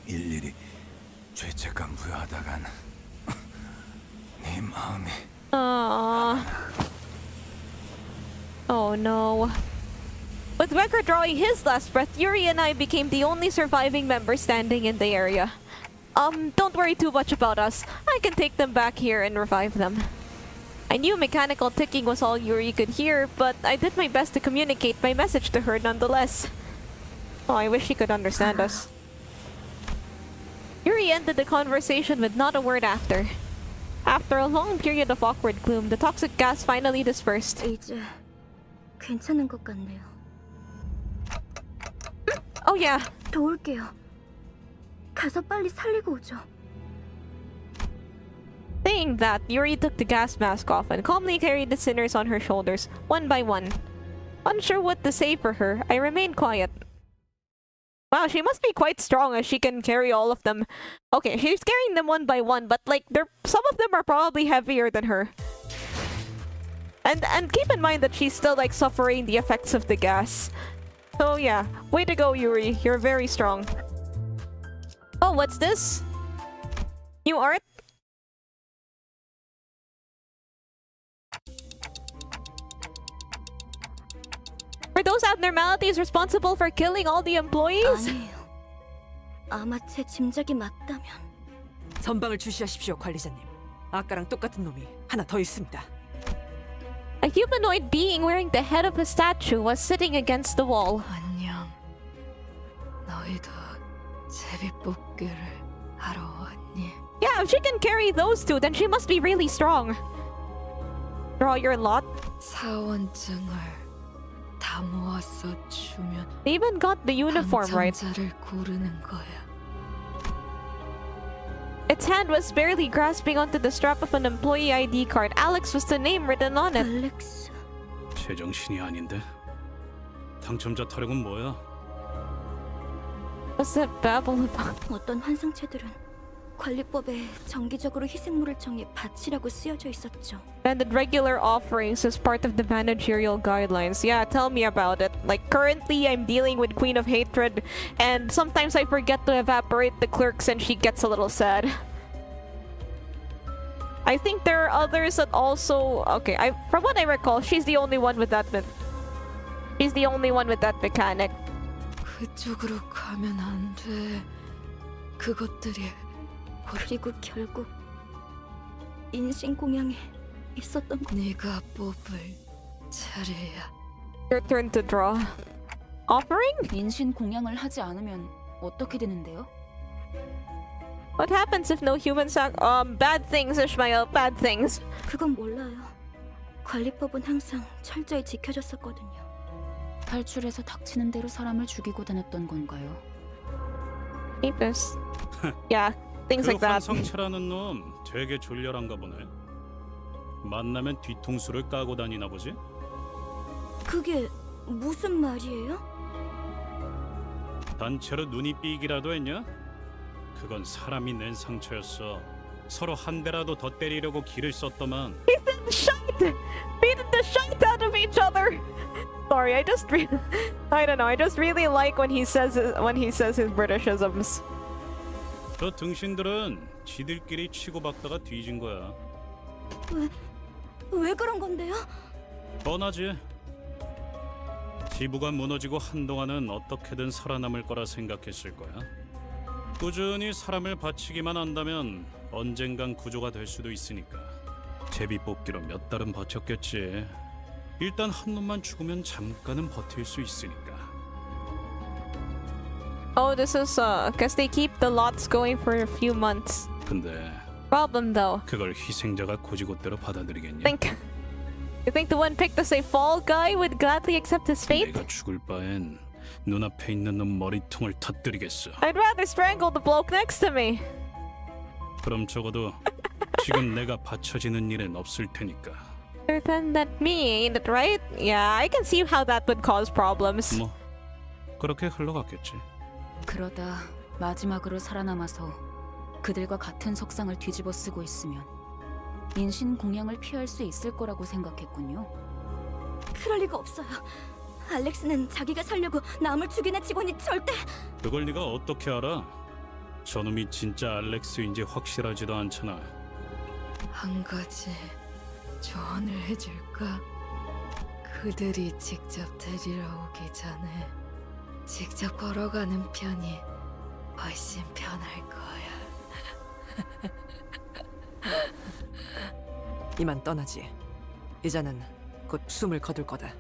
일일이 죄책감 부여하다간 네 마음이. Oh no. With Wecker drawing his last breath, Yuri and I became the only surviving members standing in the area. Don't worry too much about us. I can take them back here and revive them. I knew mechanical ticking was all Yuri could hear, but I did my best to communicate my message to her nonetheless. Oh, I wish she could understand us. Yuri ended the conversation with not a word after. After a long period of awkward gloom, the toxic gas finally dispersed. 이제 괜찮은 것 같네요. Oh yeah. 도울게요. 가서 빨리 살리고 오죠. Saying that, Yuri took the gas mask off and calmly carried the sinners on her shoulders, one by one. Unsure what to say for her, I remained quiet. Wow, she must be quite strong as she can carry all of them. Okay, she's carrying them one by one, but like, some of them are probably heavier than her. And keep in mind that she's still like suffering the effects of the gas. So yeah, way to go, Yuri. You're very strong. Oh, what's this? New art? Are those abnormalities responsible for killing all the employees? 아니에요. 아마 제 짐작이 맞다면 전방을 주시하십시오, 관리자님. 아까랑 똑같은 놈이 하나 더 있습니다. A humanoid being wearing the head of a statue was sitting against the wall. 안녕. 너희도 제비뽑기를 하러 왔니? Yeah, if she can carry those two, then she must be really strong. Draw your lot. 사원증을 다 모아서 주면 They even got the uniform right. 당첨자를 고르는 거야. Its hand was barely grasping onto the strap of an employee ID card. Alex was the name written on it. 알렉스. 제정신이 아닌데. 당첨자 타령은 뭐야? What's that babble about? 어떤 환상체들은 관리법에 정기적으로 희생물을 정해 바치라고 쓰여져 있었죠. And the regular offerings is part of the managerial guidelines. Yeah, tell me about it. Like, currently I'm dealing with Queen of Hatred, and sometimes I forget to evaporate the clerks and she gets a little sad. I think there are others that also... Okay, from what I recall, she's the only one with that... She's the only one with that mechanic. 그쪽으로 가면 안 돼. 그것들이... 그리고 결국 인신공양에 있었던 거. 네가 뽑을 차례야. Your turn to draw. Offering? 인신공양을 하지 않으면 어떻게 되는데요? What happens if no humans... bad things, Ishmael. Bad things. 그건 몰라요. 관리법은 항상 철저히 지켜졌었거든요. 탈출해서 닥치는 대로 사람을 죽이고 다녔던 건가요? Apis. Yeah, things like 그 that. 환상체라는 놈 되게 졸렬한가 보네. 만나면 뒤통수를 까고 다니나 보지? 그게 무슨 말이에요? 단체로 눈이 삐기라도 했냐? 그건 사람이 낸 상처였어. 서로 한 대라도 더 때리려고 기를 썼더만. He said shite! Beating the shite out of each other! Sorry, I don't know, I just really like when he says his Britishisms. 저 등신들은 지들끼리 치고받다가 뒤진 거야. 왜 그런 건데요? 뻔하지. 지부가 무너지고 한동안은 어떻게든 살아남을 거라 생각했을 거야. 꾸준히 사람을 바치기만 한다면 언젠간 구조가 될 수도 있으니까. 제비 뽑기로 몇 달은 버텼겠지. 일단 한 놈만 죽으면 잠깐은 버틸 수 있으니까. Oh, this is because they keep the lots going for a few months. 근데 Problem though. 그걸 희생자가 고지고대로 받아들이겠냐? You think the one picked as a fall guy would gladly accept his fate? 내가 죽을 바엔 눈앞에 있는 놈 머리통을 터뜨리겠어. I'd rather strangle the bloke next to me. 그럼 적어도 지금 내가 받쳐지는 일은 없을 테니까. Other than that me, ain't it right? Yeah, I can see how that would cause problems. 뭐 그렇게 흘러갔겠지. 그러다 마지막으로 살아남아서 그들과 같은 석상을 뒤집어 쓰고 있으면 인신공양을 피할 수 있을 거라고 생각했군요. 그럴 리가 없어요. 알렉스는 자기가 살려고 남을 죽이는 직원이 절대... 그걸 네가 어떻게 알아? 저놈이 진짜 알렉스인지 확실하지도 않잖아. 한 가지 조언을 해줄까? 그들이 직접 데리러 오기 전에 직접 걸어가는 편이 훨씬 편할 거야. 이만 떠나지. 이자는 곧 숨을 거둘 거다.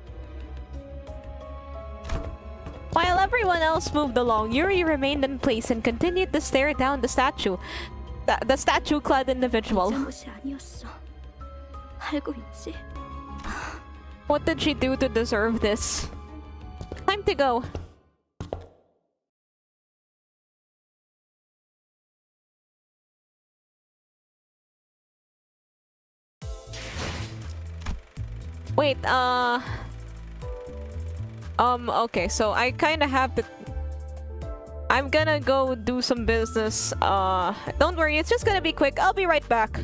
While everyone else moved along, Yuri remained in place and continued to stare down the statue. The statue-clad individual. 잘못이 아니었어. 알고 있지? What did she do to deserve this? Time to go. Wait, okay, so I kinda have to... I'm gonna go do some business. Don't worry, it's just gonna be quick. I'll be right back.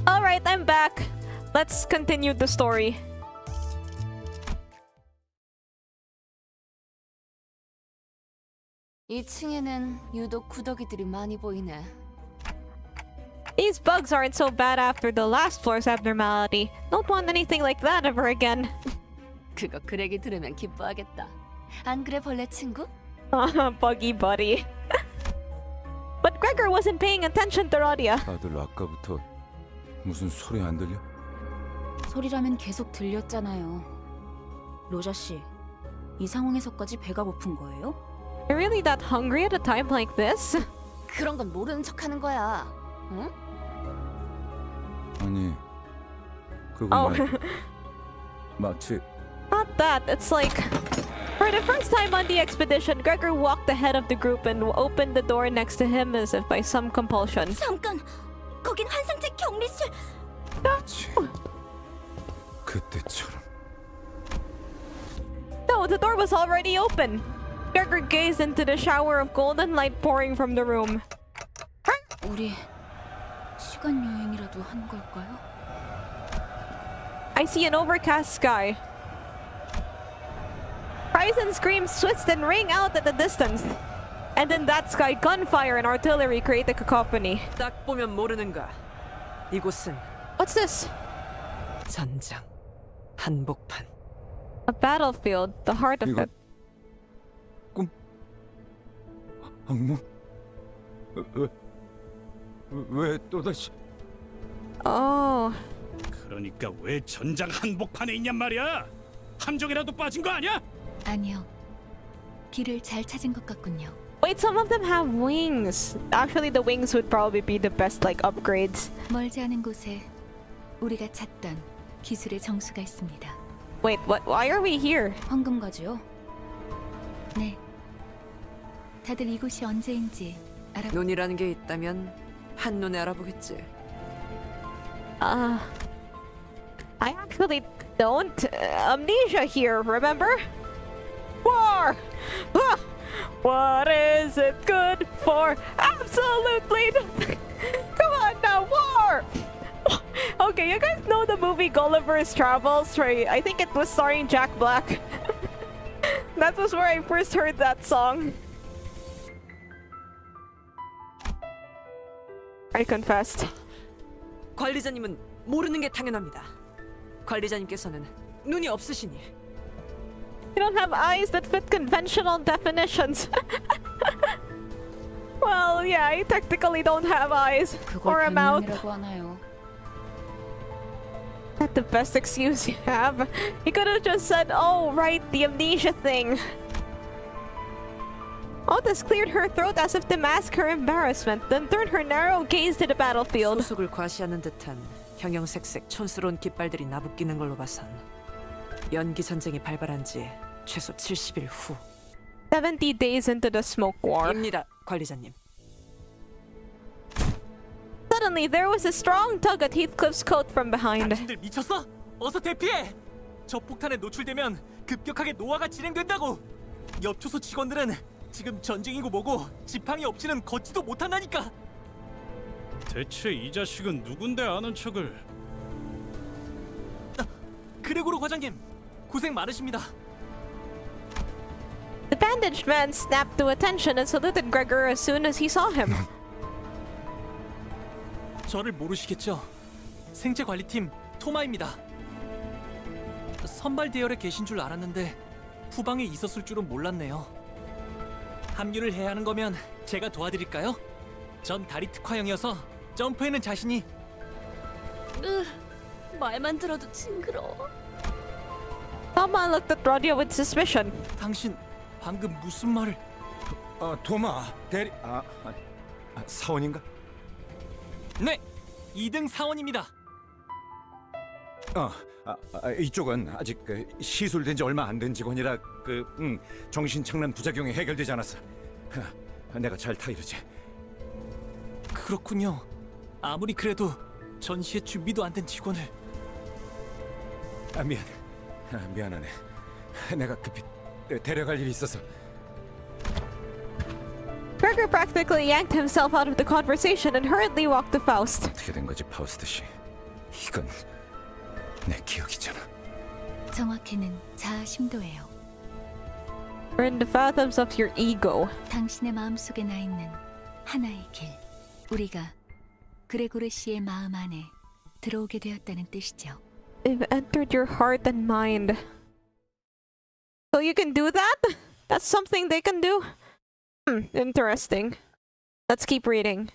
Alright, I'm back. Let's continue the story. 이 층에는 유독 구더기들이 많이 보이네. These bugs aren't so bad after the last floor's abnormality. Don't want anything like that ever again. 그거 그렉이 들으면 기뻐하겠다. 안 그래 벌레 친구? Buggy buddy. But Gregor wasn't paying attention to Radia. 다들 아까부터 무슨 소리 안 들려? 소리라면 계속 들렸잖아요. 로자 씨, 이 상황에서까지 배가 고픈 거예요? You're really that hungry at a time like this? 그런 건 모르는 척하는 거야. 응? 아니 그거 Oh, 말고 마치 not that. It's like for the first time on the expedition, Gregor walked ahead of the group and opened the door next to him as if by some compulsion. 잠깐, 거긴 환상체 격리실. 마치 그때처럼. No, the door was already open. Gregor gazed into the shower of golden light pouring from the room. 우리 시간 여행이라도 한 걸까요? I see an overcast sky. Cries and screams twist and ring out at the distance. And in that sky, gunfire and artillery create a cacophony. 딱 보면 모르는가? 이곳은 What's this? 전장, 한복판. A battlefield, the heart of 이거 it. 악몽? 왜 또다시? Oh. 그러니까 왜 전장 한복판에 있냔 말이야? 함정이라도 빠진 거 아니야? 아니요. 길을 잘 찾은 것 같군요. Wait, some of them have wings. Actually, the wings would probably be the best, like, upgrades. 멀지 않은 곳에 우리가 찾던 기술의 정수가 있습니다. Wait, what? Why are we here? 황금가지요? 네. 다들 이곳이 언제인지 알아. 눈이라는 게 있다면 한눈에 알아보겠지. I actually don't. Amnesia here, remember? War! Ah! What is it good for? Absolutely nothing! Come on now, war! Okay, you guys know the movie Gulliver's Travels, right? I think it was starring Jack Black. That was where I first heard that song. I confessed. 관리자님은 모르는 게 당연합니다. 관리자님께서는 눈이 없으시니. You don't have eyes that fit conventional definitions. Well, yeah, I technically don't have eyes or a 그걸 mouth. 변명이라고 하나요? That's the best excuse you have. You could have just said, oh, right, the amnesia thing. Otis cleared her throat as if to mask her embarrassment, then turned her narrow gaze to the battlefield. 소속을 과시하는 듯한 형형색색 촌스러운 깃발들이 나부끼는 걸로 봐선 연기 전쟁이 발발한 지 최소 70일 후 70 days into the smoke war. 입니다, 관리자님. Suddenly, there was a strong tug at Heathcliff's coat from behind. 당신들 미쳤어? 어서 대피해! 저 폭탄에 노출되면 급격하게 노화가 진행된다고! 엽초소 직원들은 지금 전쟁이고 뭐고 지팡이 없이는 걷지도 못한다니까! 대체 이 자식은 누군데 아는 척을? 그레고로 과장님, 고생 많으십니다. The bandaged man snapped to attention and saluted Gregor as soon as he saw him. 저를 모르시겠죠? 생체관리팀 토마입니다. 선발 대열에 계신 줄 알았는데 후방에 있었을 줄은 몰랐네요. 합류를 해야 하는 거면 제가 도와드릴까요? 전 다리 특화형이어서 점프에는 자신이. 말만 들어도 징그러워. Tama looked at Radia with suspicion. 당신 방금 무슨 말을? 도마 대리 사원인가? 네, 2등 사원입니다. 이쪽은 아직 시술된 지 얼마 안 된 직원이라 정신착란 부작용이 해결되지 않았어. 내가 잘 타이르지. 그렇군요. 아무리 그래도 전시에 준비도 안 된 직원을. 미안하네. 내가 급히 데려갈 일이 있어서. Gregor practically yanked himself out of the conversation and hurriedly walked to Faust. 어떻게 된 거지, 파우스트 씨? 이건 내 기억이잖아. 정확히는 자아 심도예요. We're in the fathoms of your ego. 당신의 마음속에 나 있는 하나의 길. 우리가 그레고르 씨의 마음 안에 들어오게 되었다는 뜻이죠. They've entered your heart and mind. So you can do that? That's something they can do? Interesting. Let's keep reading.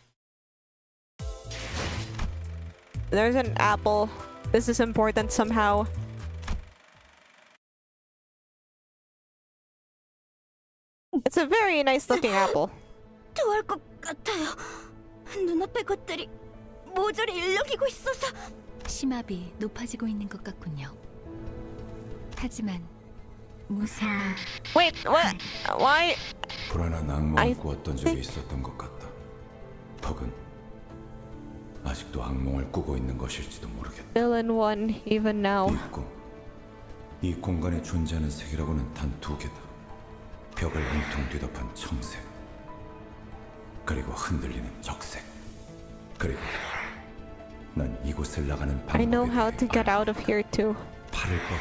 There's an apple. This is important somehow. It's a very nice looking apple. 토할 것 같아요. 눈앞의 것들이 모조리 일렁이고 있어서. 심압이 높아지고 있는 것 같군요. 하지만 무슨 말... Wait, what? Why? 불안한 악몽을 I 꾸었던 적이 있었던 것 같다. 혹은 아직도 악몽을 꾸고 있는 것일지도 모르겠다. Villain 1, even now. 이 공간에 존재하는 색이라고는 단 두 개다. 벽을 온통 뒤덮은 청색, 그리고 흔들리는 적색. 그리고 난 이곳을 나가는 I know 방법에 how to get out of here too. 팔을 뻗어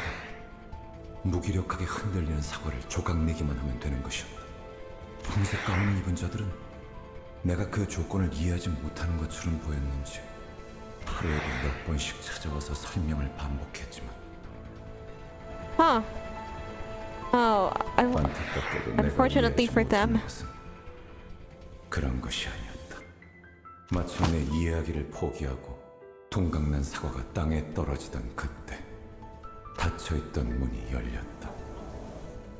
무기력하게 흔들리는 사과를 조각내기만 하면 되는 것이었다.红색 가운을 입은 자들은 내가 그 조건을 이해하지 못하는 것처럼 보였는지 하루에도 몇 번씩 찾아와서 설명을 반복했지만 Huh. Oh, 안타깝게도 내가 unfortunately 이해하지 for them. 못한 것은 그런 것이 아니었다. 마침내 이해하기를 포기하고 동강난 사과가 땅에 떨어지던 그때 닫혀있던 문이 열렸다.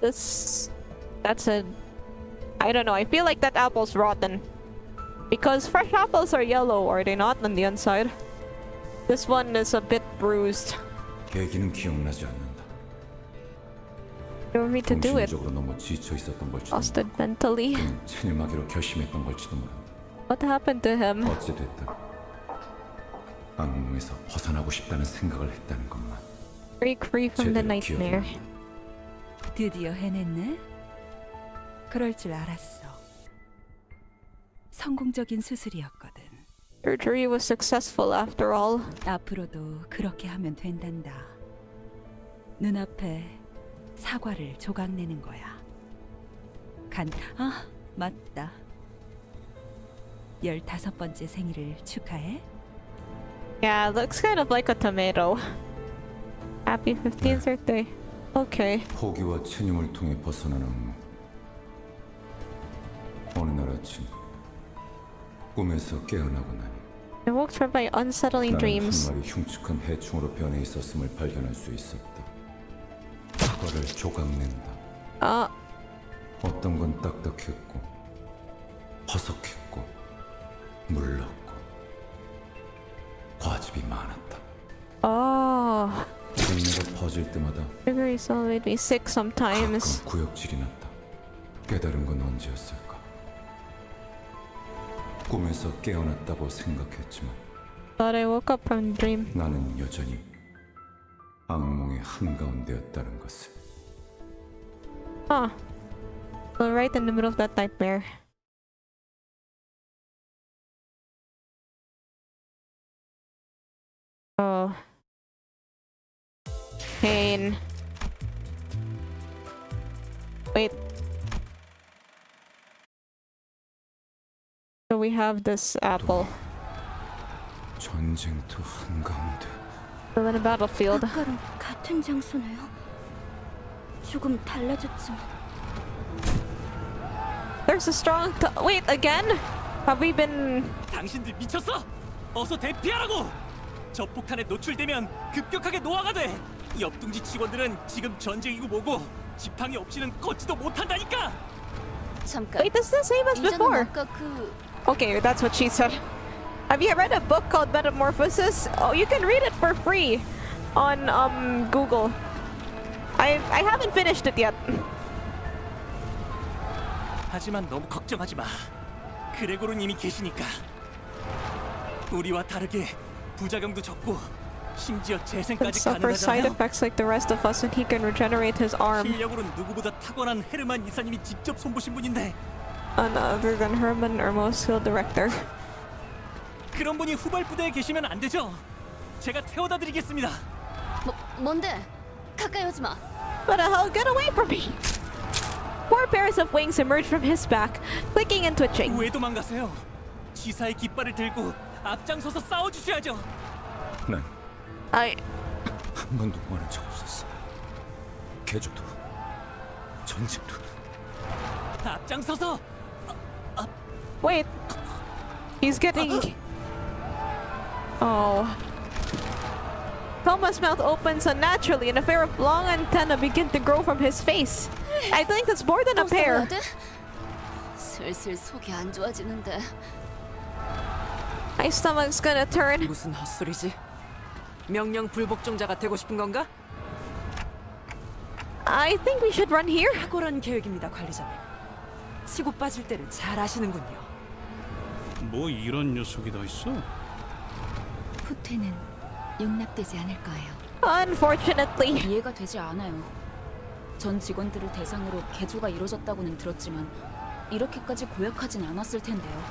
That's a... I don't know, I feel like that apple's rotten. Because fresh apples are yellow, are they not, on the inside? This one is a bit bruised. 계기는 기억나지 않는다. You want me to do it? 정신적으로 너무 지쳐 있었던 걸지도 Busted mentally. 모르고 체념하기로 결심했던 걸지도 모른다. What happened to him? 어찌됐든 악몽에서 벗어나고 싶다는 생각을 했다는 것만 Break free from the 제대로 기억이 nightmare. 난다. 드디어 해냈네? 그럴 줄 알았어. 성공적인 수술이었거든. Surgery was successful after all. 앞으로도 그렇게 하면 된단다. 눈앞에 사과를 조각내는 거야. 아, 맞다. 15번째 생일을 축하해. Yeah, it looks kind of like a tomato. Happy 15th birthday. Okay. 포기와 체념을 통해 벗어난 악몽. 어느 날 아침 꿈에서 깨어나고 나니 I woke from my unsettling 나는 dreams. 한 마리 흉측한 해충으로 변해 있었음을 발견할 수 있었다. 사과를 조각낸다. 어떤 건 딱딱했고 화석했고 물렀고 과즙이 많았다. 생리가 퍼질 때마다 Sugar is made me sick sometimes. 가끔 구역질이 났다. 깨달은 건 언제였을까? 꿈에서 깨어났다고 생각했지만 But I woke up from the dream. 나는 여전히 악몽의 한가운데였다는 것을. So right in the middle of that nightmare. Oh. Pain. Wait. So we have this apple. 전쟁터 한가운데. Still in a battlefield. 아까랑 같은 장소네요. 조금 달라졌지만. There's a strong. Wait, again? Have we been? 당신들 미쳤어? 어서 대피하라고! 저 폭탄에 노출되면 급격하게 노화가 돼. 옆둥지 직원들은 지금 전쟁이고 뭐고 지팡이 없이는 걷지도 못한다니까. 잠깐. Wait, this is the same as before. 아까 그 Okay, that's what she said. Have you read a book called Metamorphosis? Oh, you can read it for free on Google. I haven't finished it yet. 하지만 너무 걱정하지 마. 그레고르님이 계시니까. 우리와 다르게 부작용도 적고 심지어 Can 재생까지 suffer side 가능하잖아요. effects like the rest of us, and he can regenerate his arm. 실력으로는 누구보다 탁월한 헤르만 이사님이 직접 손보신 분인데 None other than Herman, our most skilled director. 그런 분이 후발 부대에 계시면 안 되죠. 제가 태워다 드리겠습니다. 뭔데? 가까이 오지 마. What the hell? Get away from me! 4 pairs of wings emerge from his back, clicking and twitching. 왜 도망가세요? 지사의 깃발을 들고 앞장서서 싸워주셔야죠. 난 I... 한 번도 원한 적 없었어. 개조도 전쟁도. 앞장서서. Wait. He's getting... Oh. Thomas' mouth opens unnaturally and a pair of long antennae begin to grow from his face. I think that's more than a pair. 슬슬 속이 안 좋아지는데. My stomach's gonna turn. 무슨 헛소리지? 명령 불복종자가 되고 싶은 건가? I think we should run here. 탁월한 계획입니다, 관리자님. 치고 빠질 때를 잘 아시는군요. 뭐 이런 녀석이 다 있어? 후퇴는 용납되지 않을 거예요. Unfortunately. 이해가 되지 않아요. 전 직원들을 대상으로 개조가 이루어졌다고는 들었지만 이렇게까지 고약하진 않았을 텐데요.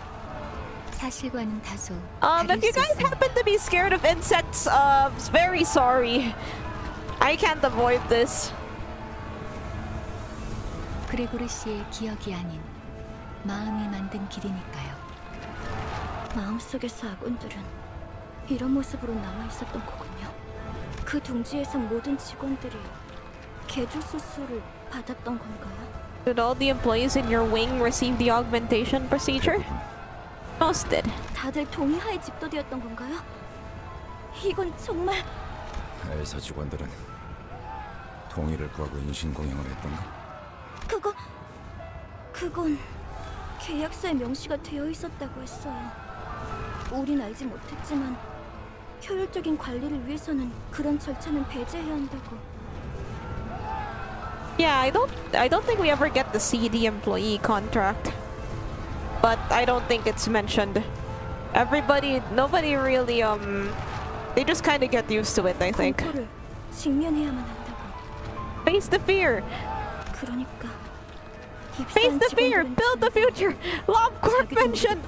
사실과는 다소 If 다를 you 수 guys 있어요. happen to be scared of insects, very sorry. I can't avoid this. 그레고르 씨의 기억이 아닌 마음이 만든 길이니까요. 마음속에서 아군들은 이런 모습으로 남아 있었던 거군요. 그 둥지에선 모든 직원들이 개조 수술을 받았던 건가요? Did all the employees in your wing receive the augmentation procedure? Most did. 다들 동의하에 집도되었던 건가요? 이건 정말... 회사 직원들은 동의를 구하고 인신공양을 했던가? 그건 계약서에 명시가 되어 있었다고 했어요. 우린 알지 못했지만 효율적인 관리를 위해서는 그런 절차는 배제해야 한다고. Yeah, I don't think we ever get to see the employee contract. But I don't think it's mentioned. Nobody really, they just kind of get used to it, I think. 공포를 직면해야만 한다고. Face the fear! 그러니까 Face the fear! Build the future! LobCorp mentioned!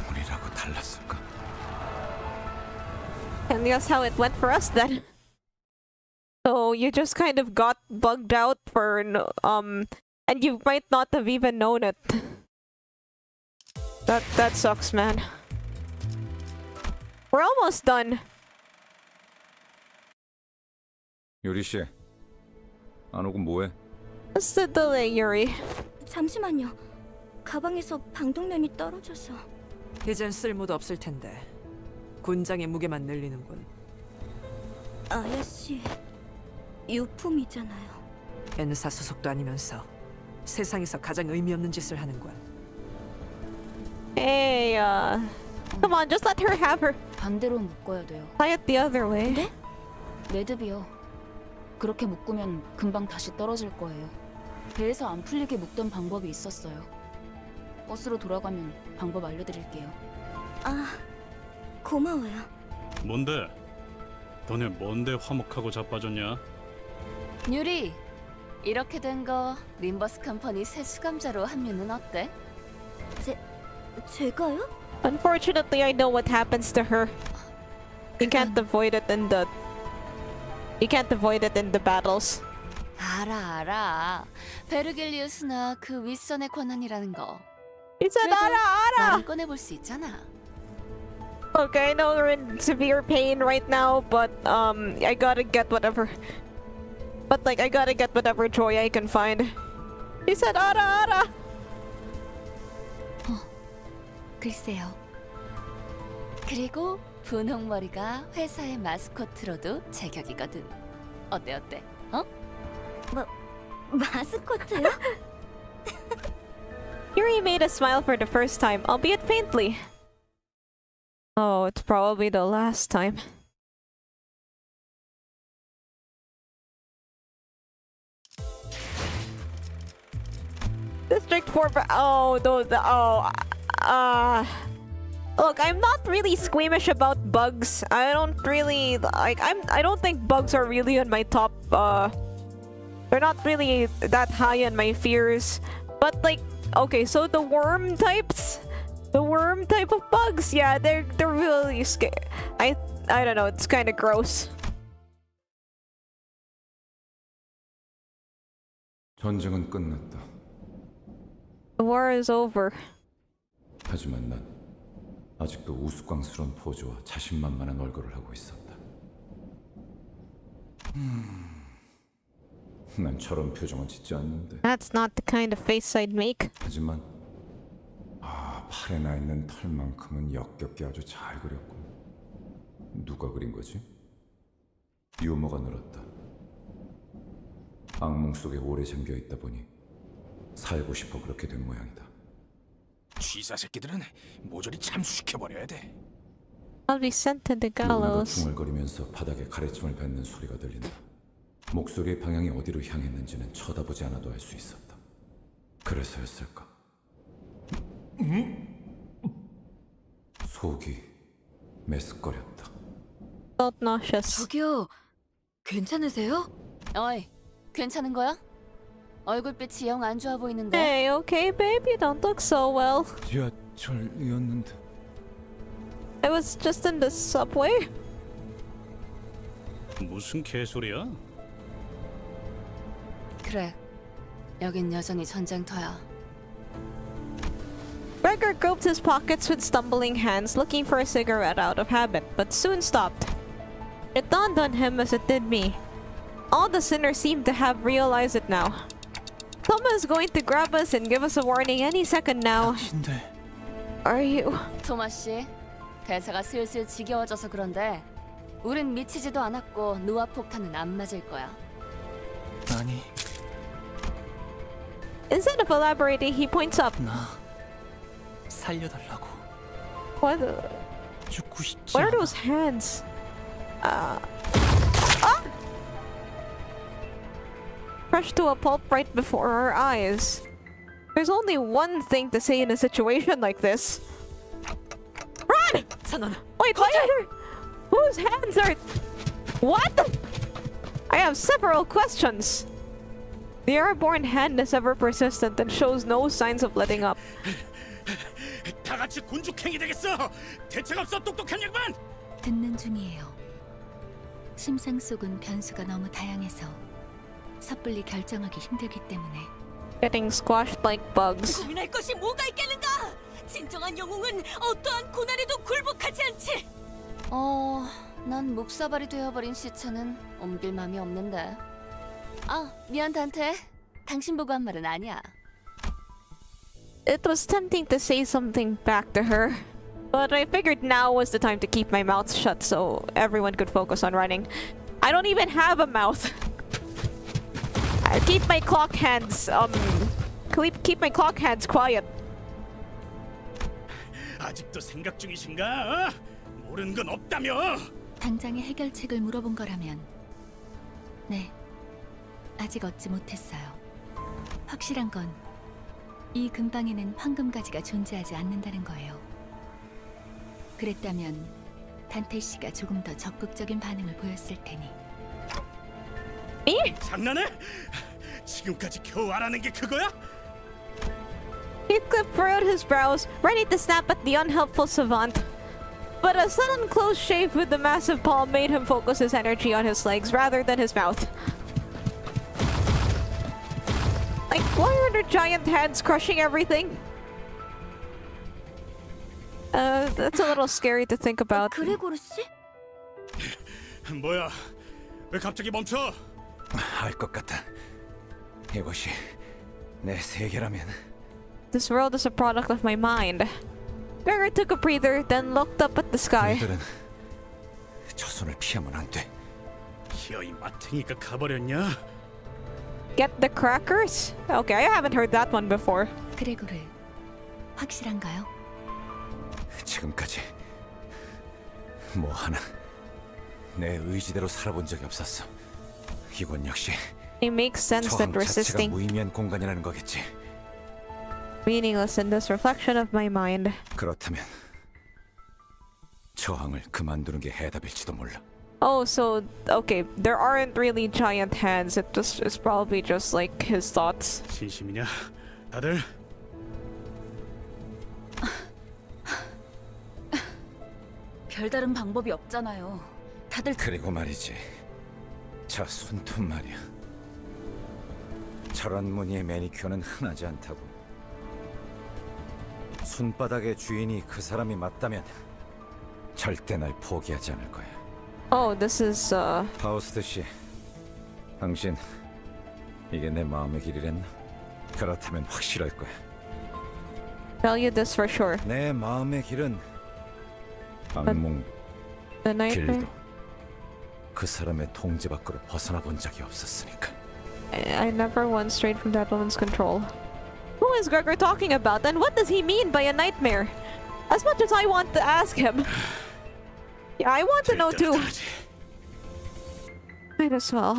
우리라고 달랐을까? And that's how it went for us then. So you just kind of got bugged out for and you might not have even known it. That sucks, man. We're almost done. 유리 씨, 안 오고 뭐해? What's the delay, Yuri? 잠시만요. 가방에서 방독면이 떨어져서. 이젠 쓸모도 없을 텐데. 군장의 무게만 늘리는군. 아야씨, 유품이잖아요. N사 소속도 아니면서 세상에서 가장 의미 없는 짓을 하는군. Hey, come on, just let her have her. 반대로 묶어야 돼요. Tie it the other way. 네? 매듭이요. 그렇게 묶으면 금방 다시 떨어질 거예요. 배에서 안 풀리게 묶던 방법이 있었어요. 버스로 돌아가면 방법 알려드릴게요. 아, 고마워요. 뭔데? 너네 뭔데 화목하고 자빠졌냐? 유리, 이렇게 된 거 림버스 컴퍼니 새 수감자로 합류는 어때? 제가요? Unfortunately, I know what happens to her. You can't avoid it in the... You can't avoid it in the battles. 알아. 베르길리우스나 그 윗선의 권한이라는 거. He said, 그래도 알아! 말은 꺼내볼 수 있잖아. Look, I know they're in severe pain right now, but I gotta get whatever. But like, I gotta get whatever joy I can find. He said, 알아! 글쎄요. 그리고 분홍머리가 회사의 마스코트로도 제격이거든. 어때? 어? 마스코트요? Yuri made us smile for the first time, albeit faintly. Oh, it's probably the last time. District 4 look, I'm not really squeamish about bugs. I don't really like I don't think bugs are really on my top they're not really that high on my fears. But like, okay, so the worm types, The worm type of bugs, yeah, they're really scary. I don't know, it's kind of gross. 전쟁은 끝났다. The war is over. 하지만 난 아직도 우스꽝스러운 포즈와 자신만만한 얼굴을 하고 있었다. 난 저런 표정은 짓지 않는데. That's not the kind of face I'd make. 하지만 팔에 나 있는 털만큼은 역겹게 아주 잘 그렸군. 누가 그린 거지? 유머가 늘었다. 악몽 속에 오래 잠겨 있다 보니 살고 싶어 그렇게 된 모양이다. 쥐사 새끼들은 모조리 참수시켜버려야 돼. I'll be sent to the 누군가 gallows. 중얼거리면서 바닥에 가래침을 뱉는 소리가 들린다. 목소리의 방향이 어디로 향했는지는 쳐다보지 않아도 알 수 있었다. 그래서였을까? 속이 메스꺼렸다. Felt nauseous. 저기요, 괜찮으세요? 어이, 괜찮은 거야? 얼굴빛이 영 안 좋아 보이는데. Hey, okay, babe, you don't look so well. 지하철이었는데. I was just in the subway. 무슨 개소리야? 그래, 여긴 여전히 전쟁터야. Gregor groped his pockets with stumbling hands, looking for a cigarette out of habit, but soon stopped. It dawned on him as it did me. All the sinners seemed to have realized it now. Someone's going to grab us and give us a warning any second now. 당신들 Are you? 토마 씨, 대사가 슬슬 지겨워져서 그런데 우린 미치지도 않았고 노아 폭탄은 안 맞을 거야. 아니 Instead of elaborating, he points up. 나 살려달라고. What? 죽고 싶지 What are 않아. those hands? Crushed to a pulp right before our eyes. There's only one thing to say in a situation like this. Run! Wait, why are there... Whose hands are... What? I have several questions. The airborne hand is ever persistent and shows no signs of letting up. 다 같이 군죽행이 되겠어. 대책 없어 똑똑한 양반. 듣는 중이에요. 심상 속은 변수가 너무 다양해서 섣불리 결정하기 힘들기 때문에. Getting squashed like bugs. 고민할 것이 뭐가 있겠는가? 진정한 영웅은 어떠한 고난에도 굴복하지 않지. 난 묵사발이 되어버린 시체는 옮길 마음이 없는데. 아, 미안 단테. 당신 보고 한 말은 아니야. It was tempting to say something back to her, but I figured now was the time to keep my mouth shut so everyone could focus on running. I don't even have a mouth. I keep my clock hands keep my clock hands quiet. 아직도 생각 중이신가? 모르는 건 없다며? 당장의 해결책을 물어본 거라면 네, 아직 얻지 못했어요. 확실한 건 이 근방에는 황금가지가 존재하지 않는다는 거예요. 그랬다면 단테 씨가 조금 더 적극적인 반응을 보였을 테니. Me? 장난해? 지금까지 겨우 알아낸 게 그거야? Heathcliff furrowed his brows, ready to snap at the unhelpful savant. But a sudden close shave with the massive palm made him focus his energy on his legs rather than his mouth. Like, why are there giant hands crushing everything? That's a little scary to think about. 그레고르 씨? 뭐야? 왜 갑자기 멈춰? 알 것 같아. 이것이 내 세계라면. This world is a product of my mind. Gregor took a breather, then looked up at the sky. 너희들은 저 손을 피하면 안 돼. 기어이 마탱이가 가버렸냐? Get the crackers? Okay, I haven't heard that one before. 그레고르, 확실한가요? 지금까지 뭐 하나 내 의지대로 살아본 적이 없었어. 이건 역시 It makes sense that 저항 자체가 resisting 무의미한 공간이라는 거겠지. meaningless in this reflection of my mind. 그렇다면 저항을 그만두는 게 해답일지도 몰라. Oh, so okay, there aren't really giant hands. It's probably just like his thoughts. 진심이냐? 다들? 별다른 방법이 없잖아요. 다들 그리고 말이지, 저 손톱 말이야. 저런 무늬의 매니큐어는 흔하지 않다고. 손바닥의 주인이 그 사람이 맞다면 절대 날 포기하지 않을 거야. Oh, this is 파우스트 씨, 당신 이게 내 마음의 길이랬나? 그렇다면 확실할 거야. tell you this for sure. 내 마음의 길은 악몽 The nightmare. 길도 그 사람의 통제 밖으로 벗어나 본 적이 없었으니까. I never won straight from that woman's control. Who is Gregor talking about, and what does he mean by a nightmare? As much as I want to ask him. Yeah, I want to know too. Might as well.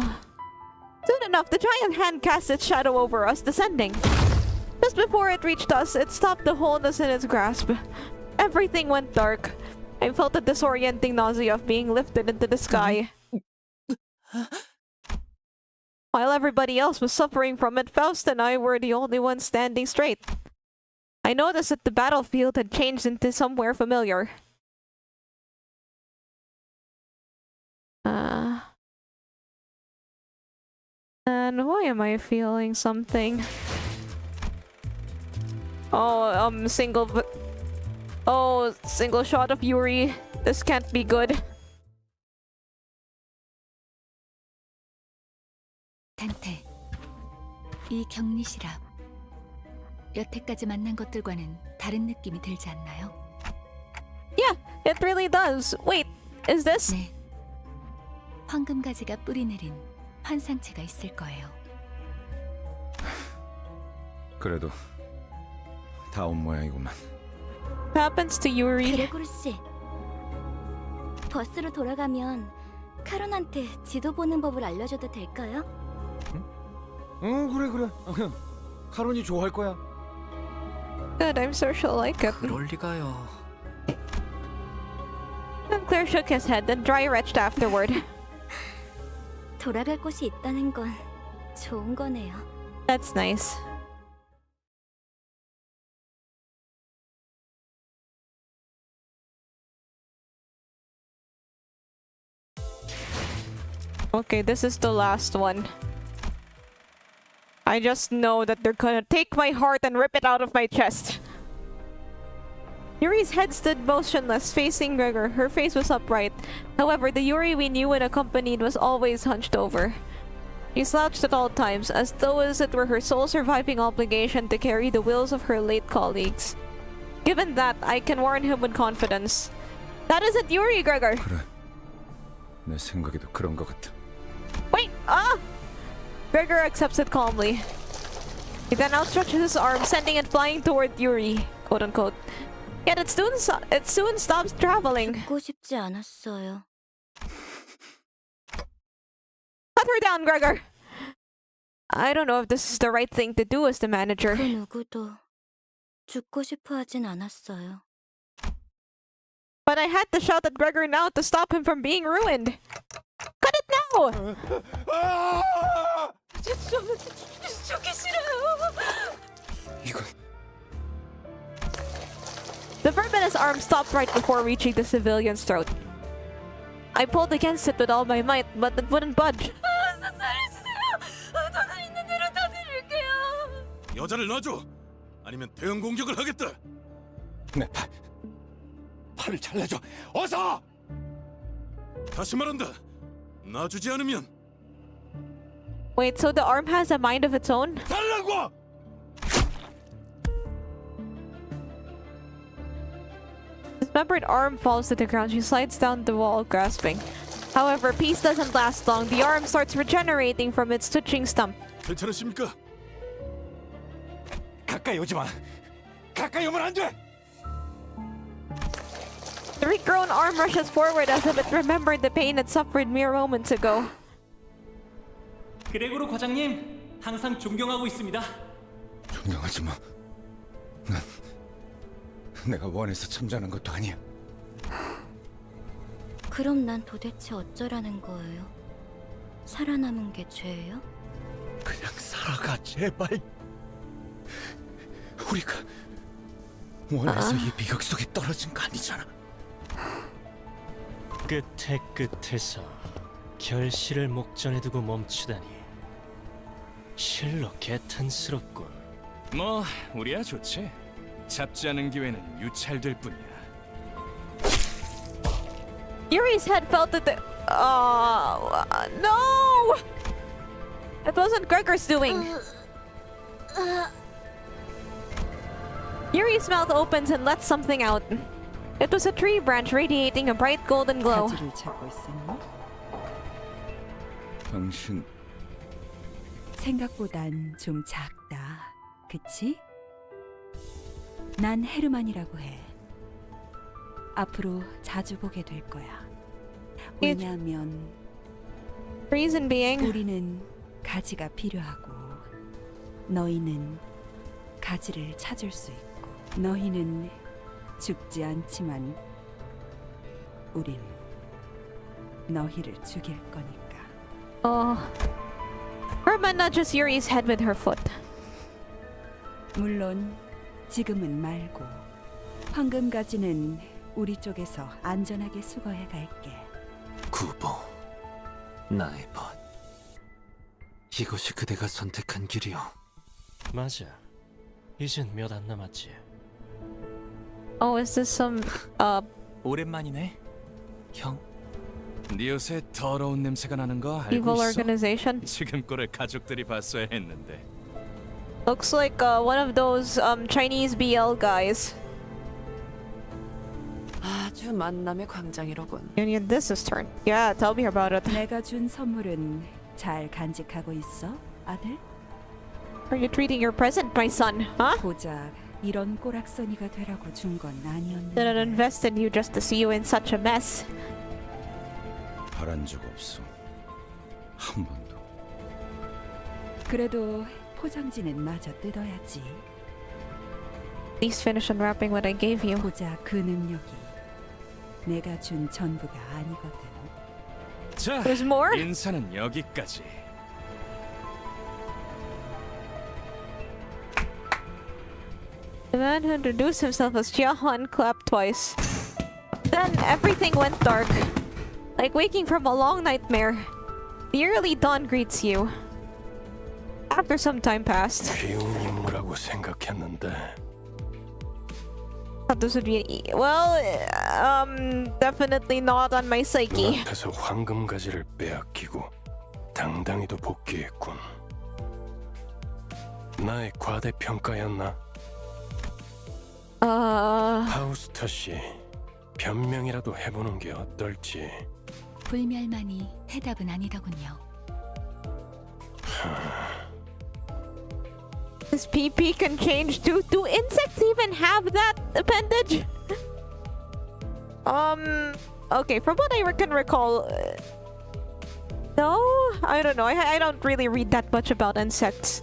Soon enough, the giant hand cast its shadow over us, descending. Just before it reached us, it stopped the wholeness in its grasp. Everything went dark. I felt the disorienting nausea of being lifted into the sky. While everybody else was suffering from it, Faust and I were the only ones standing straight. I noticed that the battlefield had changed into somewhere familiar. And why am I feeling something? Oh, single shot of Yuri. This can't be good. 단테, 이 격리실앞. 여태까지 만난 것들과는 다른 느낌이 들지 않나요? Yeah, it really does. Wait, is this? 네. 황금가지가 뿌리내린 환상체가 있을 거예요. 그래도 다 온 모양이구만. What happens to Yuri? 그레고르 씨, 버스로 돌아가면 카론한테 지도 보는 법을 알려줘도 될까요? 그래. 카론이 좋아할 거야. Good, I'm sure she'll like it. 그럴 리가요. And Claire shook his head and dry retched afterward. 돌아갈 곳이 있다는 건 좋은 거네요. That's nice. Okay, this is the last one. I just know that they're gonna take my heart and rip it out of my chest. Yuri's head stood motionless, facing Gregor. Her face was upright. However, the Yuri we knew and accompanied was always hunched over. She slouched at all times, as though as it were her sole surviving obligation to carry the wills of her late colleagues. Given that, I can warn him with confidence. That isn't Yuri, Gregor! 그래. 내 생각에도 그런 것 같아. Wait! Ah! Gregor accepts it calmly. He then outstretches his arm, sending it flying toward Yuri, quote-unquote. Yet it soon stops traveling. 죽고 싶지 않았어요. Cut her down, Gregor! I don't know if this is the right thing to do as the manager. 그 누구도 죽고 싶어 하진 않았어요. But I had to shout at Gregor now to stop him from being ruined. Cut it now! 죽기 싫어요. 이건 The verb in his arm stopped right before reaching the civilian's throat. I pulled against it with all my might, but it wouldn't budge. 살려주세요. 돈 있는 대로 다 드릴게요. 여자를 놔줘. 아니면 대응 공격을 하겠다. 내 팔을 잘라줘. 어서! 다시 말한다. 놔주지 않으면 Wait, so the arm has a mind of its own? 달라고! Dismembered arm falls to the ground. She slides down the wall, grasping. However, peace doesn't last long. The arm starts regenerating from its twitching stump. 괜찮으십니까? 가까이 오지 마. 가까이 오면 안 돼. The regrown arm rushes forward as if it remembered the pain it suffered mere moments ago. 그레고르 과장님, 항상 존경하고 있습니다. 존경하지 마. 난 내가 원해서 참전한 것도 아니야. 그럼 난 도대체 어쩌라는 거예요? 살아남은 게 죄예요? 그냥 살아가 제발. 우리가 원해서 이 비극 속에 떨어진 거 아니잖아. 끝에 끝에서 결실을 목전에 두고 멈추다니 실로 개탄스럽군. 뭐 우리야 좋지. 잡지 않은 기회는 유찰될 뿐이야. Yuri's head felt at the. No! It wasn't Gregor's doing. Yuri's mouth opens and lets something out. It was a tree branch radiating a bright golden glow. 가지를 찾고 있었니? 당신 생각보단 좀 작다. 그치? 난 헤르만이라고 해. 앞으로 자주 보게 될 거야. 왜냐하면 Reason being, 우리는 가지가 필요하고 너희는 가지를 찾을 수 있고 너희는 죽지 않지만 우린 너희를 죽일 거니까. Herman nudges Yuri's head with her foot. 물론 지금은 말고 황금 가지는 우리 쪽에서 안전하게 수거해 갈게. 구보, 나의 벗. 이것이 그대가 선택한 길이오. 맞아. 이젠 몇 안 남았지. Oh, is this some 오랜만이네. 형. 네 옷에 더러운 냄새가 나는 거 알고 evil 있어? organization? 지금 꼴을 가족들이 봤어야 했는데. Looks like one of those Chinese BL guys. 아주 만남의 광장이로군. And this is turn. Yeah, tell me about it. 내가 준 선물은 잘 간직하고 있어, 아들? Are you treating your present, my son? Huh? 고작 이런 꼬락서니가 되라고 준 건 Did I 아니었는데. invest in you just to see you in such a mess? 바란 적 없어. 한 번도. 그래도 포장지는 마저 뜯어야지. Please finish unwrapping what I gave you. 고작 그 능력이 내가 준 전부가 아니거든. 자, There's more? 인사는 여기까지. The man who introduced himself as Jiahuan clapped twice. Then everything went dark. Like waking from a long nightmare. The early dawn greets you. After some time passed. 쉬운 임무라고 생각했는데 Thought this would be definitely not on my psyche. 눈앞에서 황금 가지를 빼앗기고 당당히도 복귀했군. 나의 과대평가였나? 파우스터 씨, 변명이라도 해보는 게 어떨지. 불멸만이 해답은 아니더군요. His PP can change too. Do insects even have that appendage? Okay, from what I can recall, no, I don't know. I don't really read that much about insects.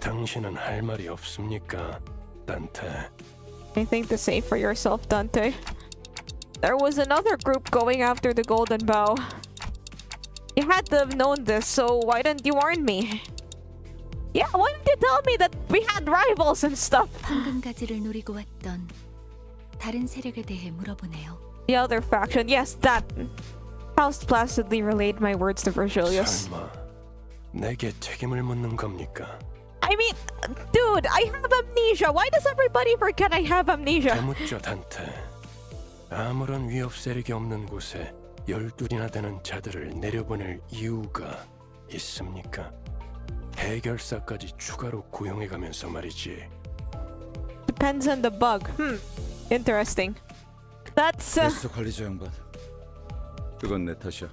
당신은 할 말이 없습니까, 단테? I think to say for yourself, Dante. There was another group going after the golden bow. You had to have known this, so why didn't you warn me? Yeah, why didn't you tell me that we had rivals and stuff? 황금 가지를 노리고 왔던 다른 세력에 대해 물어보네요. The other faction, yes, that. Faust placidly relayed my words to Virgilius. 설마 내게 책임을 묻는 겁니까? I mean, dude, I have amnesia. Why does everybody forget I have amnesia? 되묻죠, 단테. 아무런 위협 세력이 없는 곳에 12이나 되는 자들을 내려보낼 이유가 있습니까? 해결사까지 추가로 고용해가면서 말이지. Depends on the bug. Interesting. That's 데스 관리자 양반. 그건 내 탓이야.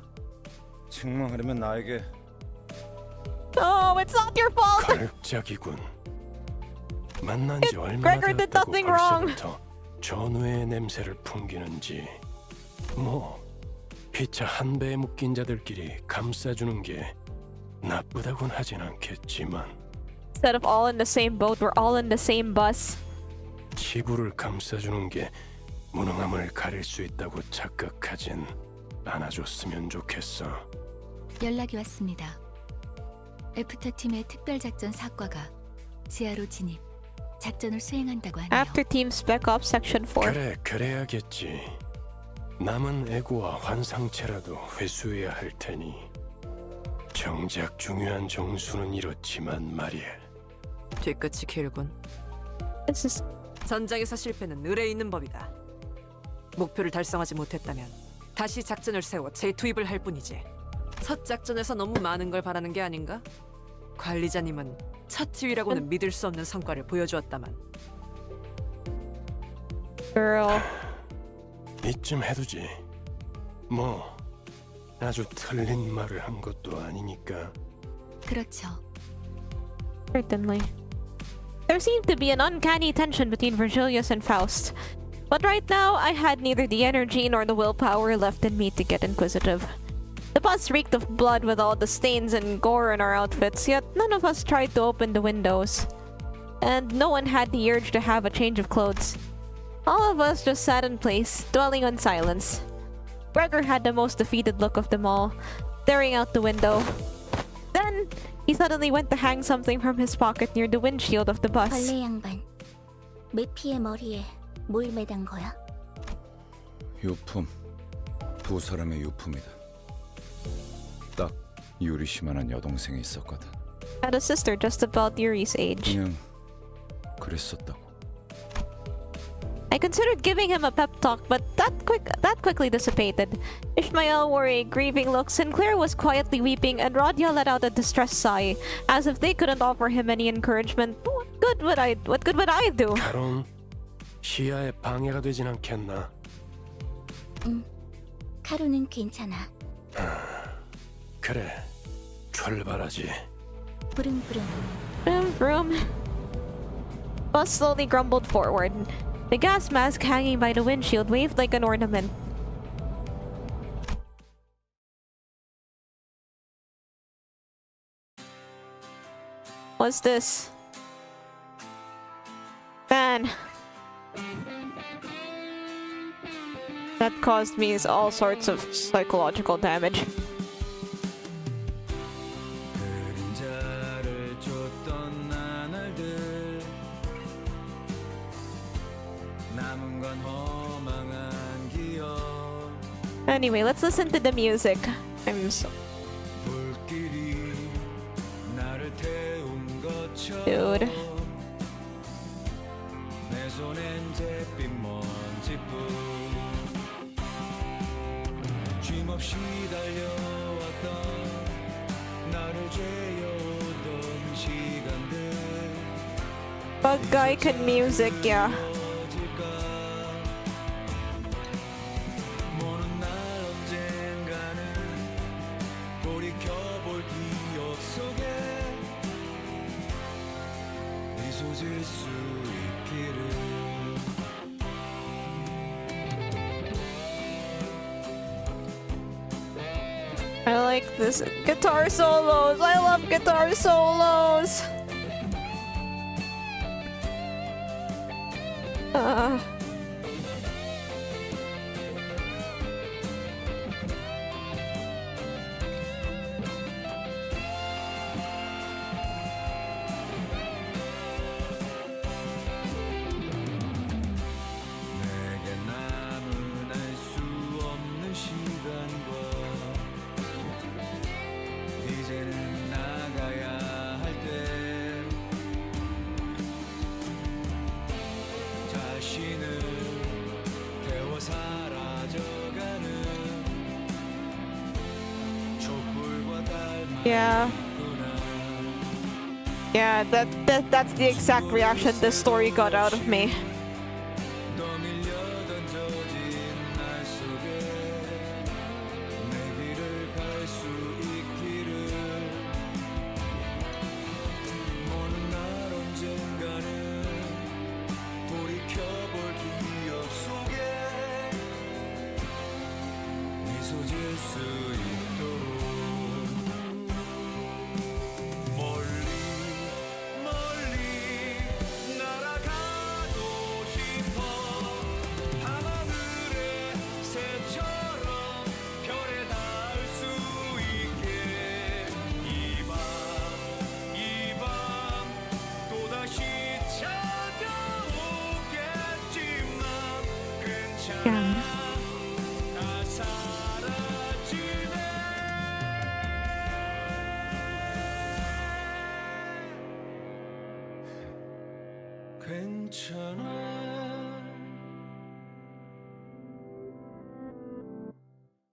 책망하려면 나에게. Oh, it's not your fault. 가륵작이군. 만난 지 얼마나 Gregor did 되었다고 nothing wrong. 벌써부터 전우의 냄새를 풍기는지. 뭐 피차 한 배에 묶인 자들끼리 감싸주는 게 나쁘다곤 하진 않겠지만 Instead of all in the same boat, we're all in the same bus. 지구를 감싸주는 게 무능함을 가릴 수 있다고 착각하진 않아줬으면 좋겠어. 연락이 왔습니다. 애프터 팀의 특별작전 사과가 지하로 진입, 작전을 수행한다고 하네요. After Team Spec Ops Section 4. 그래, 그래야겠지. 남은 애고와 환상체라도 회수해야 할 테니 정작 중요한 정수는 이렇지만 말이야. 뒤끝이 길군. 전장에서 실패는 의뢰 있는 법이다. 목표를 달성하지 못했다면 다시 작전을 세워 재투입을 할 뿐이지. 첫 작전에서 너무 많은 걸 바라는 게 아닌가? 관리자님은 첫 지휘라고는 믿을 수 없는 성과를 보여주었다만. Girl. 이쯤 해두지. 뭐 아주 틀린 말을 한 것도 아니니까. 그렇죠. Certainly. There seemed to be an uncanny tension between Virgilius and Faust. But right now, I had neither the energy nor the willpower left in me to get inquisitive. The bus reeked of blood with all the stains and gore in our outfits, yet none of us tried to open the windows. And no one had the urge to have a change of clothes. All of us just sat in place, dwelling on silence. Gregor had the most defeated look of them all, staring out the window. Then, he suddenly went to hang something from his pocket near the windshield of the bus. 벌레 양반, 메피의 머리에 뭘 매단 거야? 유품. 두 사람의 유품이다. 딱 유리 씨만한 여동생이 있었거든. Had a sister just about Yuri's age. 그냥 그랬었다고. I considered giving him a pep talk, but that quickly dissipated. Ishmael wore a grieving look, Sinclair was quietly weeping, and Radia let out a distressed sigh, as if they couldn't offer him any encouragement. What good would I do? 가론 시야에 방해가 되진 않겠나? 카루는 괜찮아. 그래, 출발하지. 부릉부릉. Vroom vroom. Bus slowly grumbled forward. The gas mask hanging by the windshield waved like an ornament. What's this? Man. That caused me all sorts of psychological damage. Anyway, let's listen to the music. I'm so... Dude. Bug guy can music, yeah. I like this guitar solos. I love guitar solos. Yeah. Yeah, that's the exact reaction this story got out of me.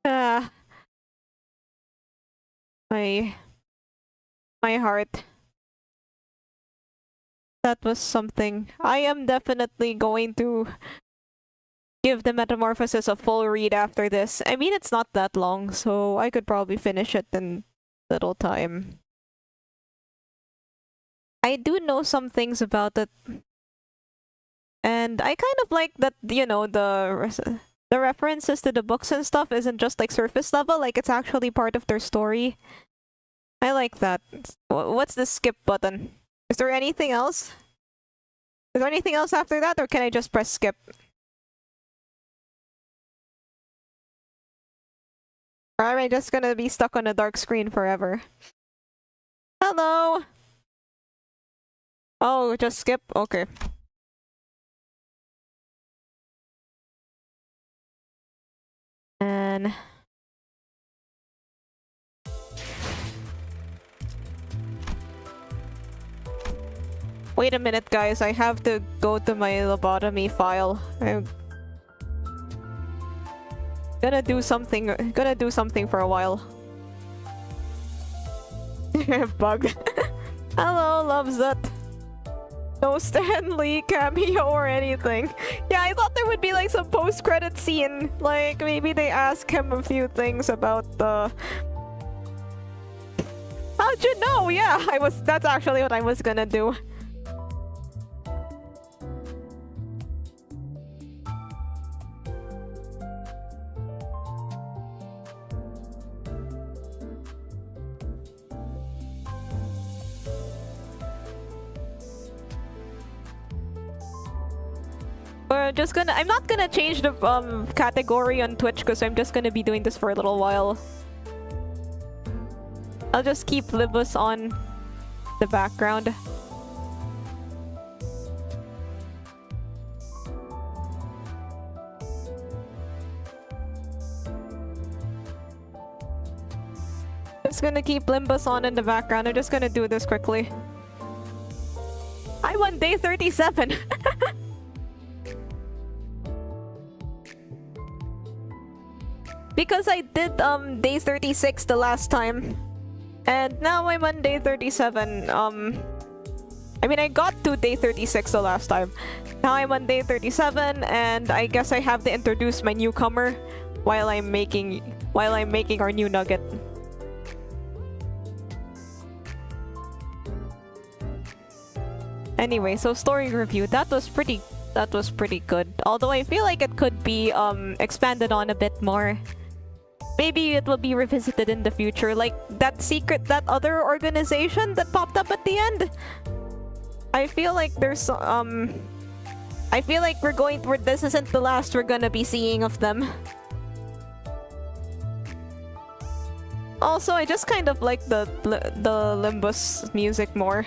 Ah, my heart. That was something. I am definitely going to give the Metamorphosis a full read after this. I mean, it's not that long, so I could probably finish it in little time. I do know some things about it. And I kind of like that, you know, the references to the books and stuff isn't just like surface level, like it's actually part of their story. I like that. What's the skip button? Is there anything else? Is there anything else after that, or can I just press skip? Or am I just gonna be stuck on a dark screen forever? Hello! Oh, just skip? Okay. And... wait a minute, guys. I have to go to my lobotomy file. I'm gonna do something for a while. Bug. Hello, loves that. No Stan Lee cameo or anything. Yeah, I thought there would be like some post-credit scene. Like maybe they ask him a few things about the... How'd you know? Yeah, that's actually what I was gonna do. I'm not gonna change the category on Twitch because I'm just gonna be doing this for a little while. I'll just keep limbus on the background. Just gonna keep limbus on in the background. I'm just gonna do this quickly. I'm on day 37. Because I did day 36 the last time. And now I'm on day 37. I mean, I got to day 36 the last time. Now I'm on day 37, and I guess I have to introduce my newcomer while I'm making our new nugget. Anyway, so story review. That was pretty good. Although I feel like it could be expanded on a bit more. Maybe it will be revisited in the future, like that other organization that popped up at the end. I feel like there's I feel like this isn't the last we're gonna be seeing of them. Also, I just kind of like the Limbus music more.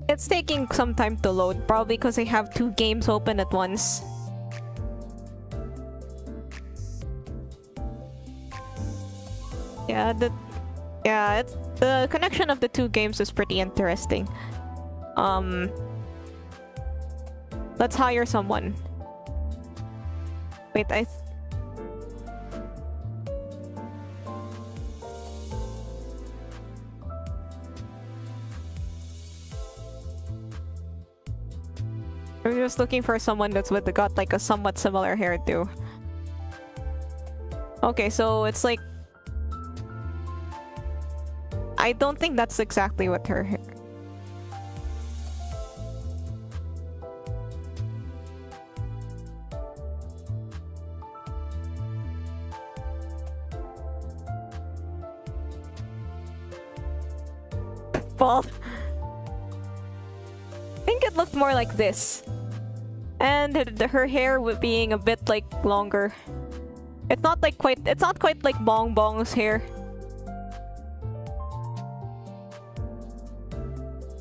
It's taking some time to load, probably because I have 2 games open at once. Yeah, the connection of the 2 games is pretty interesting. Let's hire someone. Wait, I'm just looking for someone that's got like a somewhat similar hairdo. Okay, so it's like... I don't think that's exactly what her hair... Bald. I think it looked more like this. And her hair being a bit like longer. It's not quite like Bong Bong's hair.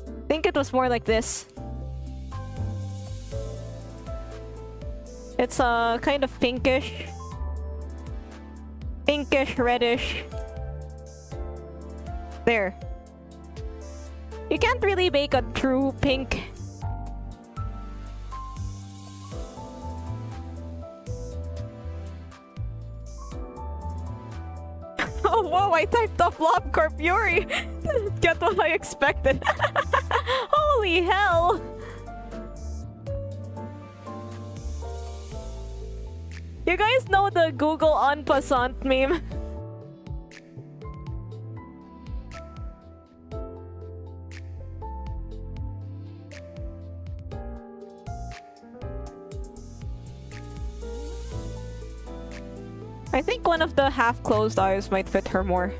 I think it was more like this. It's kind of pinkish. Pinkish, reddish. There. You can't really make a true pink. Oh whoa, I typed off Lobcorp Fury! Get what I expected. Holy hell! You guys know the Google en passant meme? I think one of the half-closed eyes might fit her more.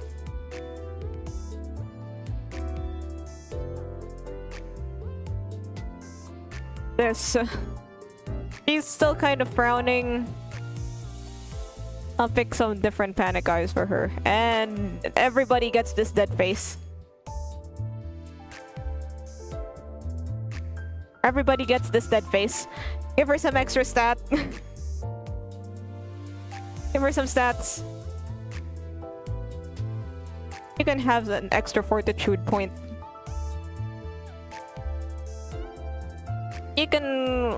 This. She's still kind of frowning. I'll pick some different panic eyes for her. And everybody gets this dead face. Everybody gets this dead face. Give her some extra stat. Give her some stats. You can have an extra fortitude point. You can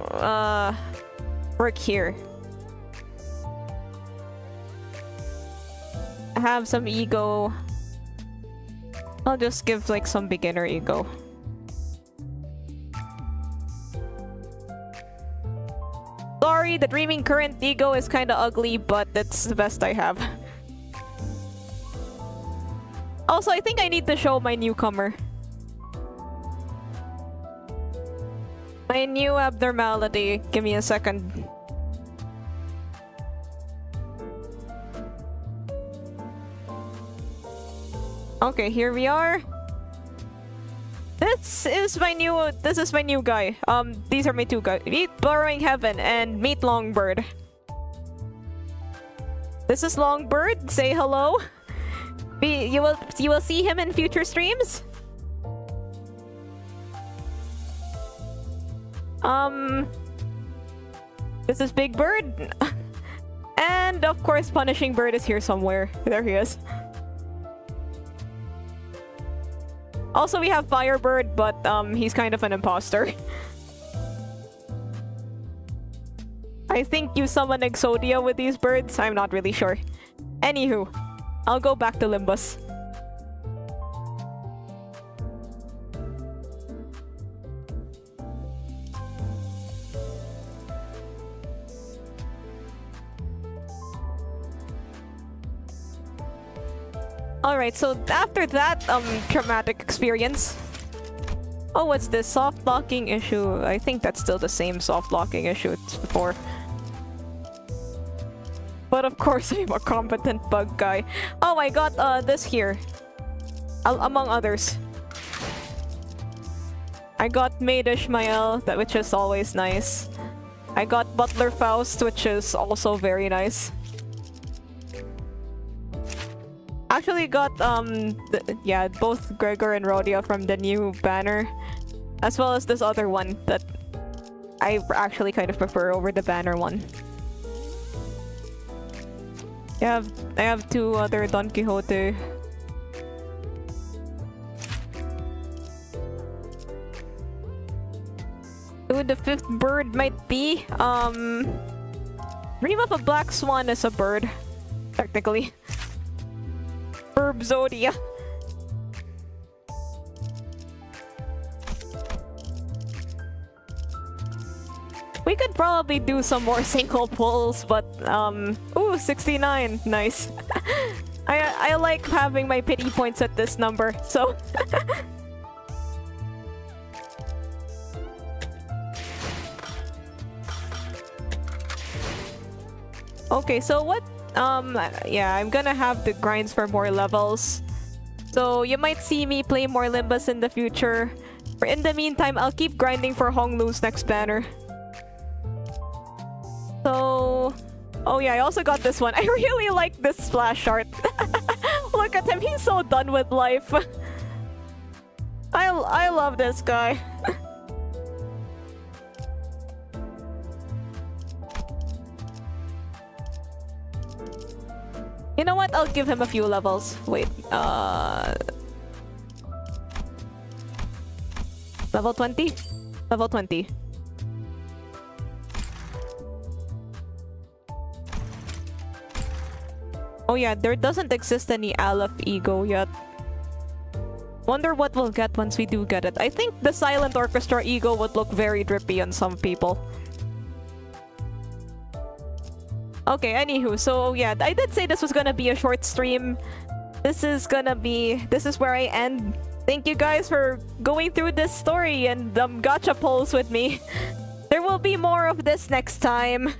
work here. Have some ego. I'll just give like some beginner ego. Sorry, the Dreaming Current ego is kinda ugly, but it's the best I have. Also, I think I need to show my newcomer. My new abnormality. Give me a second. Okay, here we are. This is my new guy. These are my two guys. Meet Burrowing Heaven and meet Longbird. This is Longbird. Say hello. You will see him in future streams. This is Big Bird. And of course Punishing Bird is here somewhere. There he is. Also, we have Firebird, but he's kind of an imposter. I think you summon Exodia with these birds. I'm not really sure. Anywho, I'll go back to Limbus. Alright, so after that traumatic experience. Oh, what's this? Soft locking issue. I think that's still the same soft locking issue it's before. But of course I'm a competent bug guy. Oh, I got this here. Among others. I got Maid Ishmael, which is always nice. I got Butler Faust, which is also very nice. Actually got both Gregor and Rhodia from the new banner, as well as this other one that I actually kind of prefer over the banner one. I have two other Don Quixote. Ooh, the fifth bird might be Dream of a Black Swan is a bird, technically. Herb Zodia. We could probably do some more single pulls, but ooh, 69, nice. I like having my pity points at this number, so okay, so what? Yeah, I'm gonna have the grinds for more levels. So you might see me play more Limbus in the future. But in the meantime, I'll keep grinding for Honglu's next banner. So... oh yeah, I also got this one. I really like this splash art. Look at him, he's so done with life. I love this guy. You know what? I'll give him a few levels. Wait, level 20? Level 20. Oh yeah, there doesn't exist any Aleph ego yet. Wonder what we'll get once we do get it. I think the Silent Orchestra ego would look very drippy on some people. Okay, anywho, so yeah, I did say this was gonna be a short stream. This is where I end. Thank you guys for going through this story and gacha polls with me. There will be more of this next time.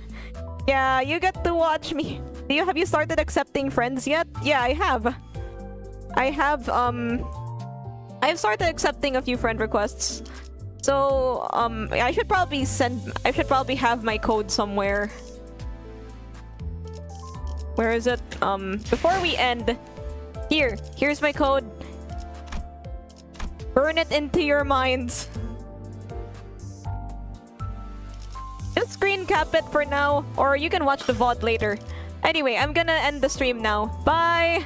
Yeah, you get to watch me. Have you started accepting friends yet? Yeah, I have. I've started accepting a few friend requests. So, I should probably have my code somewhere. Where is it? Before we end, here's my code. Burn it into your minds. Just screen cap it for now, or you can watch the VOD later. Anyway, I'm gonna end the stream now. Bye!